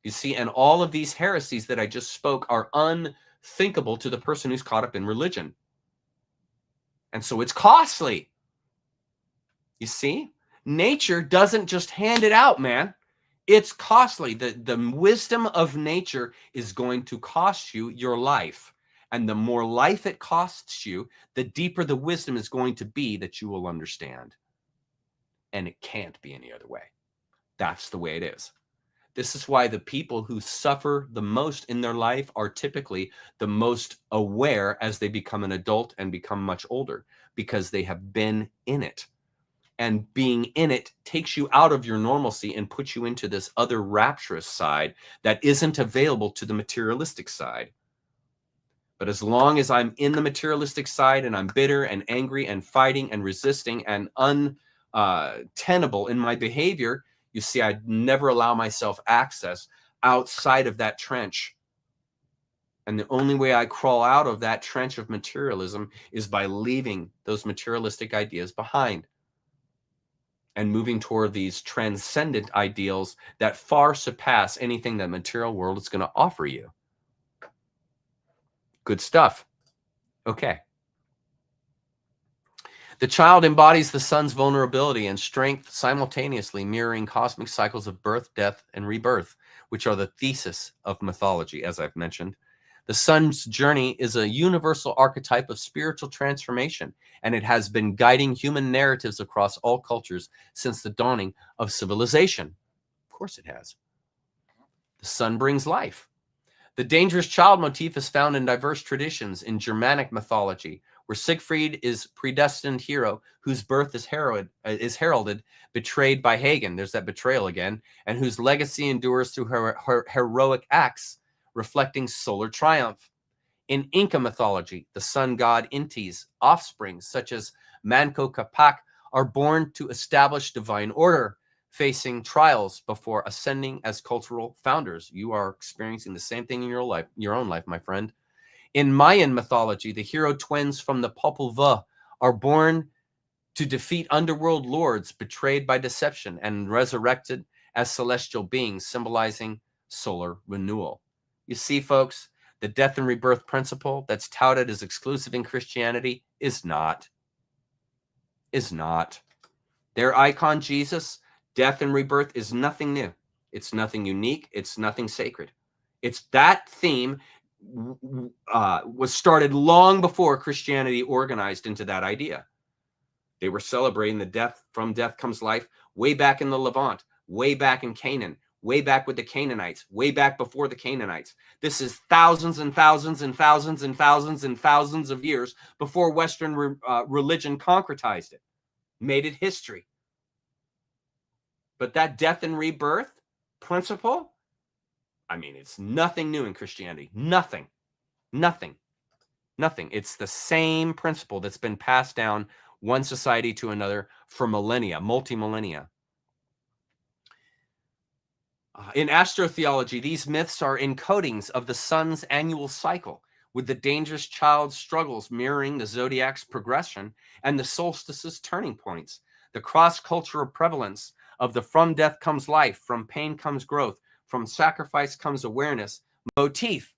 You see, and all of these heresies that I just spoke are unthinkable to the person who's caught up in religion. And so it's costly. You see, nature doesn't just hand it out, man. It's costly. The wisdom of nature is going to cost you your life. And the more life it costs you, the deeper the wisdom is going to be that you will understand. And it can't be any other way. That's the way it is. This is why the people who suffer the most in their life are typically the most aware as they become an adult and become much older, because they have been in it. And being in it takes you out of your normalcy and puts you into this other rapturous side that isn't available to the materialistic side. But as long as I'm in the materialistic side and I'm bitter and angry and fighting and resisting and untenable in my behavior, you see, I'd never allow myself access outside of that trench. And the only way I crawl out of that trench of materialism is by leaving those materialistic ideas behind and moving toward these transcendent ideals that far surpass anything that material world is going to offer you. Good stuff. Okay. The child embodies the sun's vulnerability and strength simultaneously, mirroring cosmic cycles of birth, death, and rebirth, which are the thesis of mythology, as I've mentioned. The sun's journey is a universal archetype of spiritual transformation, and it has been guiding human narratives across all cultures since the dawning of civilization. Of course it has. The sun brings life. The dangerous child motif is found in diverse traditions in Germanic mythology, where Siegfried is predestined hero whose birth is heralded, betrayed by Hagen. There's that betrayal again, and whose legacy endures through her heroic acts, reflecting solar triumph. In Inca mythology, the sun god Inti's offspring, such as Manco Capac, are born to establish divine order, facing trials before ascending as cultural founders. You are experiencing the same thing in your own life, my friend. In Mayan mythology, the hero twins from the Popol Vuh are born to defeat underworld lords betrayed by deception and resurrected as celestial beings, symbolizing solar renewal. You see, folks, the death and rebirth principle that's touted as exclusive in Christianity is not. Their icon, Jesus, death and rebirth is nothing new. It's nothing unique. It's nothing sacred. It's that theme was started long before Christianity organized into that idea. They were celebrating the death, from death comes life, way back in the Levant, way back in Canaan, way back with the Canaanites, way back before the Canaanites. This is thousands and thousands and thousands and thousands and thousands of years before Western religion concretized it, made it history. But that death and rebirth principle, I mean, it's nothing new in Christianity. Nothing. It's the same principle that's been passed down one society to another for millennia, multi-millennia. In astrotheology, these myths are encodings of the sun's annual cycle, with the dangerous child's struggles mirroring the zodiac's progression and the solstice's turning points. The cross-cultural prevalence of the from death comes life, from pain comes growth, from sacrifice comes awareness motif,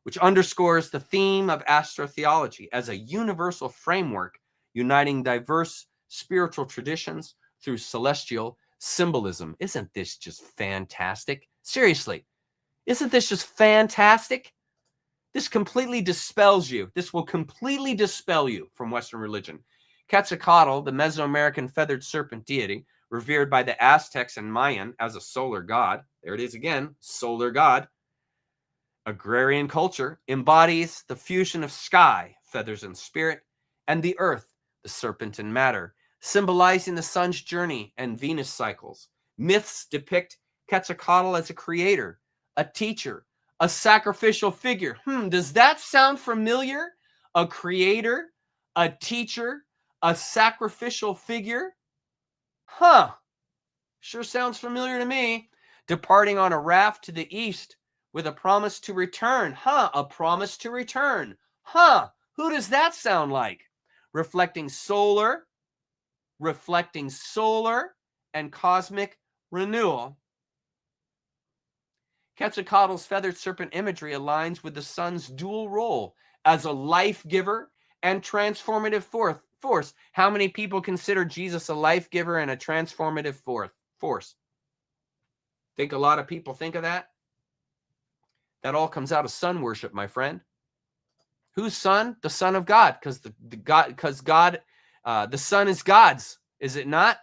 which underscores the theme of astrotheology as a universal framework uniting diverse spiritual traditions through celestial symbolism. Isn't this just fantastic? Seriously, isn't this just fantastic? This completely dispels you. This will completely dispel you from Western religion. Quetzalcoatl, the Mesoamerican feathered serpent deity, revered by the Aztecs and Mayan as a solar god. There it is again, solar god. Agrarian culture embodies the fusion of sky, feathers and spirit, and the earth, the serpent and matter, symbolizing the sun's journey and Venus cycles. Myths depict Quetzalcoatl as a creator, a teacher, a sacrificial figure. Does that sound familiar? A creator, a teacher, a sacrificial figure? Sure sounds familiar to me. Departing on a raft to the east with a promise to return. A promise to return. Who does that sound like? Reflecting solar and cosmic renewal. Quetzalcoatl's feathered serpent imagery aligns with the sun's dual role as a life giver and transformative force. How many people consider Jesus a life giver and a transformative force? Think a lot of people think of that? That all comes out of sun worship, my friend. Whose son? The Son of God, because God, the Son is God's, is it not?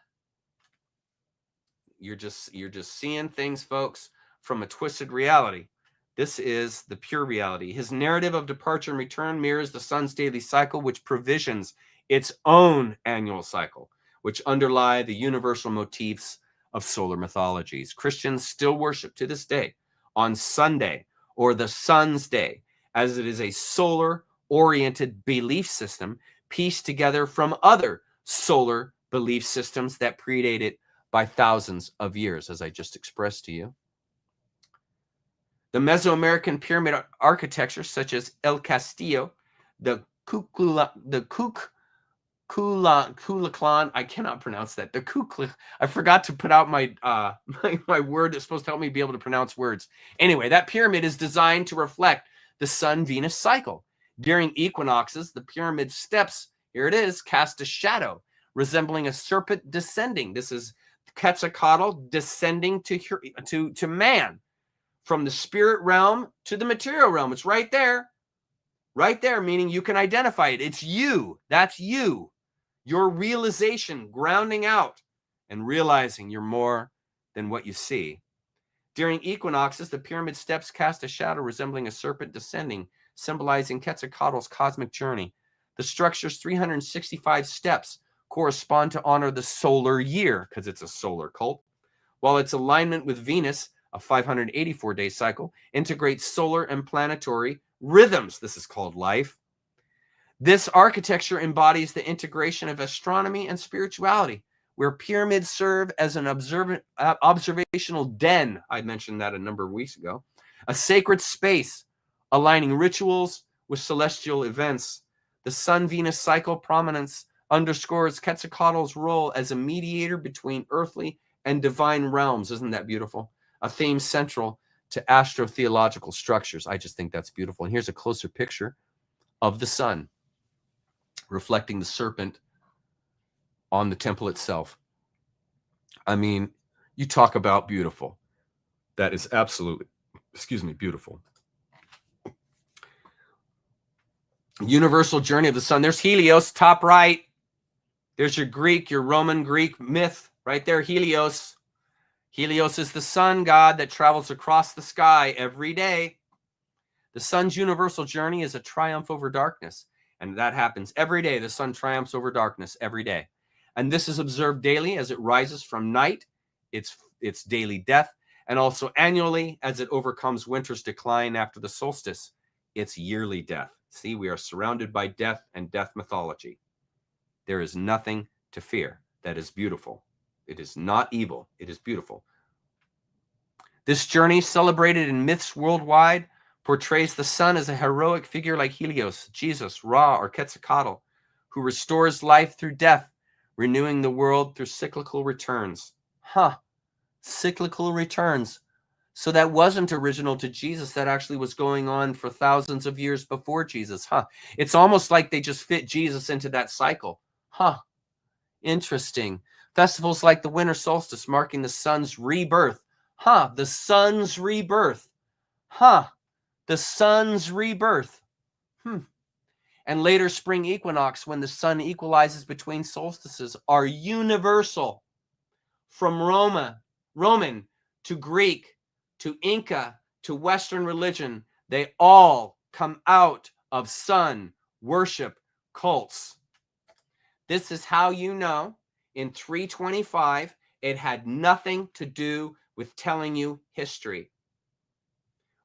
You're just seeing things, folks, from a twisted reality. This is the pure reality. His narrative of departure and return mirrors the sun's daily cycle, which provisions its own annual cycle, which underlie the universal motifs of solar mythologies. Christians still worship to this day on Sunday, or the sun's day, as it is a solar-oriented belief system pieced together from other solar belief systems that predate it by thousands of years, as I just expressed to you. The Mesoamerican pyramid architecture, such as El Castillo, the Kukulkan, I cannot pronounce that. I forgot to put out my my word that's supposed to help me be able to pronounce words. Anyway, that pyramid is designed to reflect the Sun-Venus cycle. During equinoxes, the pyramid steps, here it is, cast a shadow resembling a serpent descending. This is Quetzalcoatl descending to man, from the spirit realm to the material realm. It's right there, meaning you can identify it. It's you. That's you. Your realization, grounding out and realizing you're more than what you see. During equinoxes, the pyramid steps cast a shadow resembling a serpent descending, symbolizing Quetzalcoatl's cosmic journey. The structure's 365 steps correspond to honor the solar year, because it's a solar cult, while its alignment with Venus, a 584-day cycle, integrates solar and planetary rhythms. This is called life. This architecture embodies the integration of astronomy and spirituality, where pyramids serve as an observational den. I mentioned that a number of weeks ago. A sacred space, aligning rituals with celestial events. The Sun-Venus cycle prominence underscores Quetzalcoatl's role as a mediator between earthly and divine realms. Isn't that beautiful? A theme central to astrotheological structures. I just think that's beautiful. And here's a closer picture of the sun, reflecting the serpent on the temple itself. I mean, you talk about beautiful. That is absolutely, beautiful. Universal journey of the sun. There's Helios, top right. There's your Roman Greek myth right there, Helios. Helios is the sun god that travels across the sky every day. The sun's universal journey is a triumph over darkness. And that happens every day. The sun triumphs over darkness every day. And this is observed daily as it rises from night, its daily death, and also annually as it overcomes winter's decline after the solstice, its yearly death. See, we are surrounded by death and death mythology. There is nothing to fear. That is beautiful. It is not evil. It is beautiful. This journey, celebrated in myths worldwide, portrays the sun as a heroic figure like Helios, Jesus, Ra, or Quetzalcoatl, who restores life through death, renewing the world through cyclical returns. Cyclical returns. So that wasn't original to Jesus. That actually was going on for thousands of years before Jesus. It's almost like they just fit Jesus into that cycle. Interesting. Festivals like the winter solstice marking the sun's rebirth. The sun's rebirth. The sun's rebirth. And later spring equinox, when the sun equalizes between solstices, are universal. From Roman to Greek to Inca to Western religion, they all come out of sun worship cults. This is how you know in 325 it had nothing to do with telling you history.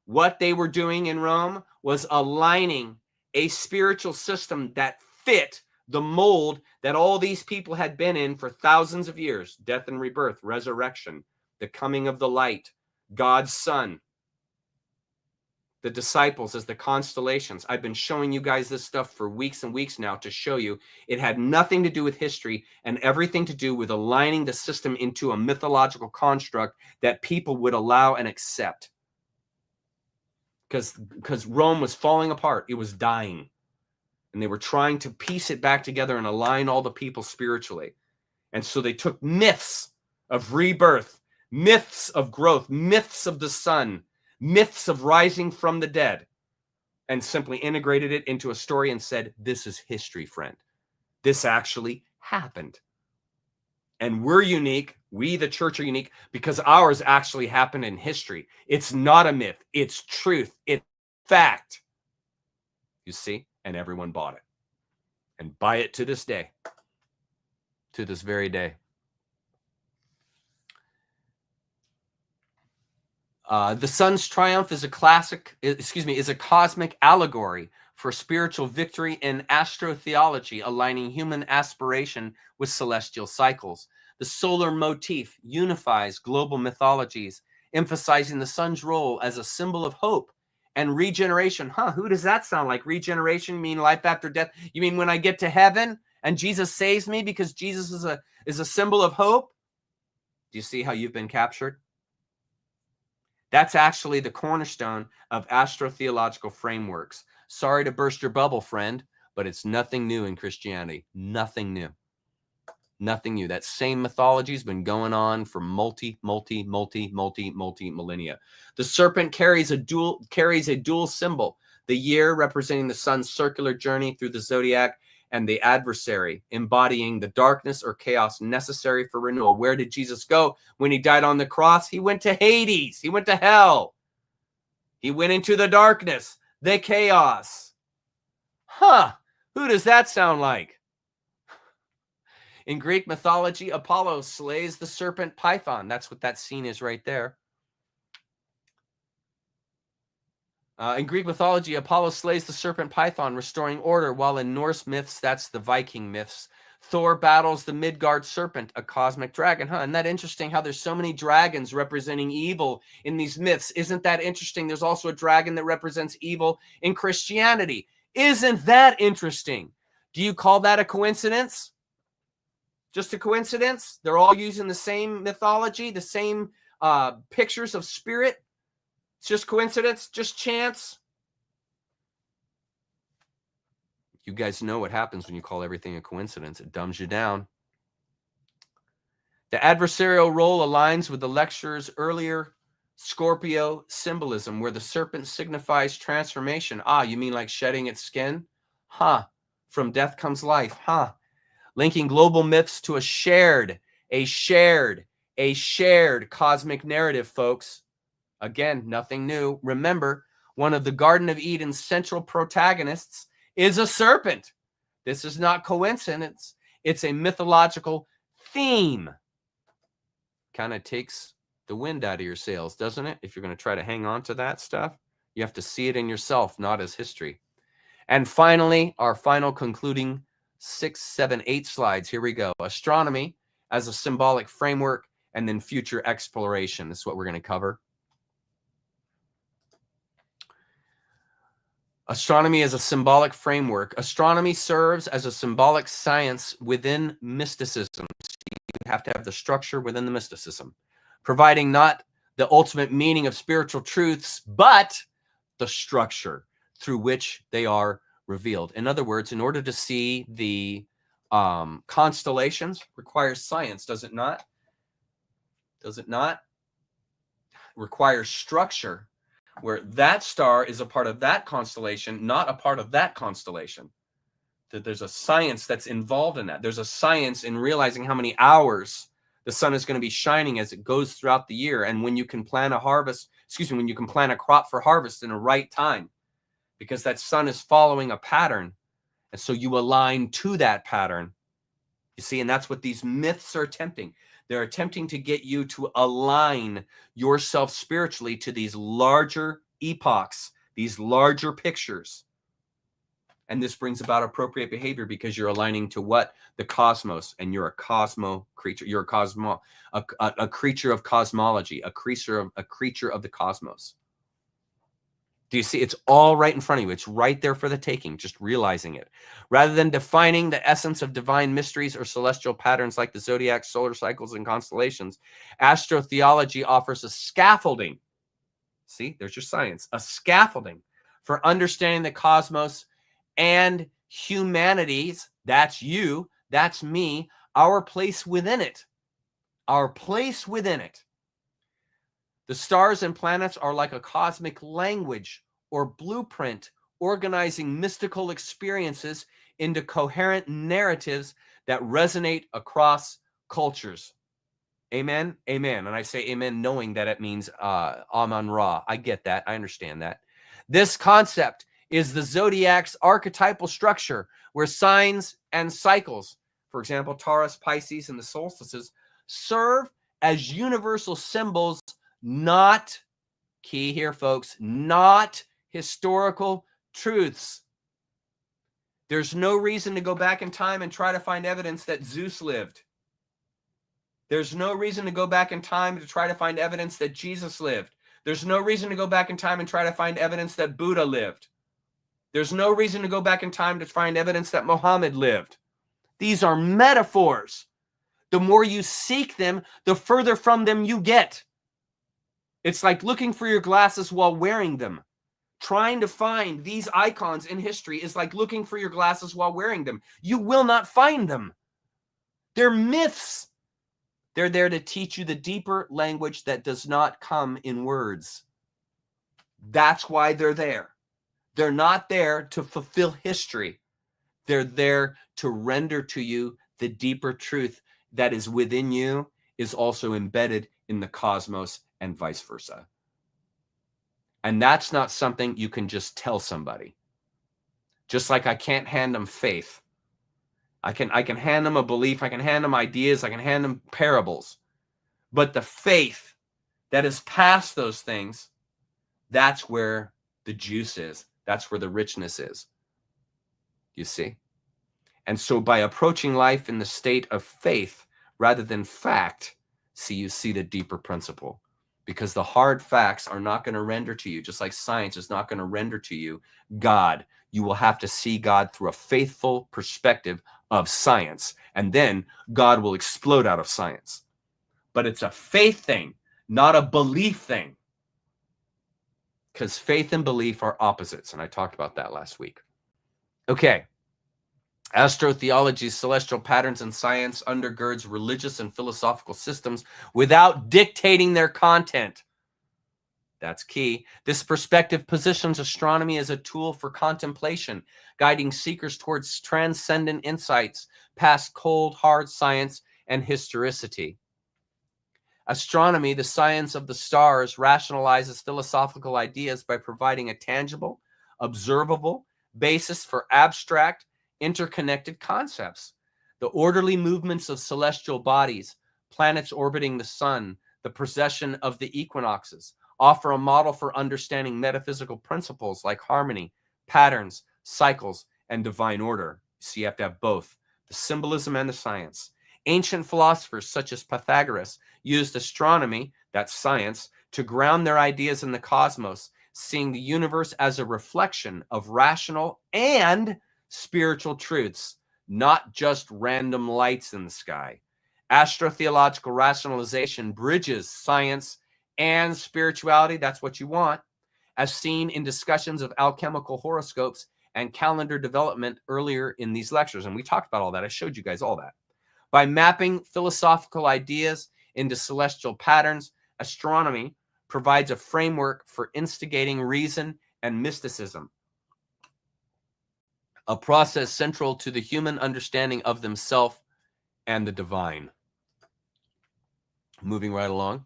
What they were doing in Rome was aligning a spiritual system that fit the mold that all these people had been in for thousands of years. Death and rebirth, resurrection, the coming of the light, God's son, the disciples as the constellations. I've been showing you guys this stuff for weeks and weeks now to show you it had nothing to do with history and everything to do with aligning the system into a mythological construct that people would allow and accept. Because Rome was falling apart. It was dying. And they were trying to piece it back together and align all the people spiritually. And so they took myths of rebirth, myths of growth, myths of the sun, myths of rising from the dead, and simply integrated it into a story and said, this is history, friend. This actually happened. And we're unique. We, the church, are unique because ours actually happened in history. It's not a myth. It's truth. It's fact. You see? And everyone bought it. And buy it to this day. To this very day. The sun's triumph is a cosmic allegory for spiritual victory in astrotheology, aligning human aspiration with celestial cycles. The solar motif unifies global mythologies, emphasizing the sun's role as a symbol of hope and regeneration. Who does that sound like? Regeneration? You mean life after death? You mean when I get to heaven and Jesus saves me because Jesus is a symbol of hope? Do you see how you've been captured? That's actually the cornerstone of astrotheological frameworks. Sorry to burst your bubble, friend, but it's nothing new in Christianity. Nothing new. Nothing new. That same mythology has been going on for multi millennia. The serpent carries a dual symbol. The year representing the sun's circular journey through the zodiac, and the adversary embodying the darkness or chaos necessary for renewal. Where did Jesus go when he died on the cross? He went to Hades. He went to hell. He went into the darkness, the chaos. Who does that sound like? In Greek mythology, Apollo slays the serpent Python. That's what that scene is right there. In Greek mythology, Apollo slays the serpent Python, restoring order, while in Norse myths, that's the Viking myths, Thor battles the Midgard serpent, a cosmic dragon. Isn't that interesting how there's so many dragons representing evil in these myths? Isn't that interesting? There's also a dragon that represents evil in Christianity. Isn't that interesting? Do you call that a coincidence? Just a coincidence? They're all using the same mythology, the same pictures of spirit. It's just coincidence, just chance. You guys know what happens when you call everything a coincidence. It dumbs you down. The adversarial role aligns with the lecture's earlier Scorpio symbolism, where the serpent signifies transformation. You mean like shedding its skin? From death comes life. Linking global myths to a shared a shared cosmic narrative, folks. Again, nothing new. Remember, one of the Garden of Eden's central protagonists is a serpent. This is not coincidence. It's a mythological theme. Kind of takes the wind out of your sails, doesn't it? If you're going to try to hang on to that stuff, you have to see it in yourself, not as history. And finally, our final concluding 6, 7, 8 slides. Here we go. Astronomy as a symbolic framework, and then future exploration. This is what we're going to cover. Astronomy as a symbolic framework. Astronomy serves as a symbolic science within mysticism. You have to have the structure within the mysticism, providing not the ultimate meaning of spiritual truths, but the structure through which they are revealed. In other words, in order to see the constellations requires science, does it not? Does it not? Requires structure, where that star is a part of that constellation, not a part of that constellation. That there's a science that's involved in that. There's a science in realizing how many hours the sun is going to be shining as it goes throughout the year. And when you can plan a harvest, when you can plan a crop for harvest in a right time, because that sun is following a pattern. And so you align to that pattern. You see, and that's what these myths are attempting. They're attempting to get you to align yourself spiritually to these larger epochs, these larger pictures. And this brings about appropriate behavior because you're aligning to what? The cosmos, and you're a cosmo creature. You're a creature of cosmology, a creature of the cosmos. Do you see? It's all right in front of you. It's right there for the taking, just realizing it. Rather than defining the essence of divine mysteries or celestial patterns like the zodiac, solar cycles, and constellations, astrotheology offers a scaffolding. See, there's your science. A scaffolding for understanding the cosmos and humanity's, that's you, that's me, our place within it. Our place within it. The stars and planets are like a cosmic language or blueprint, organizing mystical experiences into coherent narratives that resonate across cultures. Amen? Amen. And I say amen knowing that it means Amun Ra. I get that. I understand that. This concept is the zodiac's archetypal structure, where signs and cycles, for example, Taurus, Pisces, and the solstices, serve as universal symbols, not, key here, folks, not historical truths. There's no reason to go back in time and try to find evidence that Zeus lived. There's no reason to go back in time to try to find evidence that Jesus lived. There's no reason to go back in time and try to find evidence that Buddha lived. There's no reason to go back in time to find evidence that Muhammad lived. These are metaphors. The more you seek them, the further from them you get. It's like looking for your glasses while wearing them. Trying to find these icons in history is like looking for your glasses while wearing them. You will not find them. They're myths. They're there to teach you the deeper language that does not come in words. That's why they're there. They're not there to fulfill history. They're there to render to you the deeper truth that is within you, is also embedded in the cosmos, and vice versa. And that's not something you can just tell somebody. Just like I can't hand them faith. I can hand them a belief, I can hand them ideas, I can hand them parables. But the faith that is past those things, that's where the juice is. That's where the richness is. You see? And so by approaching life in the state of faith rather than fact, you see the deeper principle. Because the hard facts are not going to render to you, just like science is not going to render to you God. You will have to see God through a faithful perspective of science. And then God will explode out of science. But it's a faith thing, not a belief thing. Because faith and belief are opposites. And I talked about that last week. Okay. Astrotheology's celestial patterns and science undergirds religious and philosophical systems without dictating their content. That's key. This perspective positions astronomy as a tool for contemplation, guiding seekers towards transcendent insights past cold, hard science and historicity. Astronomy, the science of the stars, rationalizes philosophical ideas by providing a tangible, observable basis for abstract, interconnected concepts. The orderly movements of celestial bodies, planets orbiting the sun, the precession of the equinoxes, offer a model for understanding metaphysical principles like harmony, patterns, cycles, and divine order. So you have to have both, the symbolism and the science. Ancient philosophers such as Pythagoras used astronomy, that's science, to ground their ideas in the cosmos, seeing the universe as a reflection of rational and spiritual truths, not just random lights in the sky. Astrotheological rationalization bridges science and spirituality, that's what you want, as seen in discussions of alchemical horoscopes and calendar development earlier in these lectures. And we talked about all that. I showed you guys all that. By mapping philosophical ideas into celestial patterns, astronomy provides a framework for instigating reason and mysticism, a process central to the human understanding of themselves and the divine. Moving right along.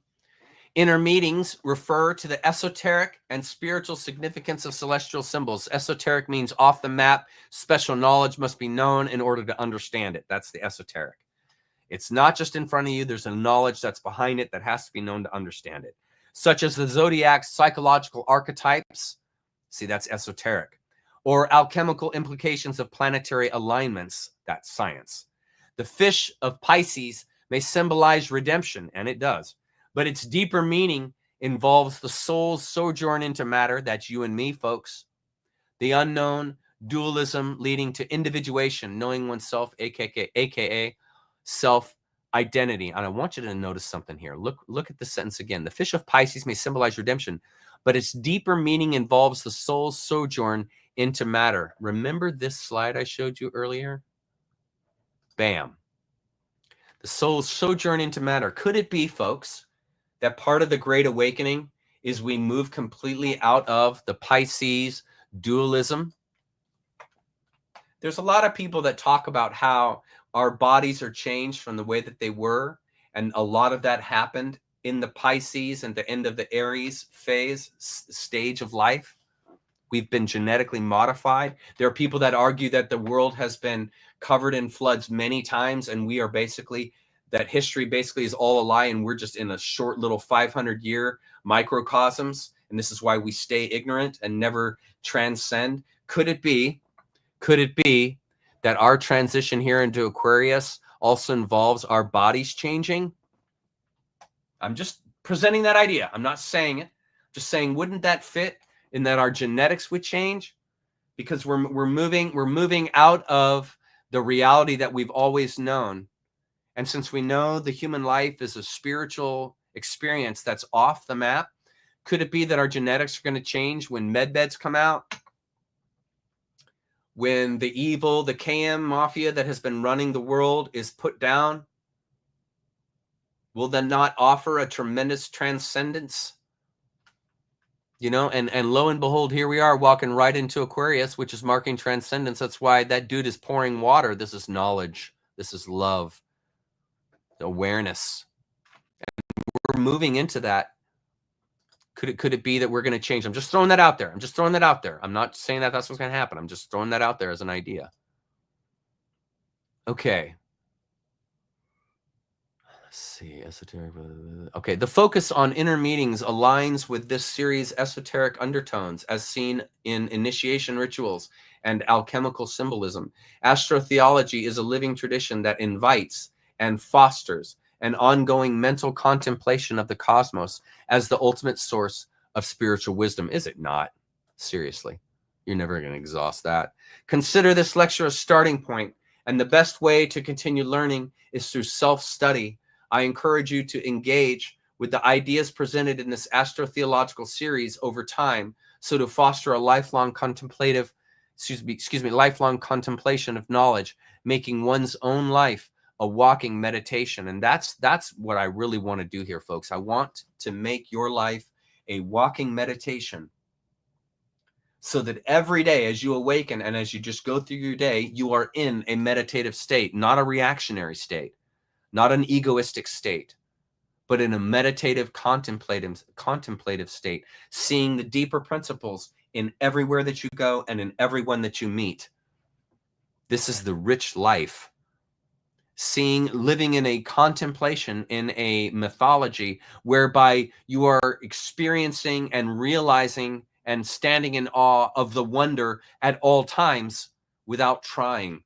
Inner meanings refer to the esoteric and spiritual significance of celestial symbols. Esoteric means off the map. Special knowledge must be known in order to understand it. That's the esoteric. It's not just in front of you. There's a knowledge that's behind it that has to be known to understand it. Such as the Zodiac's psychological archetypes. See, that's esoteric. Or alchemical implications of planetary alignments. That's science. The fish of Pisces may symbolize redemption, and it does. But its deeper meaning involves the soul's sojourn into matter. That's you and me, folks. The unknown, dualism leading to individuation, knowing oneself, aka self-identity. And I want you to notice something here. Look at the sentence again. The fish of Pisces may symbolize redemption, but its deeper meaning involves the soul's sojourn into matter. Remember this slide I showed you earlier? Bam. The soul's sojourn into matter. Could it be, folks, that part of the Great Awakening is we move completely out of the Pisces dualism? There's a lot of people that talk about how our bodies are changed from the way that they were, and a lot of that happened in the Pisces and the end of the Aries stage of life. We've been genetically modified. There are people that argue that the world has been covered in floods many times, and we are basically, that history basically is all a lie, and we're just in a short little 500-year microcosms, and this is why we stay ignorant and never transcend. Could it be that our transition here into Aquarius also involves our bodies changing? I'm just presenting that idea. I'm not saying it. Just saying, wouldn't that fit in that our genetics would change? Because we're moving out of the reality that we've always known. And since we know the human life is a spiritual experience that's off the map, could it be that our genetics are going to change when medbeds come out? When the evil, the KM mafia that has been running the world is put down? Will that not offer a tremendous transcendence? You know, and lo and behold, here we are walking right into Aquarius, which is marking transcendence. That's why that dude is pouring water. This is knowledge. This is love. Awareness. And we're moving into that. Could it be that we're going to change? I'm just throwing that out there. I'm not saying that that's what's going to happen. I'm just throwing that out there as an idea. Okay. Let's see. Esoteric. Okay. The focus on inner meanings aligns with this series' esoteric undertones as seen in initiation rituals and alchemical symbolism. Astrotheology is a living tradition that invites and fosters an ongoing mental contemplation of the cosmos as the ultimate source of spiritual wisdom. Is it not? Seriously, you're never going to exhaust that. Consider this lecture a starting point, and the best way to continue learning is through self-study. I encourage you to engage with the ideas presented in this astrotheological series over time, so to foster a lifelong lifelong contemplation of knowledge, making one's own life a walking meditation. And that's what I really want to do here, folks. I want to make your life a walking meditation, so that every day as you awaken and as you just go through your day, you are in a meditative state, not a reactionary state, not an egoistic state, but in a meditative, contemplative state, seeing the deeper principles in everywhere that you go and in everyone that you meet. This is the rich life. Living in a contemplation, in a mythology, whereby you are experiencing and realizing and standing in awe of the wonder at all times without trying,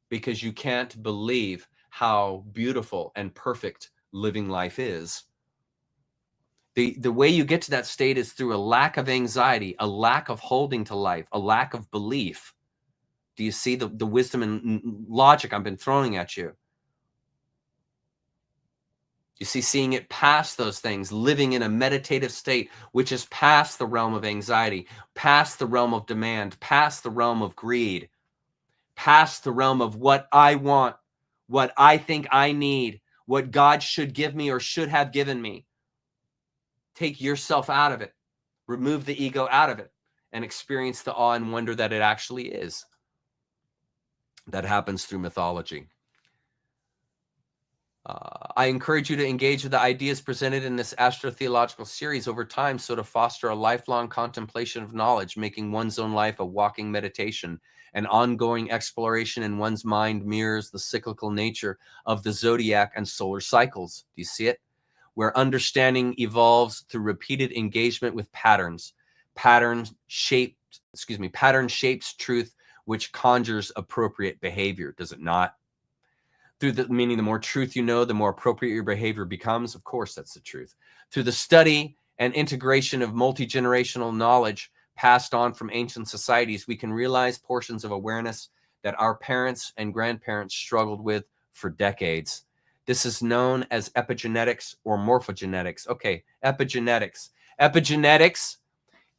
because you can't believe how beautiful and perfect living life is. The way you get to that state is through a lack of anxiety, a lack of holding to life, a lack of belief. Do you see the wisdom and logic I've been throwing at you? You see, seeing it past those things, living in a meditative state, which is past the realm of anxiety, past the realm of demand, past the realm of greed, past the realm of what I want, what I think I need, what God should give me or should have given me. Take yourself out of it. Remove the ego out of it and experience the awe and wonder that it actually is. That happens through mythology. I encourage you to engage with the ideas presented in this astrotheological series over time, so to foster a lifelong contemplation of knowledge, making one's own life a walking meditation. An ongoing exploration in one's mind mirrors the cyclical nature of the zodiac and solar cycles. Do you see it? Where understanding evolves through repeated engagement with patterns. Pattern shapes truth, which conjures appropriate behavior, does it not? Meaning the more truth you know, the more appropriate your behavior becomes. Of course, that's the truth. Through the study and integration of multi-generational knowledge passed on from ancient societies, we can realize portions of awareness that our parents and grandparents struggled with for decades. This is known as epigenetics or morphogenetics. Okay, epigenetics. Epigenetics,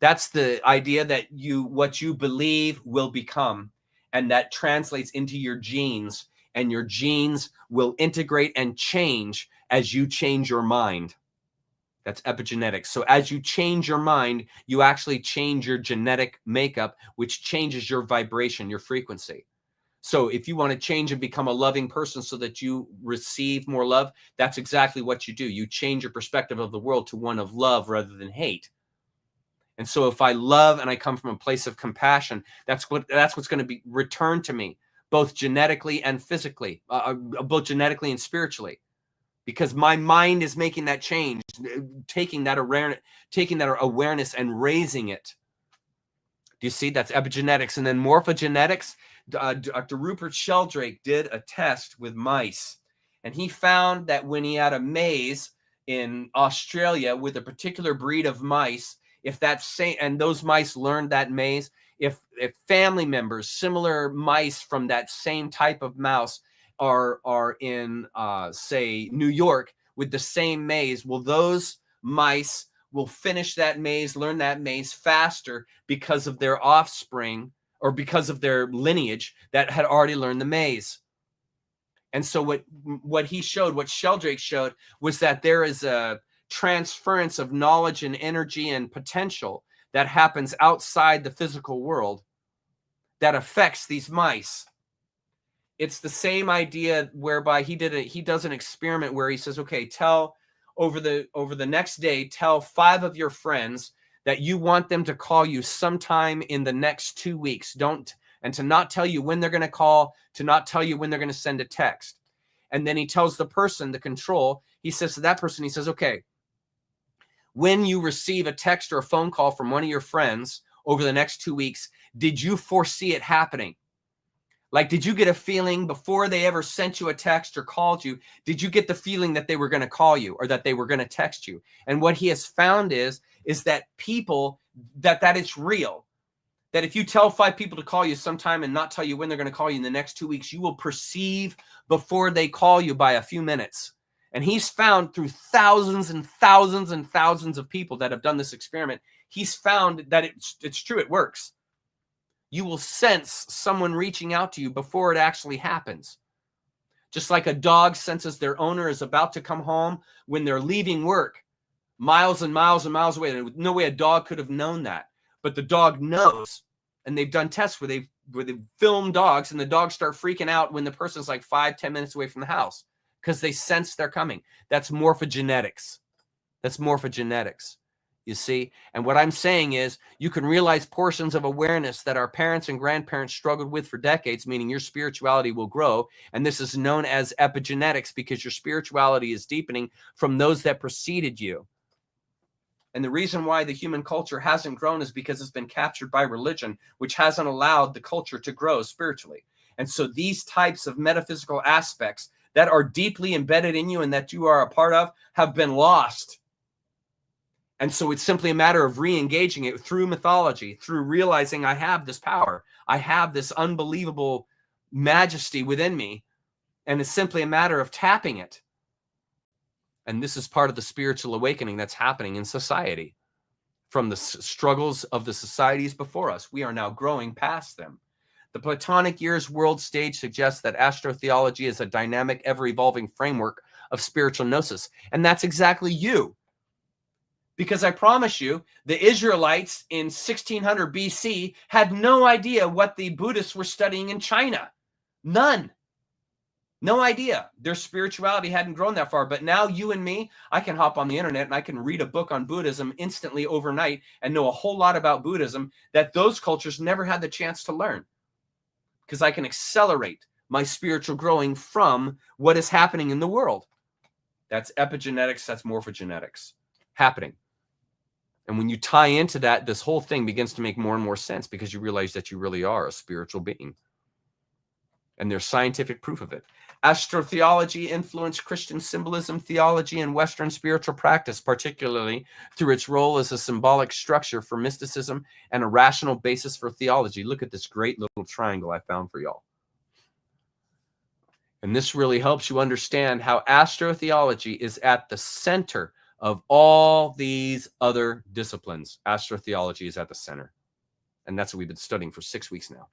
that's the idea that what you believe will become, and that translates into your genes, and your genes will integrate and change as you change your mind. That's epigenetics. So as you change your mind, you actually change your genetic makeup, which changes your vibration, your frequency. So if you want to change and become a loving person so that you receive more love, that's exactly what you do. You change your perspective of the world to one of love rather than hate. And so if I love and I come from a place of compassion, that's what's going to be returned to me, both genetically and physically, both genetically and spiritually, because my mind is making that change, taking that awareness and raising it. Do you see? That's epigenetics. And then morphogenetics. Dr. Rupert Sheldrake did a test with mice, and he found that when he had a maze in Australia with a particular breed of mice, and those mice learned that maze, if family members, similar mice from that same type of mouse are in, say, New York with the same maze, well, those mice will finish that maze, learn that maze faster because of their offspring or because of their lineage that had already learned the maze. And so what Sheldrake showed was that there is a transference of knowledge and energy and potential that happens outside the physical world that affects these mice. It's the same idea whereby he does an experiment where he says, okay, over the next day, tell 5 of your friends that you want them to call you sometime in the next 2 weeks. And to not tell you when they're going to call, to not tell you when they're going to send a text. And then he tells the person, the control, he says to that person, he says, okay, when you receive a text or a phone call from one of your friends over the next 2 weeks, did you foresee it happening? Like, did you get a feeling before they ever sent you a text or called you? Did you get the feeling that they were going to call you or that they were going to text you? And what he has found is that people, that it's real. That if you tell 5 people to call you sometime and not tell you when they're going to call you in the next 2 weeks, you will perceive before they call you by a few minutes. And he's found through thousands and thousands and thousands of people that have done this experiment, he's found that it's true, it works. You will sense someone reaching out to you before it actually happens. Just like a dog senses their owner is about to come home when they're leaving work, miles and miles and miles away. There's no way a dog could have known that. But the dog knows, and they've done tests where they've filmed dogs, and the dogs start freaking out when the person's like 5-10 minutes away from the house, because they sense they're coming. That's morphogenetics. That's morphogenetics, you see? And what I'm saying is you can realize portions of awareness that our parents and grandparents struggled with for decades, meaning your spirituality will grow. And this is known as epigenetics because your spirituality is deepening from those that preceded you. And the reason why the human culture hasn't grown is because it's been captured by religion, which hasn't allowed the culture to grow spiritually. And so these types of metaphysical aspects that are deeply embedded in you and that you are a part of have been lost. And so it's simply a matter of re-engaging it through mythology, through realizing I have this power. I have this unbelievable majesty within me. And it's simply a matter of tapping it. And this is part of the spiritual awakening that's happening in society. From the struggles of the societies before us, we are now growing past them. The Platonic years world stage suggests that astrotheology is a dynamic, ever-evolving framework of spiritual gnosis. And that's exactly you. Because I promise you, the Israelites in 1600 BC had no idea what the Buddhists were studying in China. None. No idea. Their spirituality hadn't grown that far. But now you and me, I can hop on the internet and I can read a book on Buddhism instantly overnight and know a whole lot about Buddhism that those cultures never had the chance to learn. Because I can accelerate my spiritual growing from what is happening in the world. That's epigenetics, that's morphogenetics happening. And when you tie into that, this whole thing begins to make more and more sense because you realize that you really are a spiritual being. And there's scientific proof of it. Astrotheology influenced Christian symbolism, theology, and Western spiritual practice, particularly through its role as a symbolic structure for mysticism and a rational basis for theology. Look at this great little triangle I found for y'all. And this really helps you understand how astrotheology is at the center of all these other disciplines. Astrotheology is at the center. And that's what we've been studying for 6 weeks now.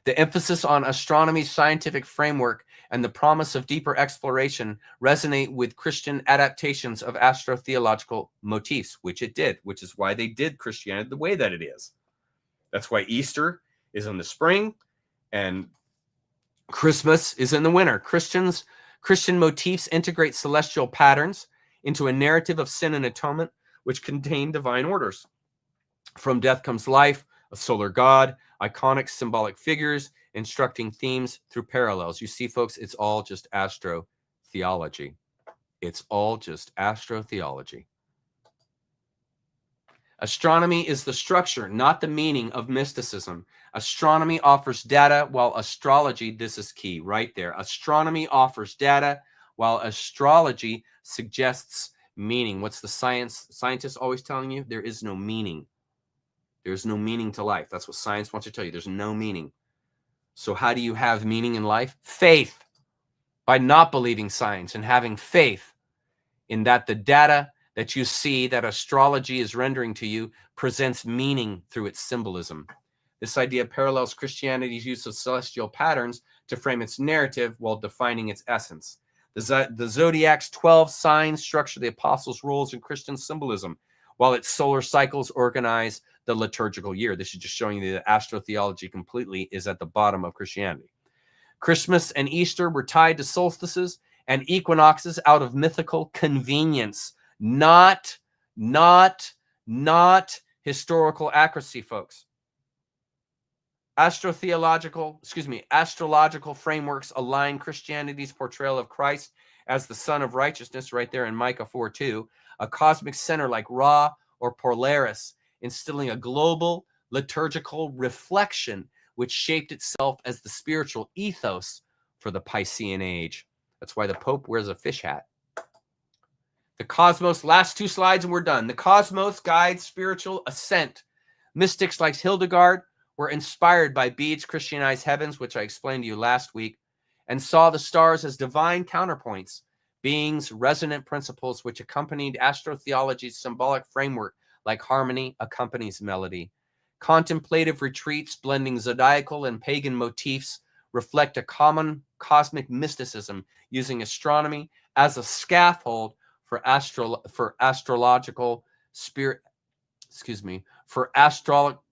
The emphasis on astronomy's scientific framework and the promise of deeper exploration resonate with Christian adaptations of astrotheological motifs, which it did, which is why they did Christianity the way that it is. That's why Easter is in the spring and Christmas is in the winter. Christian motifs integrate celestial patterns into a narrative of sin and atonement, which contain divine orders. From death comes life, a solar god, iconic symbolic figures, instructing themes through parallels. You see, folks, it's all just astrotheology. It's all just astrotheology. Astronomy is the structure, not the meaning of mysticism. Astronomy offers data, while astrology, this is key right there. Astronomy offers data, while astrology suggests meaning. What's the scientists always telling you? There is no meaning. There's no meaning to life. That's what science wants to tell you. There's no meaning. So how do you have meaning in life? Faith. By not believing science and having faith in that the data that you see that astrology is rendering to you presents meaning through its symbolism. This idea parallels Christianity's use of celestial patterns to frame its narrative while defining its essence. The Zodiac's 12 signs structure the apostles' roles in Christian symbolism, while its solar cycles organize the liturgical year. This is just showing you that astrotheology completely is at the bottom of Christianity. Christmas and Easter were tied to solstices and equinoxes out of mythical convenience, not historical accuracy, folks. Astrological frameworks align Christianity's portrayal of Christ as the Son of Righteousness, right there in Micah 4:2, a cosmic center like Ra or Polaris, instilling a global liturgical reflection which shaped itself as the spiritual ethos for the Piscean age. That's why the Pope wears a fish hat. The cosmos, last 2 slides and we're done. The cosmos guides spiritual ascent. Mystics like Hildegard were inspired by Bede's Christianized heavens, which I explained to you last week, and saw the stars as divine counterpoints, beings, resonant principles which accompanied astrotheology's symbolic framework like harmony accompanies melody. Contemplative retreats blending zodiacal and pagan motifs reflect a common cosmic mysticism using astronomy as a scaffold for astrological spirit, for astrological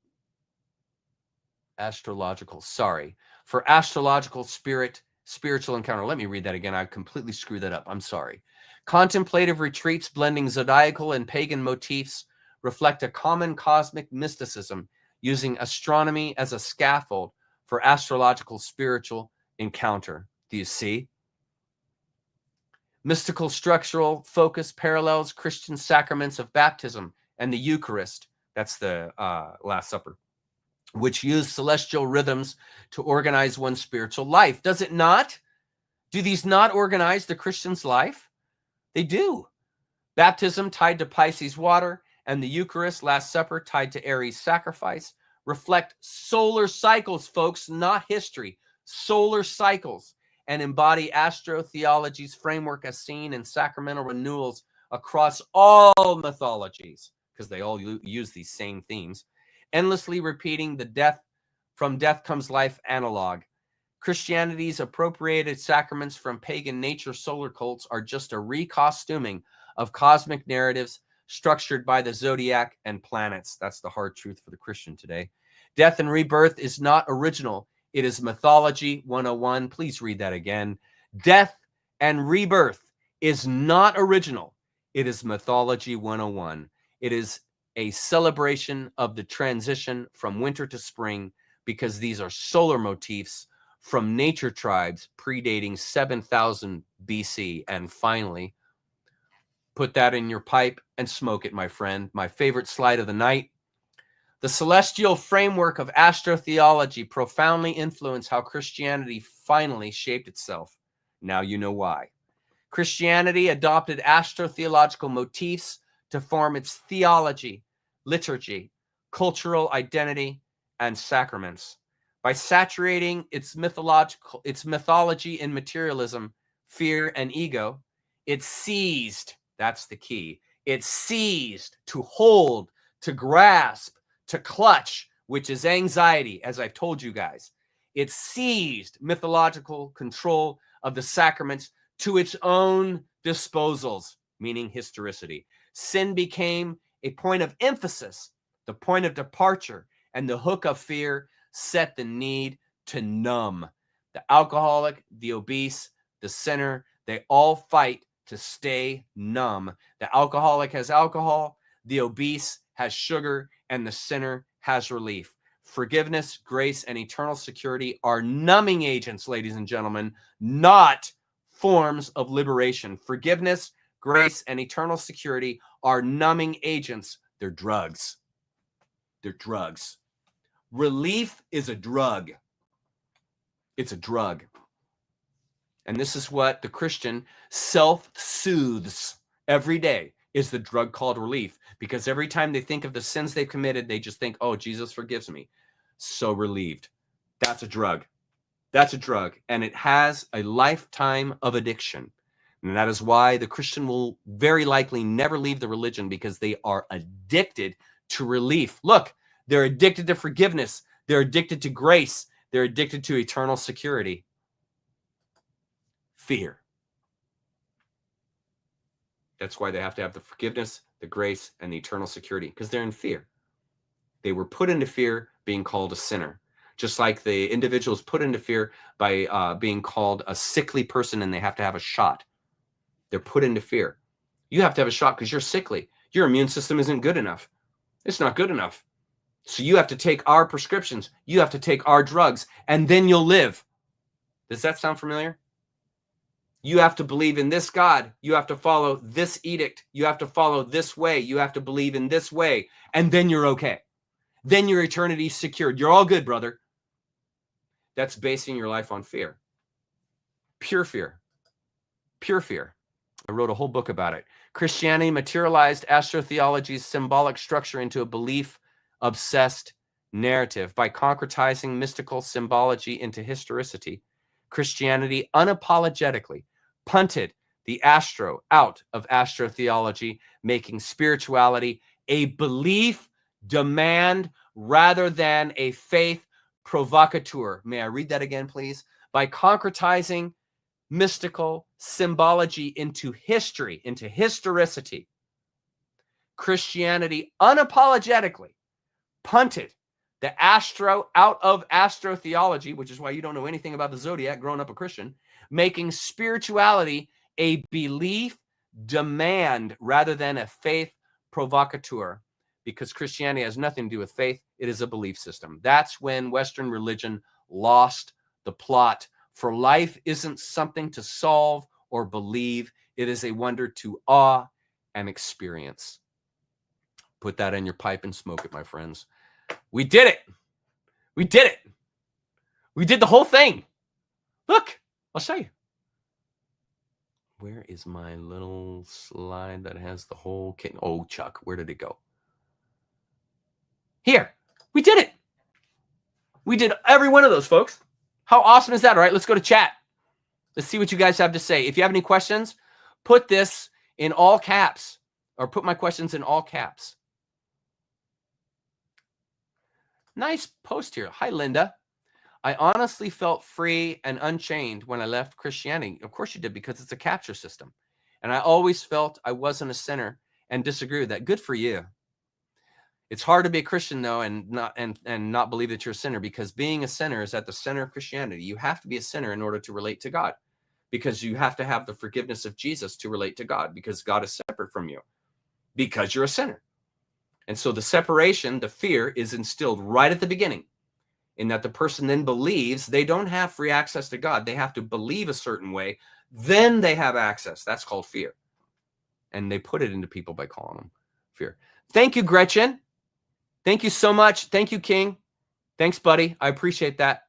spirit spiritual encounter. Let me read that again. I completely screwed that up. I'm sorry. Contemplative retreats blending zodiacal and pagan motifs reflect a common cosmic mysticism using astronomy as a scaffold for astrological spiritual encounter. Do you see? Mystical structural focus parallels Christian sacraments of baptism and the Eucharist. That's the Last Supper, which use celestial rhythms to organize one's spiritual life. Does it not? Do these not organize the Christian's life? They do. Baptism tied to Pisces water and the Eucharist, Last Supper, tied to Aries sacrifice, reflect solar cycles, folks, not history. Solar cycles, and embody astrotheology's framework as seen in sacramental renewals across all mythologies, because they all use these same themes, endlessly repeating the death from death comes life analog. Christianity's appropriated sacraments from pagan nature solar cults are just a recostuming of cosmic narratives structured by the zodiac and planets. That's the hard truth for the Christian today. Death and rebirth is not original. It is Mythology 101. Please read that again. Death and rebirth is not original. It is Mythology 101. It is a celebration of the transition from winter to spring, because these are solar motifs from nature tribes predating 7,000 BC. And finally, put that in your pipe and smoke it, my friend. My favorite slide of the night. The celestial framework of astrotheology profoundly influenced how Christianity finally shaped itself. Now you know why. Christianity adopted astrotheological motifs to form its theology, liturgy, cultural identity, and sacraments. By saturating its mythology in materialism, fear, and ego, it seized, that's the key, it seized to hold, to grasp, to clutch, which is anxiety, as I've told you guys. It seized mythological control of the sacraments to its own disposals, meaning historicity. Sin became a point of emphasis, the point of departure, and the hook of fear set the need to numb. The alcoholic, the obese, the sinner, they all fight to stay numb. The alcoholic has alcohol, the obese has sugar, and the sinner has relief. Forgiveness, grace, and eternal security are numbing agents, ladies and gentlemen, not forms of liberation. Forgiveness, grace, and eternal security are numbing agents. They're drugs. They're drugs. Relief is a drug. It's a drug. And this is what the Christian self-soothes every day, is the drug called relief. Because every time they think of the sins they've committed, they just think, oh, Jesus forgives me. So relieved. That's a drug. That's a drug. And it has a lifetime of addiction. And that is why the Christian will very likely never leave the religion, because they are addicted to relief. Look, they're addicted to forgiveness. They're addicted to grace. They're addicted to eternal security. Fear. That's why they have to have the forgiveness, the grace, and the eternal security, because they're in fear. They were put into fear being called a sinner, just like the individuals put into fear by being called a sickly person, and they have to have a shot. They're put into fear. You have to have a shot because you're sickly. Your immune system isn't good enough. It's not good enough. So you have to take our prescriptions. You have to take our drugs, and then you'll live. Does that sound familiar? You have to believe in this God. You have to follow this edict. You have to follow this way. You have to believe in this way, and then you're okay. Then your eternity's secured. You're all good, brother. That's basing your life on fear. Pure fear. Pure fear. I wrote a whole book about it. Christianity materialized astrotheology's symbolic structure into a belief-obsessed narrative. By concretizing mystical symbology into historicity, Christianity unapologetically punted the astro out of astrotheology, making spirituality a belief demand rather than a faith provocateur. May I read that again, please? By concretizing mystical symbology into history, into historicity, Christianity unapologetically punted out of astrotheology, which is why you don't know anything about the Zodiac growing up a Christian, making spirituality a belief demand rather than a faith provocateur, because Christianity has nothing to do with faith. It is a belief system. That's when Western religion lost the plot. For life isn't something to solve or believe. It is a wonder to awe and experience. Put that in your pipe and smoke it, my friends. We did it. We did it. We did the whole thing. Look, I'll show you. Where is my little slide that has the whole kit? Oh, Chuck, where did it go? Here. We did it. We did every one of those, folks. How awesome is that? All right, let's go to chat. Let's see what you guys have to say. If you have any questions, put this in all caps, or put my questions in all caps. Nice post here. Hi, Linda. I honestly felt free and unchained when I left Christianity. Of course you did, because it's a capture system. And I always felt I wasn't a sinner and disagree with that. Good for you. It's hard to be a Christian, though, and not believe that you're a sinner, because being a sinner is at the center of Christianity. You have to be a sinner in order to relate to God, because you have to have the forgiveness of Jesus to relate to God, because God is separate from you, because you're a sinner. And so the separation, the fear, is instilled right at the beginning, in that the person then believes they don't have free access to God. They have to believe a certain way. Then they have access. That's called fear. And they put it into people by calling them fear. Thank you, Gretchen. Thank you so much. Thank you, King. Thanks, buddy. I appreciate that.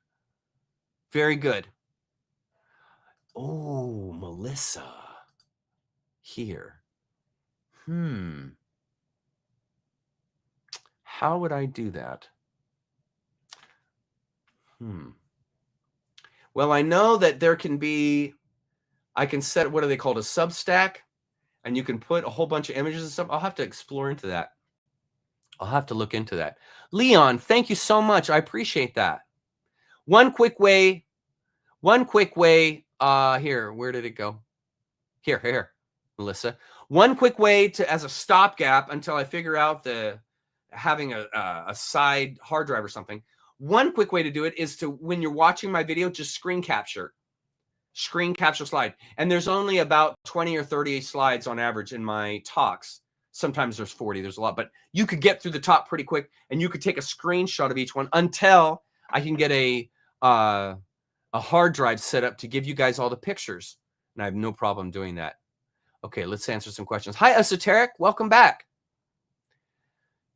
Very good. Oh, Melissa. Here. How would I do that? Well, I know that there can be, I can set, what are they called, a Substack, and you can put a whole bunch of images and stuff. I'll have to explore into that. I'll have to look into that. Leon, thank you so much. I appreciate that. One quick way, here, where did it go? Here, Melissa. One quick way to, as a stopgap until I figure out having a side hard drive or something. One quick way to do it is to, when you're watching my video, just screen capture slide. And there's only about 20 or 30 slides on average in my talks. Sometimes there's 40, there's a lot, but you could get through the top pretty quick, and you could take a screenshot of each one until I can get a hard drive set up to give you guys all the pictures. And I have no problem doing that. Okay, let's answer some questions. Hi, Esoteric. Welcome back.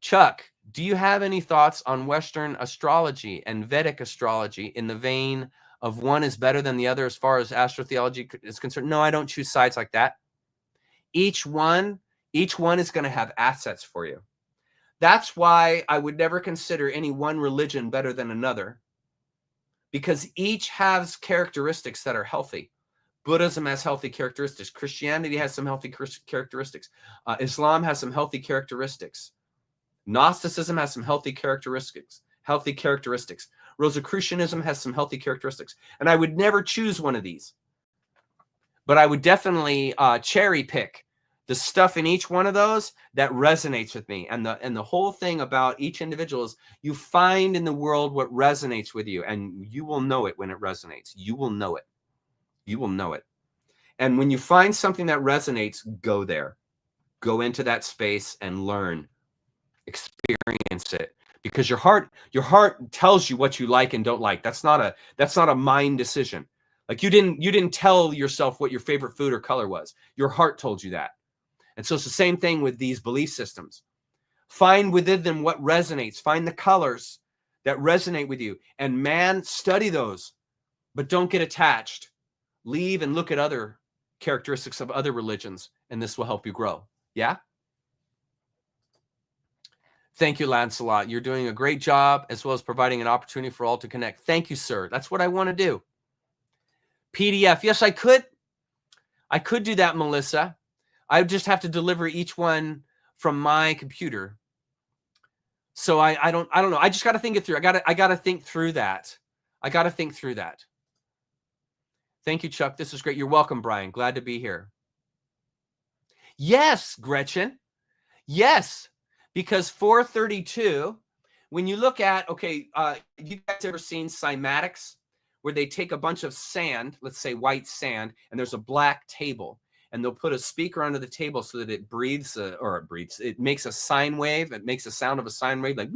Chuck, do you have any thoughts on Western astrology and Vedic astrology in the vein of one is better than the other as far as astrotheology is concerned? No, I don't choose sides like that. Each one is going to have assets for you. That's why I would never consider any one religion better than another, because each has characteristics that are healthy. Buddhism has healthy characteristics. Christianity has some healthy characteristics. Islam has some healthy characteristics. Gnosticism has some healthy characteristics. Rosicrucianism has some healthy characteristics. And I would never choose one of these. But I would definitely cherry pick the stuff in each one of those that resonates with me. And the whole thing about each individual is you find in the world what resonates with you, and you will know it when it resonates. You will know it. You will know it. And when you find something that resonates, go there. Go into that space and learn. Experience it. Because your heart tells you what you like and don't like. That's not a mind decision. Like you didn't tell yourself what your favorite food or color was. Your heart told you that. And so it's the same thing with these belief systems. Find within them what resonates. Find the colors that resonate with you. And man, study those. But don't get attached. Leave and look at other characteristics of other religions, and this will help you grow. Yeah? Thank you, Lancelot. You're doing a great job, as well as providing an opportunity for all to connect. Thank you, sir. That's what I want to do. PDF. Yes, I could. I could do that, Melissa. I would just have to deliver each one from my computer. So I don't know. I just got to think it through. I got to think through that. Thank you, Chuck. This is great. You're welcome, Brian. Glad to be here. Yes, Gretchen. Yes, because 432 when you look at, okay, you guys ever seen cymatics, where they take a bunch of sand, let's say white sand, and there's a black table, and they'll put a speaker under the table so that it breathes, it makes a sine wave. It makes a sound of a sine wave, like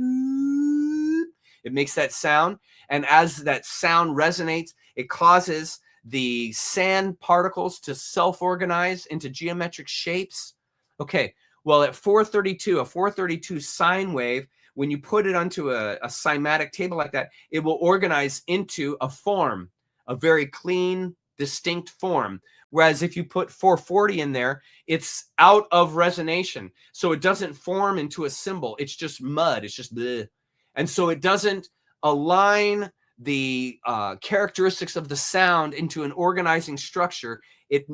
it makes that sound. And as that sound resonates, it causes the sand particles to self-organize into geometric shapes. Okay, well, at 432, a 432 sine wave, when you put it onto a cymatic table like that, it will organize into a form, a very clean, distinct form. Whereas if you put 440 in there, it's out of resonation. So it doesn't form into a symbol. It's just mud. It's just bleh. And so it doesn't align the characteristics of the sound into an organizing structure. It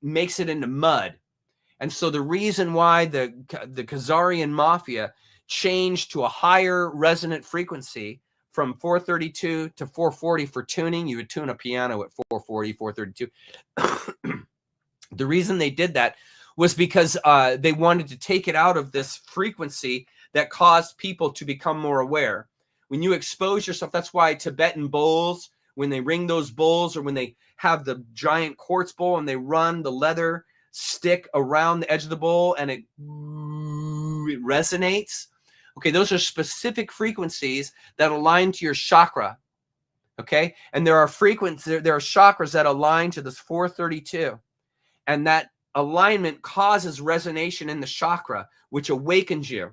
makes it into mud. And so the reason why the Khazarian mafia changed to a higher resonant frequency from 432 to 440 for tuning, you would tune a piano at 440, 432. The reason they did that was because they wanted to take it out of this frequency that caused people to become more aware. When you expose yourself, that's why Tibetan bowls, when they ring those bowls, or when they have the giant quartz bowl and they run the leather stick around the edge of the bowl and it resonates. Okay, those are specific frequencies that align to your chakra. Okay, and there are frequencies, there are chakras that align to this 432, and that alignment causes resonation in the chakra, which awakens you.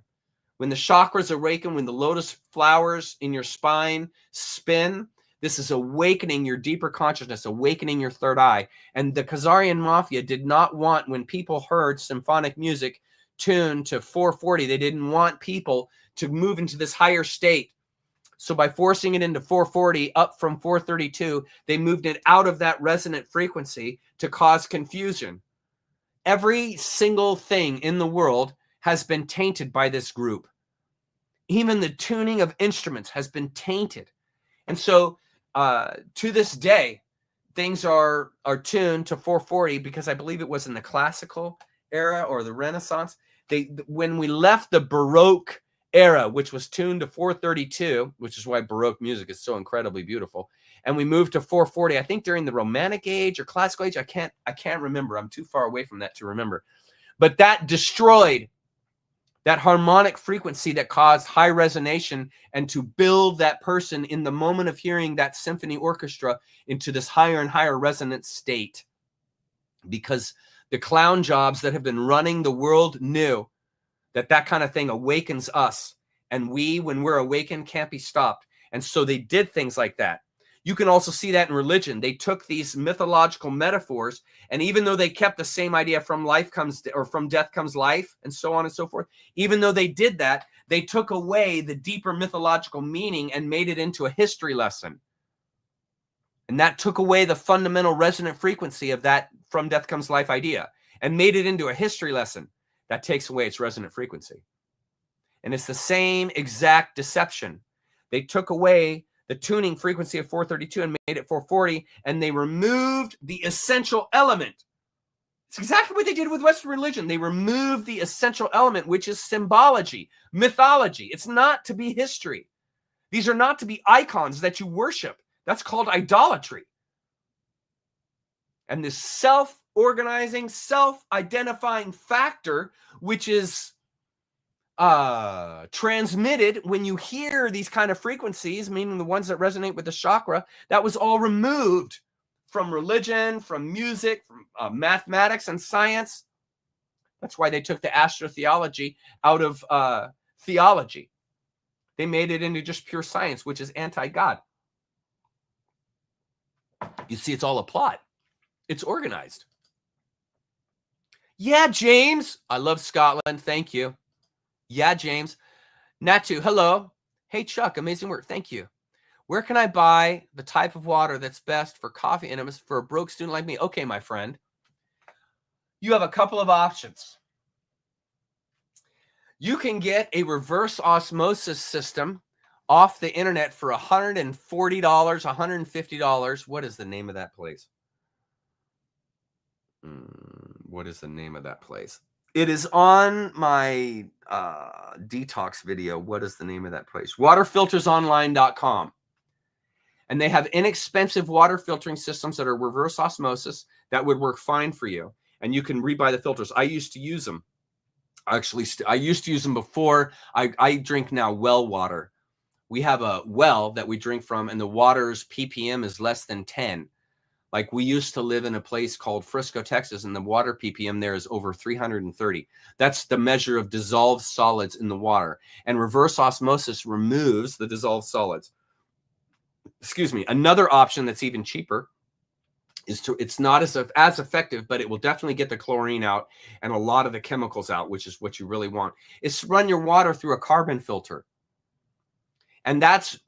When the chakras awaken, when the lotus flowers in your spine spin, this is awakening your deeper consciousness, awakening your third eye. And the Khazarian mafia did not want, when people heard symphonic music tuned to 440, they didn't want people to move into this higher state. So by forcing it into 440 up from 432, they moved it out of that resonant frequency to cause confusion. Every single thing in the world has been tainted by this group. Even the tuning of instruments has been tainted. And so to this day, things are tuned to 440 because I believe it was in the classical era or the Renaissance. When we left the Baroque era, which was tuned to 432, which is why Baroque music is so incredibly beautiful, and we moved to 440, I think during the Romantic age or classical age, I can't remember. I'm too far away from that to remember. But that destroyed that harmonic frequency that caused high resonation, and to build that person in the moment of hearing that symphony orchestra into this higher and higher resonant state. Because the clown jobs that have been running the world knew that that kind of thing awakens us. And we, when we're awakened, can't be stopped. And so they did things like that. You can also see that in religion. They took these mythological metaphors, and even though they kept the same idea, from life comes, or from death comes life, and so on and so forth, even though they did that, they took away the deeper mythological meaning and made it into a history lesson. And that took away the fundamental resonant frequency of that from death comes life idea and made it into a history lesson. That takes away its resonant frequency. And it's the same exact deception. They took away the tuning frequency of 432 and made it 440, and they removed the essential element. It's exactly what they did with Western religion. They removed the essential element, which is symbology, mythology. It's not to be history. These are not to be icons that you worship. That's called idolatry. And this self-organizing, self-identifying factor, which is transmitted when you hear these kind of frequencies, meaning the ones that resonate with the chakra, that was all removed from religion, from music, from mathematics and science. That's why they took the astrotheology out of theology. They made it into just pure science, which is anti-God. You see, it's all a plot. It's organized. Yeah, James. I love Scotland. Thank you. Yeah, James. Natu, hello. Hey, Chuck, amazing work. Thank you. Where can I buy the type of water that's best for coffee enemas for a broke student like me? Okay, my friend. You have a couple of options. You can get a reverse osmosis system off the internet for $140, $150. What is the name of that place? What is the name of that place? It is on my detox video. What is the name of that place? Waterfiltersonline.com. And they have inexpensive water filtering systems that are reverse osmosis that would work fine for you. And you can rebuy the filters. I used to use them. Actually, I used to use them before. I drink now well water. We have a well that we drink from, and the water's ppm is less than 10. Like, we used to live in a place called Frisco, Texas, and the water ppm there is over 330. That's the measure of dissolved solids in the water. And reverse osmosis removes the dissolved solids. Excuse me. Another option that's even cheaper is it's not as effective, but it will definitely get the chlorine out and a lot of the chemicals out, which is what you really want, is to run your water through a carbon filter. And that's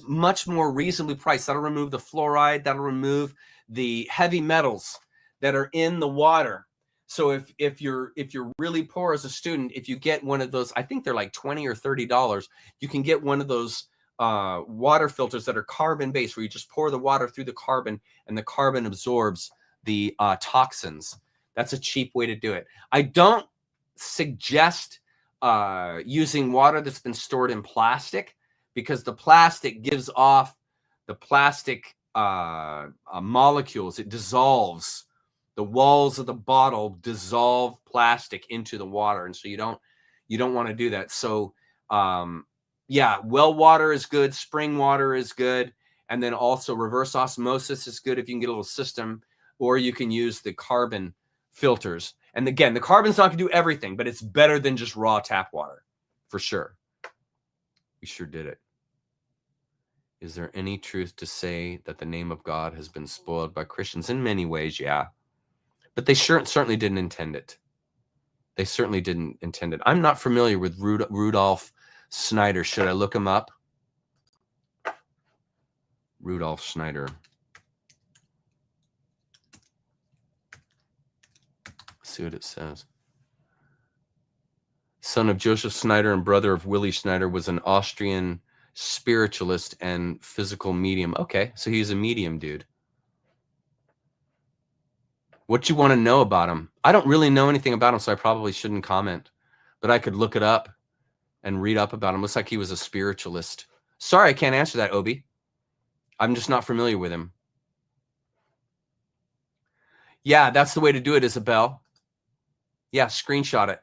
much more reasonably priced. That'll remove the fluoride. That'll remove the heavy metals that are in the water. So if you're really poor as a student, if you get one of those, I think they're like $20 or $30, you can get one of those water filters that are carbon based, where you just pour the water through the carbon and the carbon absorbs the toxins. That's a cheap way to do it. I don't suggest using water that's been stored in plastic, because the plastic gives off the plastic molecules. It dissolves. The walls of the bottle dissolve plastic into the water, and so you don't want to do that. So yeah, well water is good, spring water is good, and then also reverse osmosis is good if you can get a little system, or you can use the carbon filters. And again, the carbon's not going to do everything, but it's better than just raw tap water, for sure. We sure did it. Is there any truth to say that the name of God has been spoiled by Christians? In many ways, yeah. But they certainly didn't intend it. They certainly didn't intend it. I'm not familiar with Rudolf Schneider. Should I look him up? Rudolf Schneider. Let's see what it says. Son of Joseph Schneider and brother of Willy Schneider, was an Austrian spiritualist and physical medium. Okay, so he's a medium dude. What you want to know about him? I don't really know anything about him, so I probably shouldn't comment. But I could look it up and read up about him. Looks like he was a spiritualist. Sorry, I can't answer that, Obi. I'm just not familiar with him. Yeah, that's the way to do it, Isabel. Yeah, screenshot it.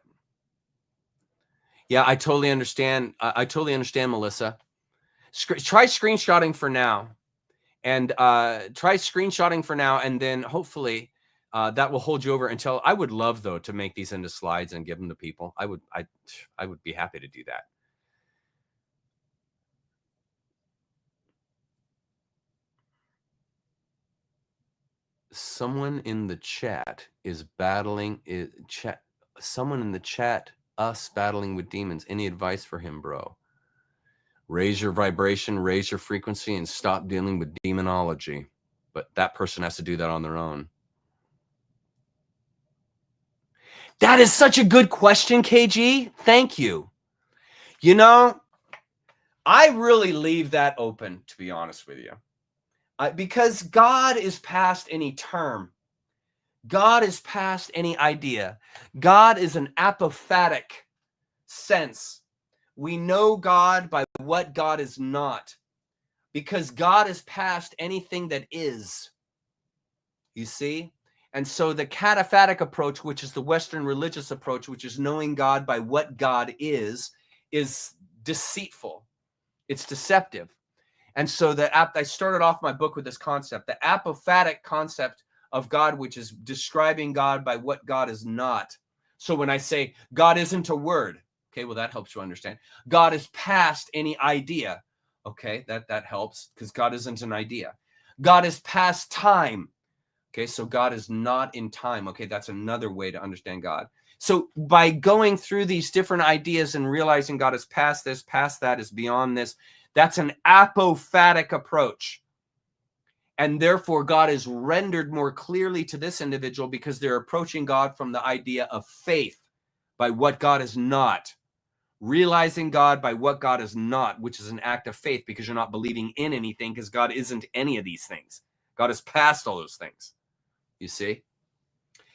Yeah, I totally understand. I totally understand, Melissa. Try screenshotting for now. And try screenshotting for now, and then hopefully that will hold you over until. I would love, though, to make these into slides and give them to people. I would be happy to do that. Someone in the chat is battling. Someone in the chat, us battling with demons. Any advice for him, bro? Raise your vibration, raise your frequency, and stop dealing with demonology. But that person has to do that on their own. That is such a good question, KG. Thank you. You know, I really leave that open, to be honest with you. Because God is past any term. God is past any idea. God is an apophatic sense. We know God by what God is not, because God is past anything that is. You see? And so the cataphatic approach, which is the Western religious approach, which is knowing God by what God is deceitful. It's deceptive. And so I started off my book with this concept, the apophatic concept of God, which is describing God by what God is not. So when I say God isn't a word, okay, well, that helps you understand. God is past any idea. Okay, that helps, because God isn't an idea. God is past time. Okay, so God is not in time. Okay, that's another way to understand God. So by going through these different ideas and realizing God is past this, past that, is beyond this, that's an apophatic approach. And therefore, God is rendered more clearly to this individual because they're approaching God from the idea of faith by what God is not. Realizing God by what God is not, which is an act of faith, because you're not believing in anything, because God isn't any of these things. God is past all those things. You see?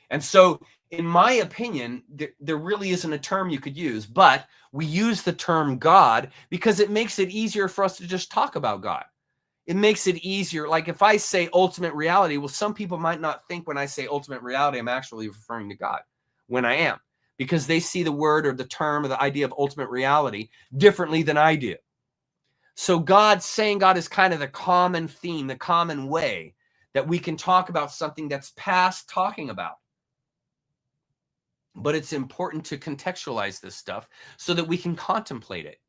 And so, in my opinion, there really isn't a term you could use, but we use the term God because it makes it easier for us to just talk about God. It makes it easier. Like if I say ultimate reality, well, some people might not think when I say ultimate reality, I'm actually referring to God, when I am, because they see the word or the term or the idea of ultimate reality differently than I do. So saying God is kind of the common theme, the common way that we can talk about something that's past talking about. But it's important to contextualize this stuff so that we can contemplate it.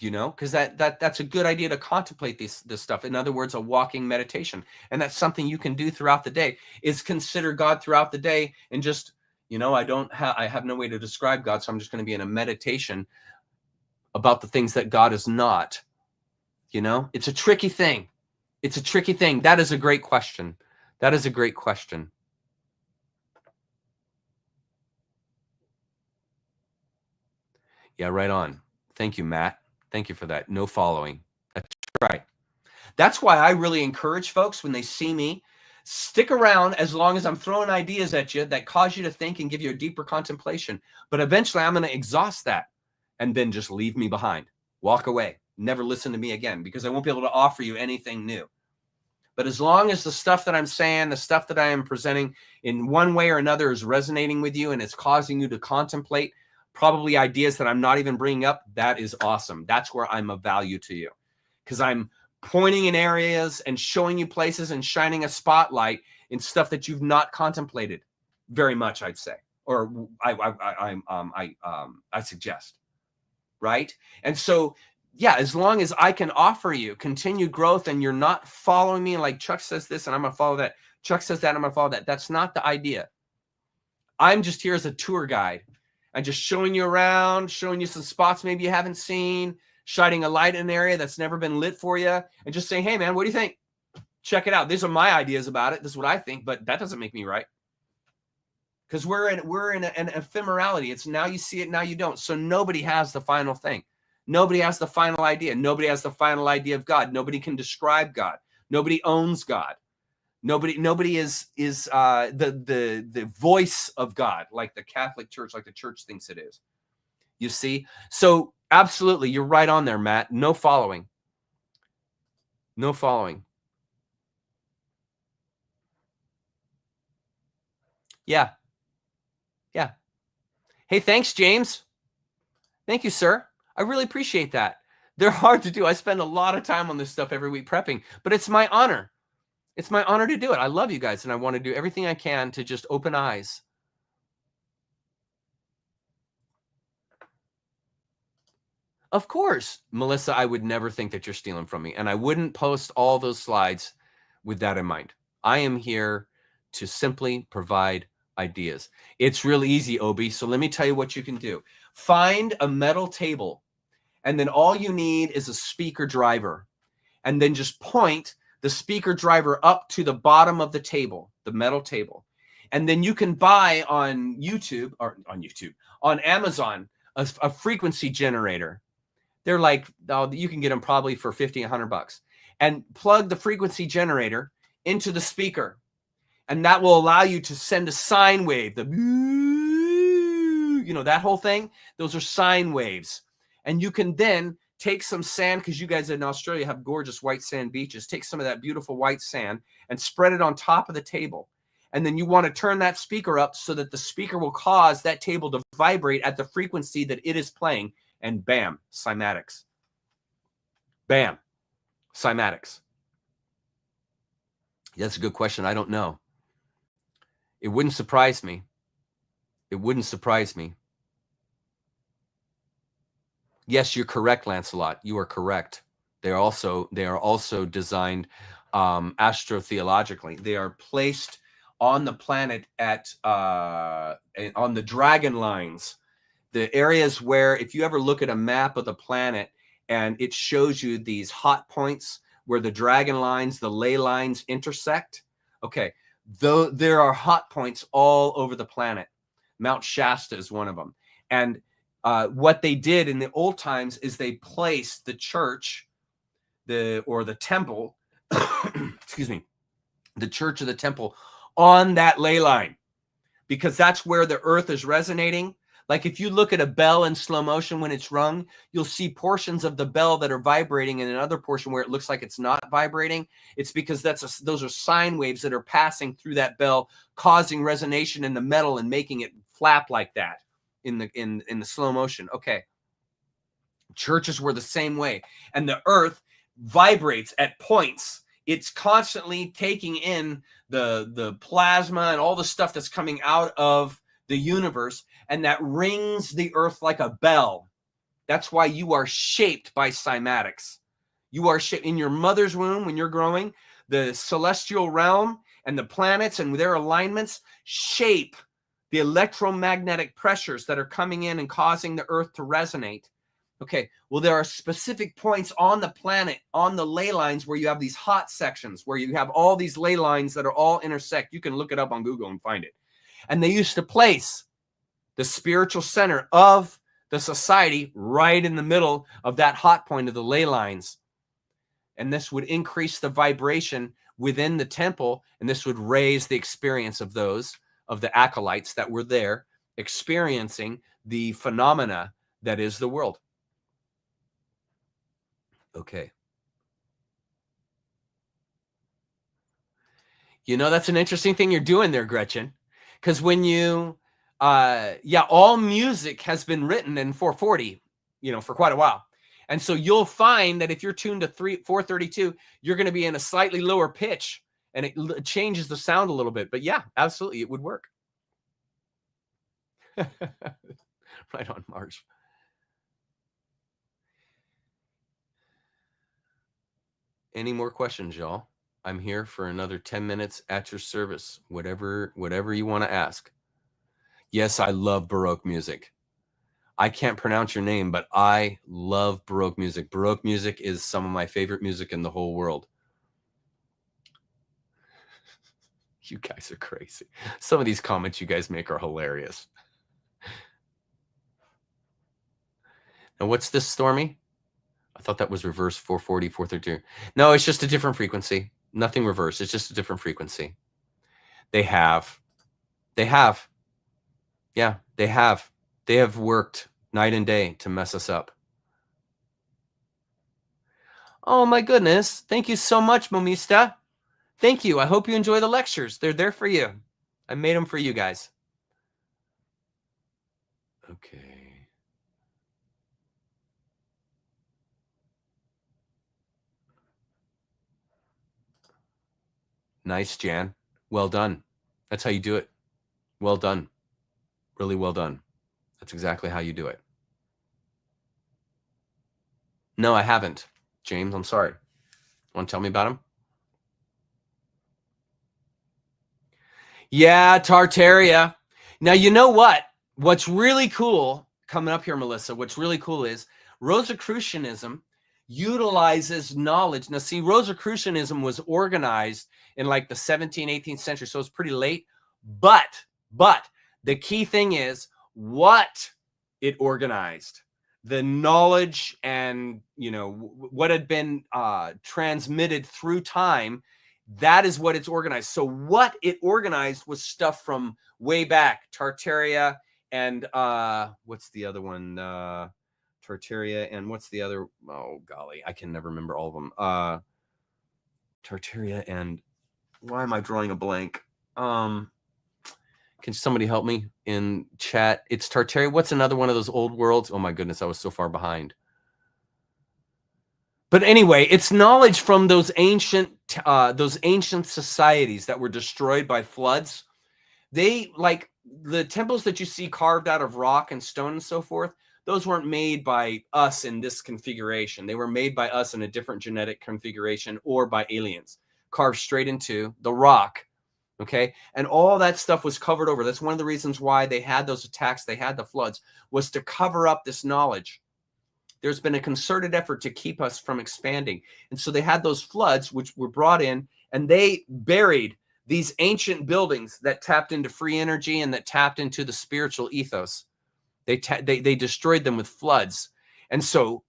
You know, because that's a good idea to contemplate this stuff. In other words, a walking meditation. And that's something you can do throughout the day, is consider God throughout the day. And just, you know, I have no way to describe God, so I'm just going to be in a meditation about the things that God is not. You know, it's a tricky thing. It's a tricky thing. That is a great question. That is a great question. Yeah, right on. Thank you, Matt. Thank you for that. No following. That's right. That's why I really encourage folks when they see me, stick around as long as I'm throwing ideas at you that cause you to think and give you a deeper contemplation. But eventually I'm going to exhaust that and then just leave me behind. Walk away. Never listen to me again, because I won't be able to offer you anything new. But as long as the stuff that I'm saying, the stuff that I am presenting in one way or another is resonating with you and it's causing you to contemplate probably ideas that I'm not even bringing up, that is awesome. That's where I'm of value to you, because I'm pointing in areas and showing you places and shining a spotlight in stuff that you've not contemplated very much, I'd say, or I suggest, right? And so, yeah, as long as I can offer you continued growth and you're not following me like Chuck says this and I'm going to follow that, Chuck says that, I'm going to follow that. That's not the idea. I'm just here as a tour guide and just showing you around, showing you some spots maybe you haven't seen, shining a light in an area that's never been lit for you, and just saying, hey, man, what do you think? Check it out. These are my ideas about it. This is what I think, but that doesn't make me right. Because we're in an ephemerality. It's now you see it, now you don't. So nobody has the final thing. Nobody has the final idea. Nobody has the final idea of God. Nobody can describe God. Nobody owns God. Nobody is the voice of God, like the Catholic Church, like the church thinks it is. You see? So absolutely, you're right on there, Matt. No following. No following. Yeah. Yeah. Hey, thanks, James. Thank you, sir. I really appreciate that. They're hard to do. I spend a lot of time on this stuff every week prepping, but it's my honor. It's my honor to do it. I love you guys, and I want to do everything I can to just open eyes. Of course, Melissa, I would never think that you're stealing from me, and I wouldn't post all those slides with that in mind. I am here to simply provide ideas. It's really easy, Obi. So let me tell you what you can do. Find a metal table, and then all you need is a speaker driver, and then just point the speaker driver up to the bottom of the table, the metal table. And then you can buy on on Amazon, a frequency generator. They're like, you can get them probably for $50, $100, and plug the frequency generator into the speaker. And that will allow you to send a sine wave, that whole thing. Those are sine waves. And you can then take some sand, because you guys in Australia have gorgeous white sand beaches. Take some of that beautiful white sand and spread it on top of the table. And then you want to turn that speaker up so that the speaker will cause that table to vibrate at the frequency that it is playing. And bam, cymatics. Bam, cymatics. That's a good question. I don't know. It wouldn't surprise me. It wouldn't surprise me. Yes, you're correct, Lancelot. You are correct. They are also designed astrotheologically. They are placed on the planet on the dragon lines, the areas where, if you ever look at a map of the planet and it shows you these hot points where the dragon lines, the ley lines intersect. Okay, though there are hot points all over the planet. Mount Shasta is one of them. And what they did in the old times is they placed the church, or the temple, excuse me, the church or the temple on that ley line. because that's where the earth is resonating. Like if you look at a bell in slow motion when it's rung, you'll see portions of the bell that are vibrating and another portion where it looks like it's not vibrating. It's because those are sine waves that are passing through that bell, causing resonation in the metal and making it flap like that in the slow motion. Okay. Churches were the same way. And the earth vibrates at points. It's constantly taking in the plasma and all the stuff that's coming out of the universe, and that rings the earth like a bell. That's why you are shaped by cymatics. You are shaped in your mother's womb when you're growing. The celestial realm and the planets and their alignments shape the electromagnetic pressures that are coming in and causing the earth to resonate. Okay, well, there are specific points on the planet, on the ley lines, where you have these hot sections, where you have all these ley lines that are all intersect. You can look it up on Google and find it. And they used to place the spiritual center of the society right in the middle of that hot point of the ley lines. And this would increase the vibration within the temple, and this would raise the experience of those, of the acolytes that were there, experiencing the phenomena that is the world. Okay. You know, that's an interesting thing you're doing there, Gretchen. Because when you, all music has been written in 440, for quite a while. And so you'll find that if you're tuned to 432, you're going to be in a slightly lower pitch, and it changes the sound a little bit. But yeah, absolutely, it would work. Right on, Marge. Any more questions, y'all? I'm here for another 10 minutes at your service. Whatever you want to ask. Yes, I love Baroque music. I can't pronounce your name, but I love Baroque music. Baroque music is some of my favorite music in the whole world. You guys are crazy. Some of these comments you guys make are hilarious. Now, what's this, Stormy? I thought that was reverse 440, 432. No, it's just a different frequency. Nothing reverse. It's just a different frequency. They have. Yeah, they have. They have worked night and day to mess us up. Oh, my goodness. Thank you so much, Momista. Thank you. I hope you enjoy the lectures. They're there for you. I made them for you guys. Okay. Nice, Jan. Well done. That's how you do it. Well done. Really well done. That's exactly how you do it. No, I haven't. James, I'm sorry. Want to tell me about him? Yeah, Tartaria. Now, you know what? What's really cool coming up here, Melissa, what's really cool is Rosicrucianism utilizes knowledge. Now, see, Rosicrucianism was organized in like the 17th, 18th century, so it's pretty late. But the key thing is what it organized. The knowledge and, what had been transmitted through time, that is what it's organized. So what it organized was stuff from way back, Tartaria and what's the other one? Tartaria and what's the other? Oh, golly, I can never remember all of them. Tartaria and why am I drawing a blank? Can somebody help me in chat? It's Tartaria. What's another one of those old worlds? Oh my goodness, I was so far behind. But anyway, it's knowledge from those ancient societies that were destroyed by floods. They, like the temples that you see carved out of rock and stone and so forth, those weren't made by us in this configuration. They were made by us in a different genetic configuration or by aliens, carved straight into the rock. Okay. And all that stuff was covered over. That's one of the reasons why they had those attacks. They had the floods, was to cover up this knowledge. There's been a concerted effort to keep us from expanding. And so they had those floods, which were brought in, and they buried these ancient buildings that tapped into free energy and that tapped into the spiritual ethos. They destroyed them with floods. And so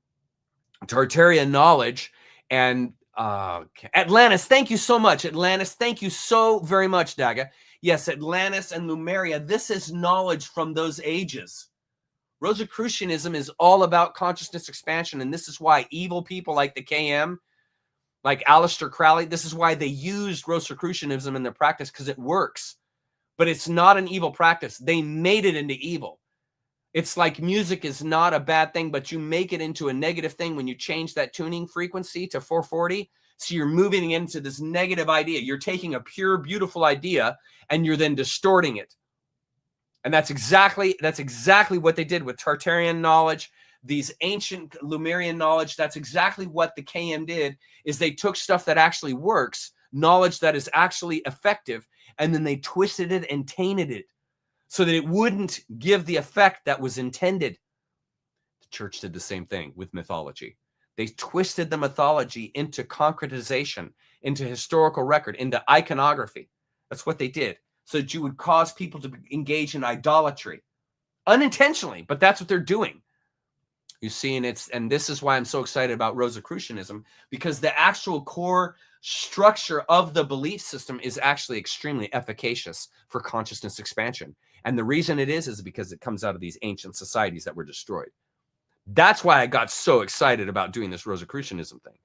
Tartarian knowledge and Okay. Atlantis, thank you so much. Atlantis, thank you so very much, Daga. Yes, Atlantis and Lemuria, this is knowledge from those ages. Rosicrucianism is all about consciousness expansion, and this is why evil people like the KM, like Aleister Crowley, this is why they used Rosicrucianism in their practice, because it works. But it's not an evil practice. They made it into evil. It's like music is not a bad thing, but you make it into a negative thing when you change that tuning frequency to 440. So you're moving into this negative idea. You're taking a pure, beautiful idea and you're then distorting it. And that's exactly what they did with Tartarian knowledge, these ancient Lemurian knowledge. That's exactly what the KM did, is they took stuff that actually works, knowledge that is actually effective, and then they twisted it and tainted it so that it wouldn't give the effect that was intended. The church did the same thing with mythology. They twisted the mythology into concretization, into historical record, into iconography. That's what they did, so that you would cause people to engage in idolatry unintentionally, but that's what they're doing. You see, and this is why I'm so excited about Rosicrucianism, because the actual core structure of the belief system is actually extremely efficacious for consciousness expansion. And the reason it is because it comes out of these ancient societies that were destroyed. That's why I got so excited about doing this Rosicrucianism thing.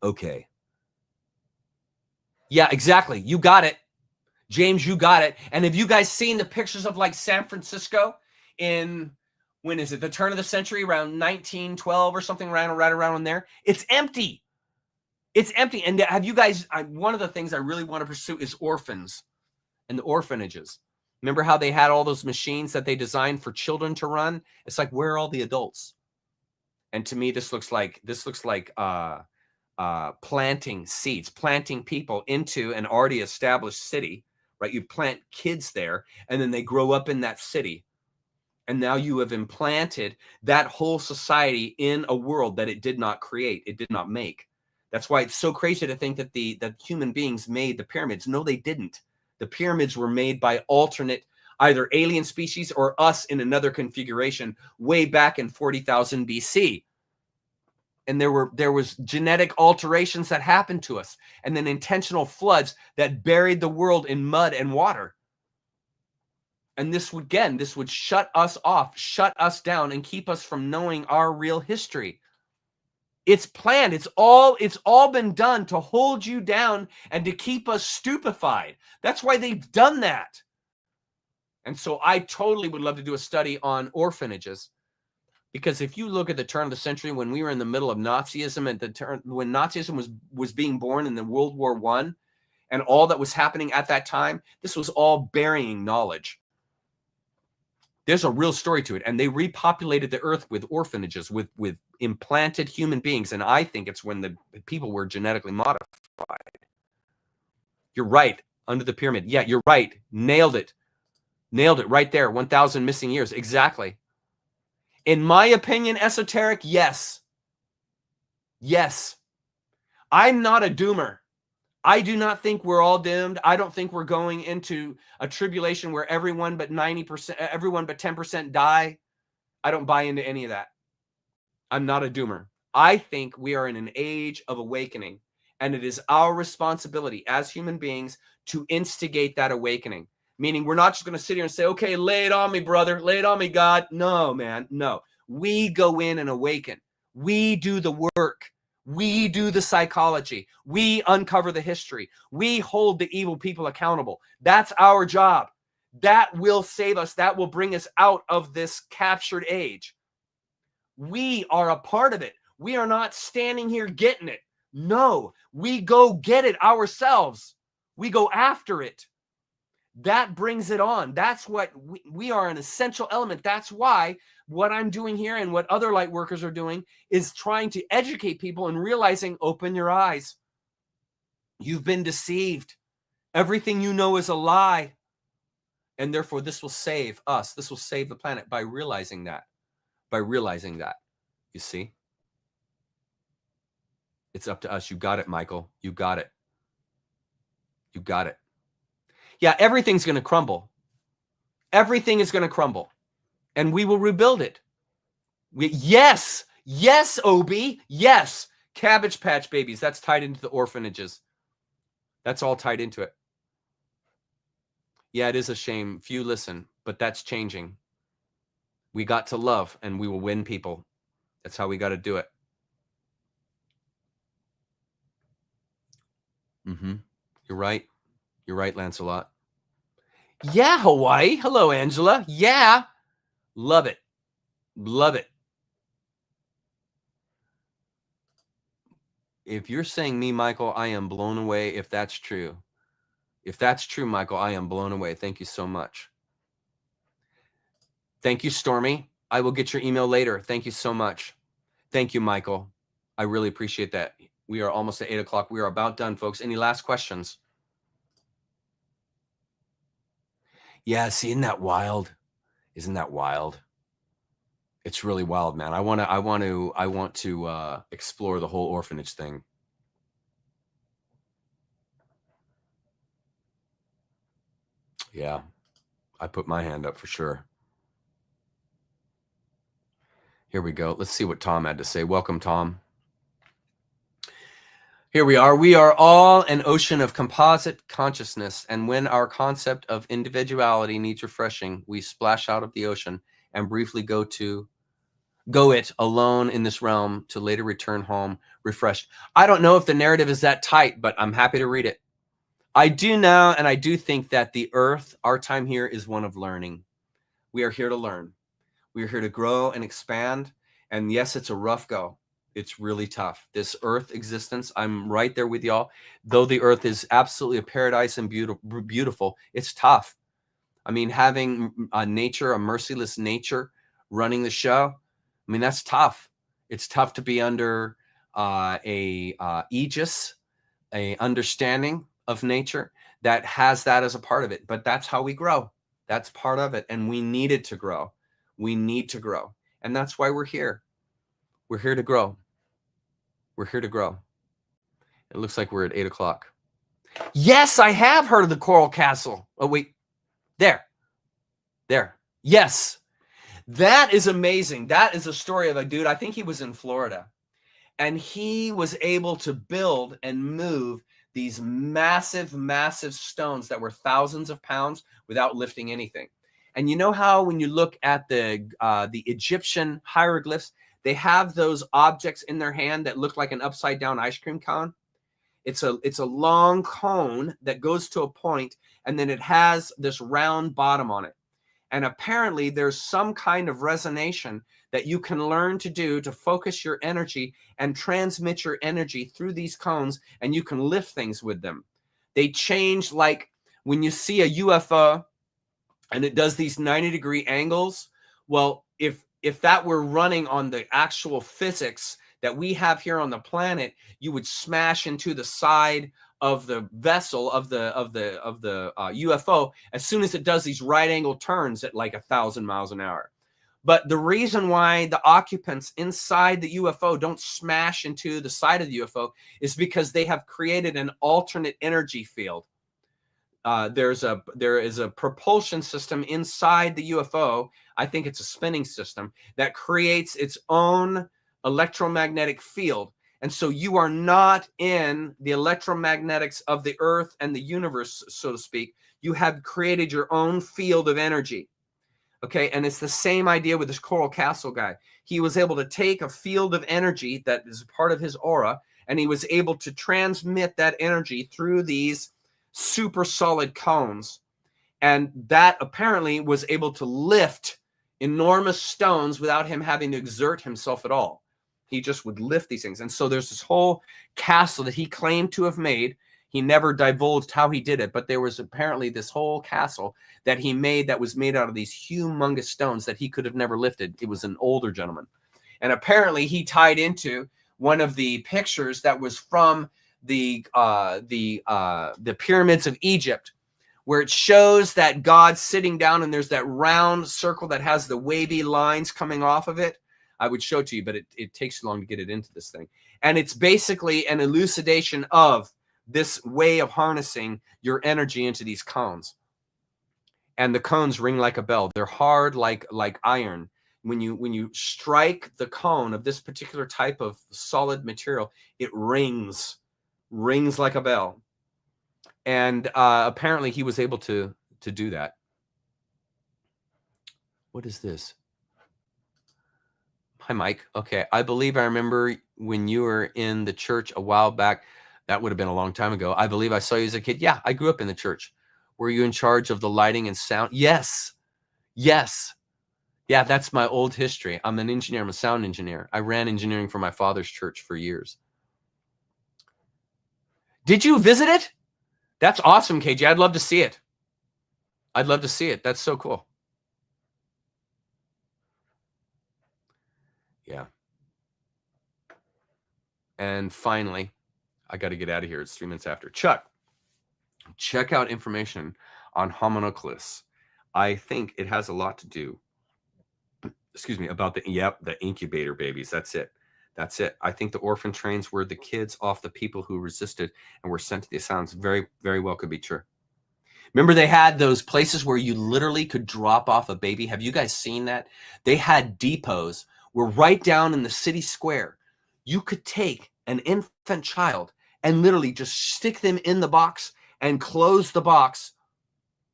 Okay. Yeah, exactly. You got it. James, you got it. And have you guys seen the pictures of like San Francisco in, when is it, the turn of the century, around 1912 or something, right around there? It's empty. It's empty. And have you guys, one of the things I really want to pursue is orphans and the orphanages. Remember how they had all those machines that they designed for children to run? It's like, where are all the adults? And to me, this looks like planting seeds, planting people into an already established city, right? You plant kids there, and then they grow up in that city. And now you have implanted that whole society in a world that it did not create, it did not make. That's why it's so crazy to think that that human beings made the pyramids. No, they didn't. The pyramids were made by alternate, either alien species or us in another configuration way back in 40,000 BC. And there was genetic alterations that happened to us, and then intentional floods that buried the world in mud and water. And this would shut us off, shut us down, and keep us from knowing our real history. It's planned. It's all been done to hold you down and to keep us stupefied. That's why they've done that. And so I totally would love to do a study on orphanages, because if you look at the turn of the century, when we were in the middle of Nazism, when Nazism was being born in the World War I, and all that was happening at that time, this was all burying knowledge. There's a real story to it. And they repopulated the earth with orphanages, with implanted human beings. And I think it's when the people were genetically modified. You're right. Under the pyramid. Yeah, you're right. Nailed it. Nailed it right there. 1,000 missing years. Exactly. In my opinion, esoteric, yes. Yes. I'm not a doomer. I do not think we're all doomed. I don't think we're going into a tribulation where everyone but 10% die. I don't buy into any of that. I'm not a doomer. I think we are in an age of awakening, and it is our responsibility as human beings to instigate that awakening. Meaning we're not just going to sit here and say, okay, lay it on me, brother. Lay it on me, God. No, man. No. We go in and awaken. We do the work. We do the psychology. We uncover the history. We hold the evil people accountable. That's our job. That will save us. That will bring us out of this captured age. We are a part of it. We are not standing here getting it. No, we go get it ourselves. We go after it. That brings it on. That's what we are, an essential element. That's why what I'm doing here and what other light workers are doing is trying to educate people and realizing, open your eyes. You've been deceived. Everything you know is a lie. And therefore, this will save us. This will save the planet by realizing that. By realizing that. You see? It's up to us. You got it, Michael. You got it. You got it. Yeah, everything's going to crumble. Everything is going to crumble. And we will rebuild it. Yes, Obi. Yes. Cabbage Patch Babies, that's tied into the orphanages. That's all tied into it. Yeah, it is a shame. Few listen, but that's changing. We got to love, and we will win people. That's how we got to do it. You're right. You're right, Lancelot. Yeah, Hawaii. Hello, Angela. Yeah. Love it. Love it. If you're saying me, Michael, I am blown away if that's true. If that's true, Michael, I am blown away. Thank you so much. Thank you, Stormy. I will get your email later. Thank you so much. Thank you, Michael. I really appreciate that. We are almost at 8 o'clock. We are about done, folks. Any last questions? Yeah, see, isn't that wild? Isn't that wild? It's really wild, man. I want to explore the whole orphanage thing. Yeah, I put my hand up for sure. Here we go. Let's see what Tom had to say. Welcome, Tom. Here we are. We are all an ocean of composite consciousness, and when our concept of individuality needs refreshing, we splash out of the ocean and briefly go it alone in this realm to later return home refreshed. I don't know if the narrative is that tight, but I'm happy to read it. I do now, and I do think that the earth, our time here, is one of learning. We are here to learn. We are here to grow and expand. And yes, it's a rough go. It's really tough. This earth existence, I'm right there with y'all. Though the earth is absolutely a paradise and beautiful, it's tough. I mean, having a merciless nature running the show, I mean, that's tough. It's tough to be under a aegis, a understanding of nature that has that as a part of it. But that's how we grow. That's part of it. And we needed to grow. We need to grow. And that's why we're here. We're here to grow. We're here to grow. It looks like we're at 8 o'clock. Yes, I have heard of the Coral Castle. Oh, wait. There. Yes. That is amazing. That is a story of a dude. I think he was in Florida. And he was able to build and move these massive, massive stones that were thousands of pounds without lifting anything. And you know how when you look at the Egyptian hieroglyphs, they have those objects in their hand that look like an upside down ice cream cone? It's a long cone that goes to a point, and then it has this round bottom on it. And apparently there's some kind of resonation that you can learn to do to focus your energy and transmit your energy through these cones, and you can lift things with them. They change, like when you see a UFO and it does these 90-degree angles. Well, if that were running on the actual physics that we have here on the planet, you would smash into the side of the vessel of the UFO as soon as it does these right angle turns at like 1,000 miles an hour. But the reason why the occupants inside the UFO don't smash into the side of the UFO is because they have created an alternate energy field. There is a propulsion system inside the UFO. I think it's a spinning system that creates its own electromagnetic field. And so you are not in the electromagnetics of the earth and the universe, so to speak. You have created your own field of energy. Okay, and it's the same idea with this Coral Castle guy. He was able to take a field of energy that is part of his aura, and he was able to transmit that energy through these super solid cones. And that apparently was able to lift enormous stones without him having to exert himself at all. He just would lift these things. And so there's this whole castle that he claimed to have made. He never divulged how he did it, but there was apparently this whole castle that he made that was made out of these humongous stones that he could have never lifted. It was an older gentleman. And apparently he tied into one of the pictures that was from the pyramids of Egypt, where it shows that God sitting down and there's that round circle that has the wavy lines coming off of it. I would show it to you, but it takes too long to get it into this thing. And it's basically an elucidation of this way of harnessing your energy into these cones. And the cones ring like a bell. They're hard like iron. when you strike the cone of this particular type of solid material, it rings like a bell. And apparently he was able to do that. What is this? Hi, Mike. Okay, I believe I remember when you were in the church a while back. That would have been a long time ago. I believe I saw you as a kid. Yeah, I grew up in the church. Were you in charge of the lighting and sound? Yes. Yes. Yeah, that's my old history. I'm an engineer. I'm a sound engineer. I ran engineering for my father's church for years. Did you visit it? That's awesome, KJ. I'd love to see it. I'd love to see it. That's so cool. Yeah. And finally, I got to get out of here. It's 3 minutes after. Chuck, check out information on homunculus. I think it has a lot to do, about the incubator babies. That's it. That's it. I think the orphan trains were the kids off the people who resisted and were sent to the asylums. Very, very well could be true. Remember, they had those places where you literally could drop off a baby. Have you guys seen that? They had depots where right down in the city square, you could take an infant child and literally just stick them in the box and close the box.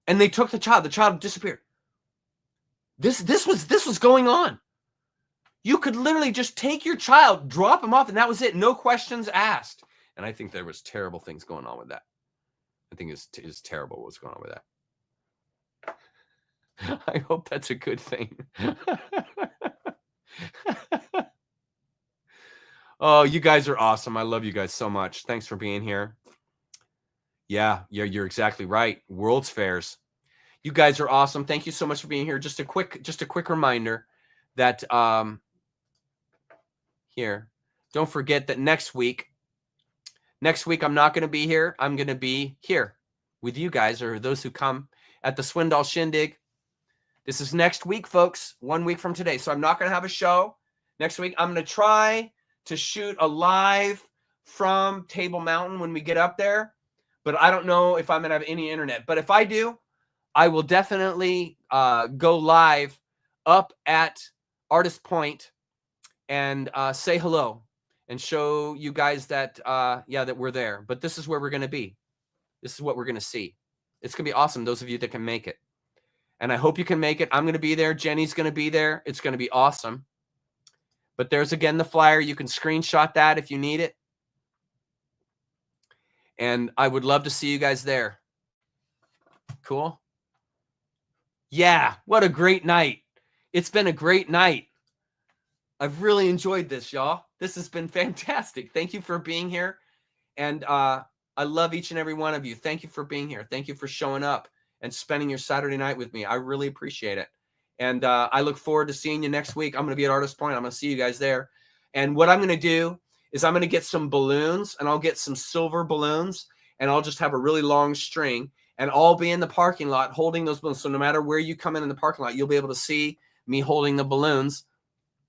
And they took the child disappeared. This was going on. You could literally just take your child, drop him off, and that was it. No questions asked. And I think there was terrible things going on with that. I think it's terrible what's going on with that. I hope that's a good thing. Oh, you guys are awesome. I love you guys so much. Thanks for being here. Yeah, you're exactly right. World's fairs. You guys are awesome. Thank you so much for being here. Just a quick reminder that here, don't forget that next week I'm not going to be here. I'm going to be here with you guys, or those who come, at the Swindoll Shindig. This is next week, folks, 1 week from today. So I'm not going to have a show next week. I'm going to try to shoot a live from Table Mountain when we get up there, but I don't know if I'm going to have any internet. But if I do, I will definitely go live up at Artist Point and say hello and show you guys that, that we're there. But this is where we're going to be. This is what we're going to see. It's going to be awesome, those of you that can make it. And I hope you can make it. I'm going to be there. Jenny's going to be there. It's going to be awesome. But there's, again, the flyer. You can screenshot that if you need it. And I would love to see you guys there. Cool? Yeah, what a great night. It's been a great night. I've really enjoyed this, y'all. This has been fantastic. Thank you for being here. And I love each and every one of you. Thank you for being here. Thank you for showing up and spending your Saturday night with me. I really appreciate it. And I look forward to seeing you next week. I'm going to be at Artist Point. I'm going to see you guys there. And what I'm going to do is I'm going to get some balloons, and I'll get some silver balloons, and I'll just have a really long string, and I'll be in the parking lot holding those balloons. So no matter where you come in the parking lot, you'll be able to see me holding the balloons.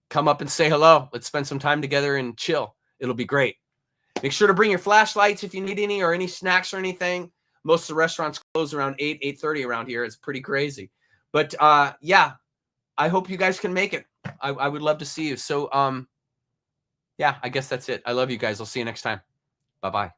Come up and say hello. Let's spend some time together and chill. It'll be great. Make sure to bring your flashlights if you need any, or any snacks or anything. Most of the restaurants close around 8:30 around here. It's pretty crazy. But yeah, I hope you guys can make it. I would love to see you. So yeah, I guess that's it. I love you guys. I'll see you next time. Bye-bye.